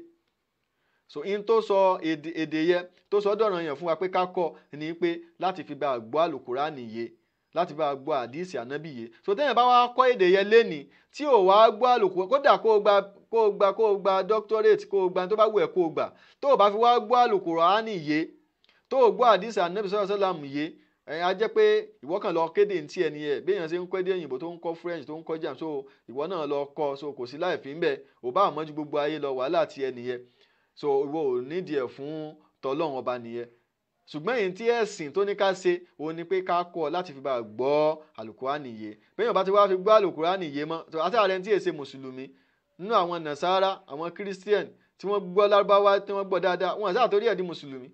so in tó sọ èdè yẹ tó sọ dọ̀ràn yẹn fún wa pé ká kọ́ ni pé láti fi bá gbọ́ àlùkùránì yé láti bá gbọ́ àdìsí ànábì yé so téèyàn bá wá kọ́ èdè yẹn lénìí tí ò wá gbọ́ àlùkùránì kódà kó o gba doctorate kó o gba tó bá wù ẹ́ kó o gbà tó o bá fi wá gbọ́ àlùkùránì yé tó o gbọ́ àdìsí ànábì sallallahu alaihi wasallam yé a jẹ́ pé ìwọ kan lọ kéde ntí ẹni yẹ bí èèyàn ṣe ń kéde òyìnbó tó ń kọ́ French tó ń kọ́ jam so ìwọ náà lọ kọ́ so kò sí láì fi ń bẹ̀ ò bá àmọ́jú gbogbo ayé lọ wàhálà ti ẹni yẹ so ìwọ ò nídìí ẹ̀ fún tọ́lọ́run ọba nìyẹn ṣùgbọ́n èyí tí ẹ̀sìn tó ní ká ṣe òun ni pé ká kọ́ láti fi bá gbọ́ àlùkùránì yé bẹ́ẹ̀ bá ti wá fi gbọ́ àlùkùránì yé mọ́ àti ààrẹ tí èsè mùsùlùmí nínú àwọn nàṣàrà àwọn kírísítíẹ̀n tí wọ́n gbọ́ lárúbáwá tí wọ́n gbọ́ dáadáa wọn àti àtòrí ẹ̀ di mùsùlùmí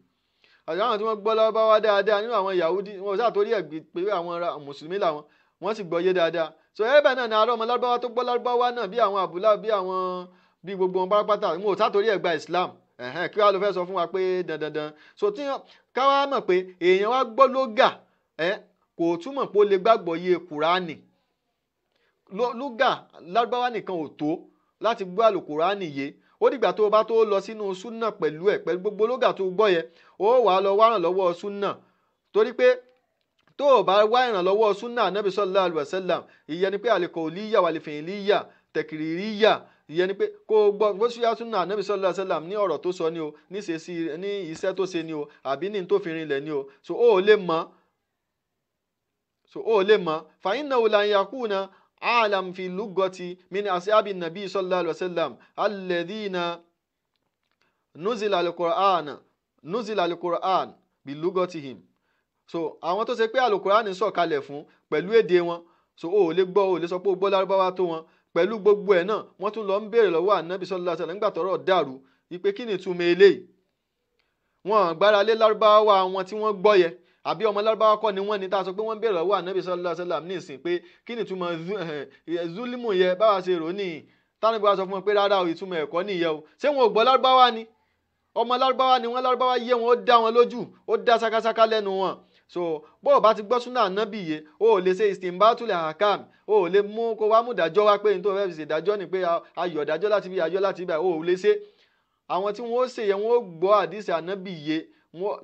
àti àwọn tí wọ́n gbọ́ lárúbáwá dáadáa nínú àwọn Yahudi wọn àti àtòrí ẹ̀ pé àwọn mùsùlùmí làwọn wọ́n sì gbọ́ yé dáadáa so ẹ̀bẹ̀ náà ni àárọ̀ ọmọ lárúbáwá tó gbọ́ lárúbáwá náà bí àwọn àbúlá bí gbogbo wọn pátápátá wọn ò sàtòrí ẹ̀ gba Islam kí wàá ló fẹ́ sọ fún wa pé dandandan so tí káwá mọ̀ pé èèyàn wá gbọ́ lógà kò túmọ̀ pé ó lè gbàgbọ́ yé Kùránì lógà lárúbáwá nìkan ò tó láti gbọ́ àlùkùránì yé ó dìgbà tó o bá tó lọ sínú súnà pẹ̀lú gbogbo lógà tó gbọ́ yẹ ó wàá lọ wá ìrànlọ́wọ́ súnà torí pé tó o bá wá ìrànlọ́wọ́ súnà Ànábì sallallahu alaihi wasallam ìyẹn ni pé al-qawliyya wal-fi'liyya tẹ̀kìrìríyà ìyẹn ni pé kó o gbọ́ bó ṣíyá súnà Ànábì sallallahu alaihi wasallam ní ọ̀rọ̀ tó sọ ni o ní iṣẹ́ tó ṣe ni o àbí ní tó fi rinlẹ̀ ni o so ó lè mọ̀ fa innahu lan yakuna a'lam fi lughati min ashabi nabi sallallahu alaihi wasallam alladhina nuzila al-Qur'an bi lughatihim so àwọn tó ṣe pé al-Qur'an sọ̀ kalẹ̀ fún pẹ̀lú èdè wọn so ó lè gbọ́ ó lè sọ pé ó gbọ́ lárúbáwá tó wọn pẹ̀lú gbogbo ẹ̀ náà wọ́n tún lọ ń béèrè lọ́wọ́ Ànábì sallallahu alaihi wasallam nígbà tọ́rọ̀ dàrú ipe kí ni ìtumọ̀ eléyìí wọn gbára lé lárúbáwá wọn tí wọ́n gbọ́ yẹ àbí ọmọ lárúbáwá kọ́ ni wọ́n ní tá a sọ pé wọ́n ń béèrè lọ́wọ́ Ànábì sallallahu alaihi wasallam ní ìsìn pé kí ni ìtumọ̀ zulimu yẹ báwa ṣe rò ní tánàbí wa sọ fún wọn pé rárá o ìtumọ̀ ẹ̀kọ́ nìyẹn o ṣé wọn ò gbọ́ lárúbáwá ni ọmọ lárúbáwá ni wọ́n lárúbáwá yé wọn ó dá wọn lójú ó dá sákásáká lẹ́nu wọn so bó o bá ti gbọ́ súnà ànábì yé o ò lè ṣe istinbatul ahkam o ò lè mú kó wá mú ìdájọ́ wá pé nítorí fẹ́ẹ́ fi ṣèdájọ́ ni pé ayọ̀ ìdájọ́ láti bí ayọ̀ láti bí o ò lè ṣe àwọn tí wọ́n ó ṣe yẹn wọ́n ó gbọ́ àdìsí ànábì yé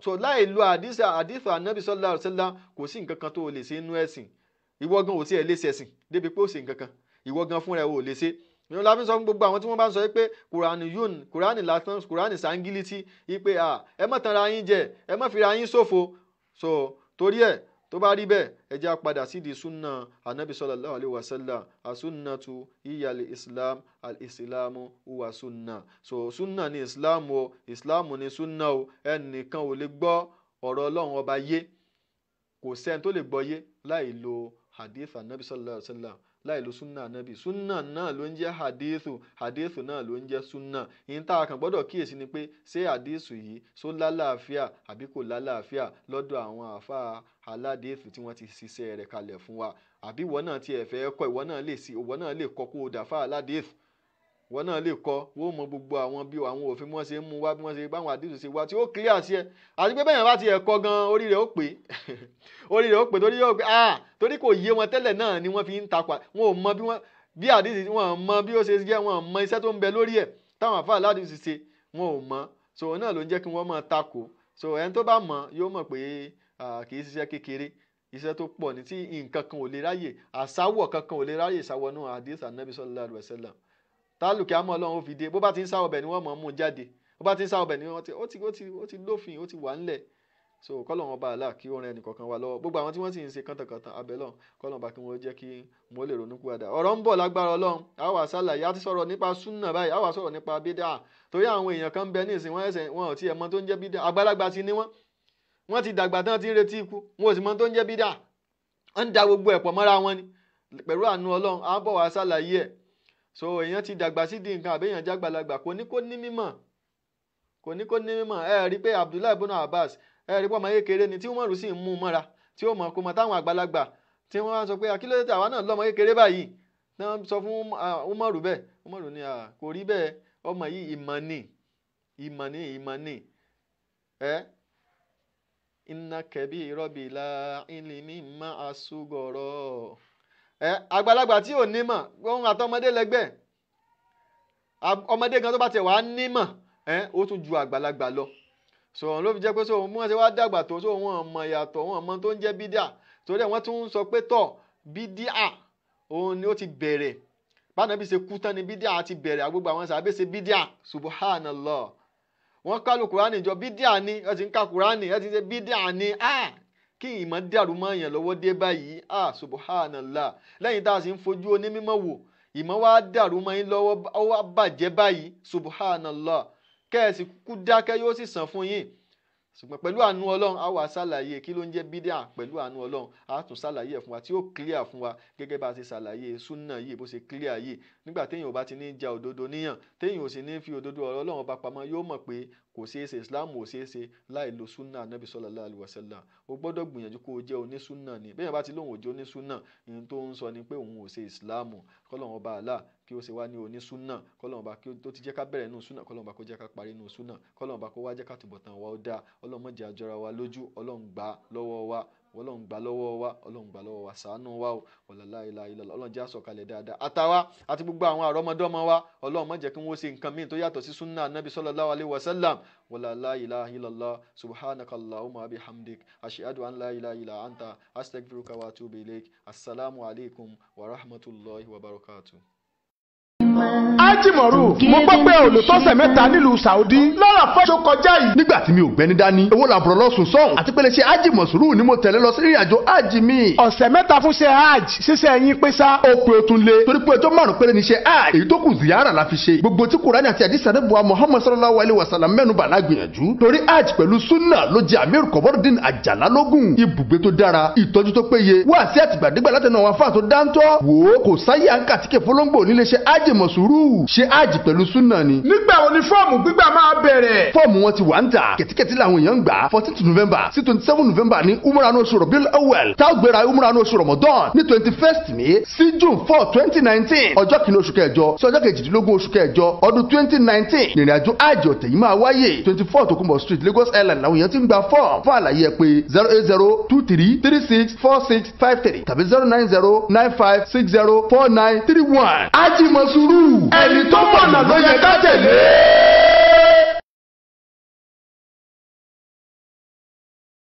so láì lo àdìsí ànábì sallallahu alaihi wasallam kò sí nǹkan kan tó o lè ṣe inú ẹ̀sìn ìwọ gan ò sí ẹ̀ lè ṣẹ̀sìn débi pé ó ṣe nǹkan kan ìwọ gan fúnra ẹ̀ ò lè ṣe ìyẹn la fi sọ fún gbogbo àwọn tí wọ́n bá ń sọ pé kùránì lásán kùránì sangiliti ipe ẹ má tanra yín jẹ ẹ má fira yín ṣòfò so torí ẹ̀ tó bá rí bẹ́ẹ̀ ẹ jẹ́ á padà sídìí súnà anabi sallallahu alayhi wa sallam asunnatu iya al-islam al-islamu huwa sunna so sunna ni islam o islam ni sunna o ẹnìkan ò lè gbọ́ ọ̀rọ̀ Ọlọ́run ọba yé kò sẹ́ni tó lè gbọ́ yé láì lo hadith anabi sallallahu alayhi wa sallam láì lo sunna anabi sunna náà ló ń jẹ́ hadithu náà ló ń jẹ́ sunna ìyẹn tá a kàn gbọ́dọ̀ kíyèsí ni pé ṣé hadithu yìí só lálàáfíà àbí kò lálàáfíà lọ́dọ̀ àwọn àáfàá aládìífù tí wọ́n ti ṣiṣẹ́ rẹ̀ kalẹ̀ fún wa àbí ìwọ náà tiẹ̀ fẹ́ kọ́ ìwọ náà lè kọ́ kó o dà fáà aládìífù ìwọ náà lè kọ́ wọ́n mọ gbogbo àwọn bí àwọn òfin bí wọ́n ṣe ń mú wá bí wọ́n ṣe báwọn àdìsù ṣe wá tí ó clear sí ẹ àti pé bẹ́ẹ̀ bá ti ẹ̀kọ́ gan orí rẹ̀ ó pé torí kò yé wọn tẹ́lẹ̀ náà ni wọ́n fi ń takwa wọn ò mọ bí àdìsù wọn mọ bí ó ṣe jẹ́ wọn mọ iṣẹ́ tó ń bẹ lórí ẹ̀ táwọn àfáà aládìsù ṣe wọn ò mọ so náà ló ń jẹ́ kí wọ́n máa takò so ẹni tó bá mọ̀ yóò mọ̀ pé kì í ṣiṣẹ́ kékeré iṣẹ́ tó pọ̀ ní tí nǹkan kan ò lè ráyè àsáwọ̀ kankan ò lè ráyè ìsáwọnú àdìsù ànábì sallallahu alaihi wasallam tálùkì àmọ́ Ọlọ́run ó fi dé bó bá ti ń sáwọ́ bẹ̀ ni wọ́n mọ̀ mú jáde bó bá ti ń sáwọ́ bẹ̀ ni ó ti lófin ó ti wà ńlẹ̀ so kọ́lọ́run ọba àlá kí ó ràn ẹnì kọ̀ọ̀kan wa lọ́wọ́ gbogbo àwọn tí wọ́n sì ń ṣe kàntàkàntàn abẹ́lọ́run kọ́lọ́run ọba kí wọ́n jẹ́ kí wọ́n lè ronú padà ọ̀rọ̀ ń bọ̀ lágbára Ọlọ́run àwa sálàyé á ti sọ̀rọ̀ nípa súnà báyìí àwa sọ̀rọ̀ nípa bídà torí àwọn èèyàn kan bẹ ní ìsìn wọn ò tiẹ̀ mọ̀ tó ń jẹ́ bídà àgbàlagbà ti ní wọ́n ti dàgbà tán ti ń retí ikú wọn ò sì mọ̀ tó ń jẹ́ bídà wọ́n ń da gbogbo ẹ̀pọ̀ mọ́ra wọn ni pẹ̀lú àánú ọlọ́run á bọ̀ wá ṣàlàyé ẹ̀. So èèyàn ti dàgbà sí di nǹkan àbẹ́yàn jágbàlagbà kò ní kó ní mímọ̀ ẹ rí pé Abdullahi ibn Abbas ẹ rí pé ọmọ kékeré ni tí Umaru sì ń mú mọ́ra tí ó mọ̀ kó mọ̀ táwọn àgbàlagbà tí wọ́n wá sọ pé akílódé àwa náà lọ́mọ kékeré báyìí tí wọ́n sọ fún Umaru bẹ́ẹ̀ Umaru ni kò rí bẹ́ẹ̀ ọmọ yìí ìmọ̀ ni inna kabira bila ilmi ma'a sugara àgbàlagbà tí ò nímọ̀ ohun àtọmọdé lẹ́gbẹ́ ọmọdé gan tó bá tẹ̀ wá nímọ̀ ó tún ju àgbàlagbà lọ so ló fi jẹ́ pé so wọ́n ṣe wá dàgbà tó so wọ́n mọ̀ yàtọ̀ wọ́n mọ̀ tó ń jẹ́ bídíà torí wọ́n tún sọ pé tọ̀ bídíà òun ni ó ti bẹ̀rẹ̀ báwọn bí ṣe kú tán ni bídíà ti bẹ̀rẹ̀ àgbègbè àwọn sàbẹ̀ ṣe bídíà subhanallah wọ́n kálu kùránì jọ bídíà ni ẹ ti ń ka kùránì ẹ ti ṣe bídíà ni kí ìmọ̀ dàrú mọ́ yẹn lọ́wọ́ dé báyìí subhanallah lẹ́yìn tá a sì ń fojú onímọ̀ wò ìmọ̀ wá dàrú mọ́ yín lọ́wọ́ ó wá bàjẹ́ báyìí subhanallah kẹ́ẹ̀sì kú dákẹ́ yóò sì sàn fún yín ṣùgbọ́n pẹ̀lú àánú ọlọ́run a wà ṣàlàyé kí ló ń jẹ́ bídíà pẹ̀lú àánú ọlọ́run a tún ṣàlàyé ẹ̀ fún wa tí ó clear fún wa gẹ́gẹ́ bá a ṣe ṣàlàyé súnà yìí bó ṣe clear yìí nígbà téèyàn ò bá ti ní ja òdodo níyàn téèyàn ò sì ní fi òdodo ọ̀rọ̀ ọlọ́run ọba pamọ́ yóò mọ̀ pé kò ṣeé ṣe Islam ò ṣeé ṣe láì lo súnà Nabi sallallahu alaihi wasallam o gbọ́dọ̀ gbìyànjú kó o jẹ́ onísúnà ni bẹ́ẹ̀ bá ti lóun ò jẹ́ onísúnà ìyẹn tó ń sọ ni pé òun ò ṣe Islam kọ́lọ́run ọba àlá kí ó ṣe wá ní onísúnà kọ́lọ́run ọba kí ó ti jẹ́ ká bẹ̀rẹ̀ nínú súnà kọ́lọ́run ọba kó jẹ́ ká parí nínú súnà kọ́lọ́run ọba kó wá jẹ́ ká túbọ̀tán wa ó dáa ọlọ́run má jẹ́ a jọra wa lójú ọlọ́run gbà lọ́wọ́ wa ọlọ́run gbà lọ́wọ́ wa ṣàánú wa o la ilaha illallah ọlọ́run jẹ́ àsọ̀kalẹ̀ dáadáa àtàwa àti gbogbo àwọn àrọ́mọdọ́mọ wa ọlọ́run má jẹ́ kí wọ́n ṣe nǹkan míì tó yàtọ̀ sí súnà Nabi sallallahu alaihi wasallam la ilaha illallah subhanaka allahumma bihamdik ashhadu an la ilaha illa anta astaghfiruka wa atubu ilaik assalamu alaikum wa rahmatullahi wa barakatuh. Ájìmọ̀rú mo gbọ́ pé olùtọ́sẹ̀ mẹ́ta nílùú Saudi lọ́rọ̀ fọ́ṣọ kọjá yìí. Nígbà tí mi ò gbẹ́ni dání owó làbúrò lọ́sùn sọ́hùn àti pé lè ṣe ájìmọ̀sùrù ni mo tẹ̀lé lọ sí ìrìnàjò ájì mi. Ọ̀sẹ̀ mẹ́ta fún ṣe hajj ṣíṣe ẹ̀yìn pé sá. Ó pé o tún lé torí pé ọjọ́ márùn-ún péré ni ṣe hajj èyí tó kù ziyara la fi ṣe. Gbogbo tí Kùránì àti àdìsí àdébùwà Muhammad sallallahu alaihi wasallam mẹ́nu bà lágbìyànjú. Torí hajj pẹ̀lú súnà ló jẹ́ Amir Kọ̀bọ́dín Àjàlá lógún. Ibùgbé tó dára ìtọ́jú tó péye wá sí àtìgbàdégbà látẹnu àwọn afáà tó dáńtọ́. Wò ó kò sáyé àǹkà tí kẹ̀ fọlọ́ngbò nílé ṣe ájìmọ̀sùrù ṣe hajj pẹ̀lú súnà ni. Nígbà wo ni fọ́ọ̀mù gbígbà máa bẹ̀rẹ̀? Fọ́ọ̀mù wọn ti wà ń tà kẹ̀tíkẹ̀tí làwọn èèyàn ń gbà 14 November sí 27 November ní umrah oṣù Rabiul Awwal táwọn gbéra umrah oṣù Ramadan ní 21st May sí June 4 2019 ọjọ́ kìíní oṣù kẹjọ sí ọjọ́ kejìdínlógún oṣù kẹjọ ọdún 2019 ìrìnàjò hajj ọ̀tẹ̀ yìí máa wáyé 24 Tokunbo Street Lagos Island làwọn èèyàn ti ń gba fọ́ọ̀mù fún àlàyé ẹ pé 08023364653 tàbí 09095604931 ájìmọ̀sùrù ẹni tó mọ̀nà ló yẹ ká tẹ̀lé.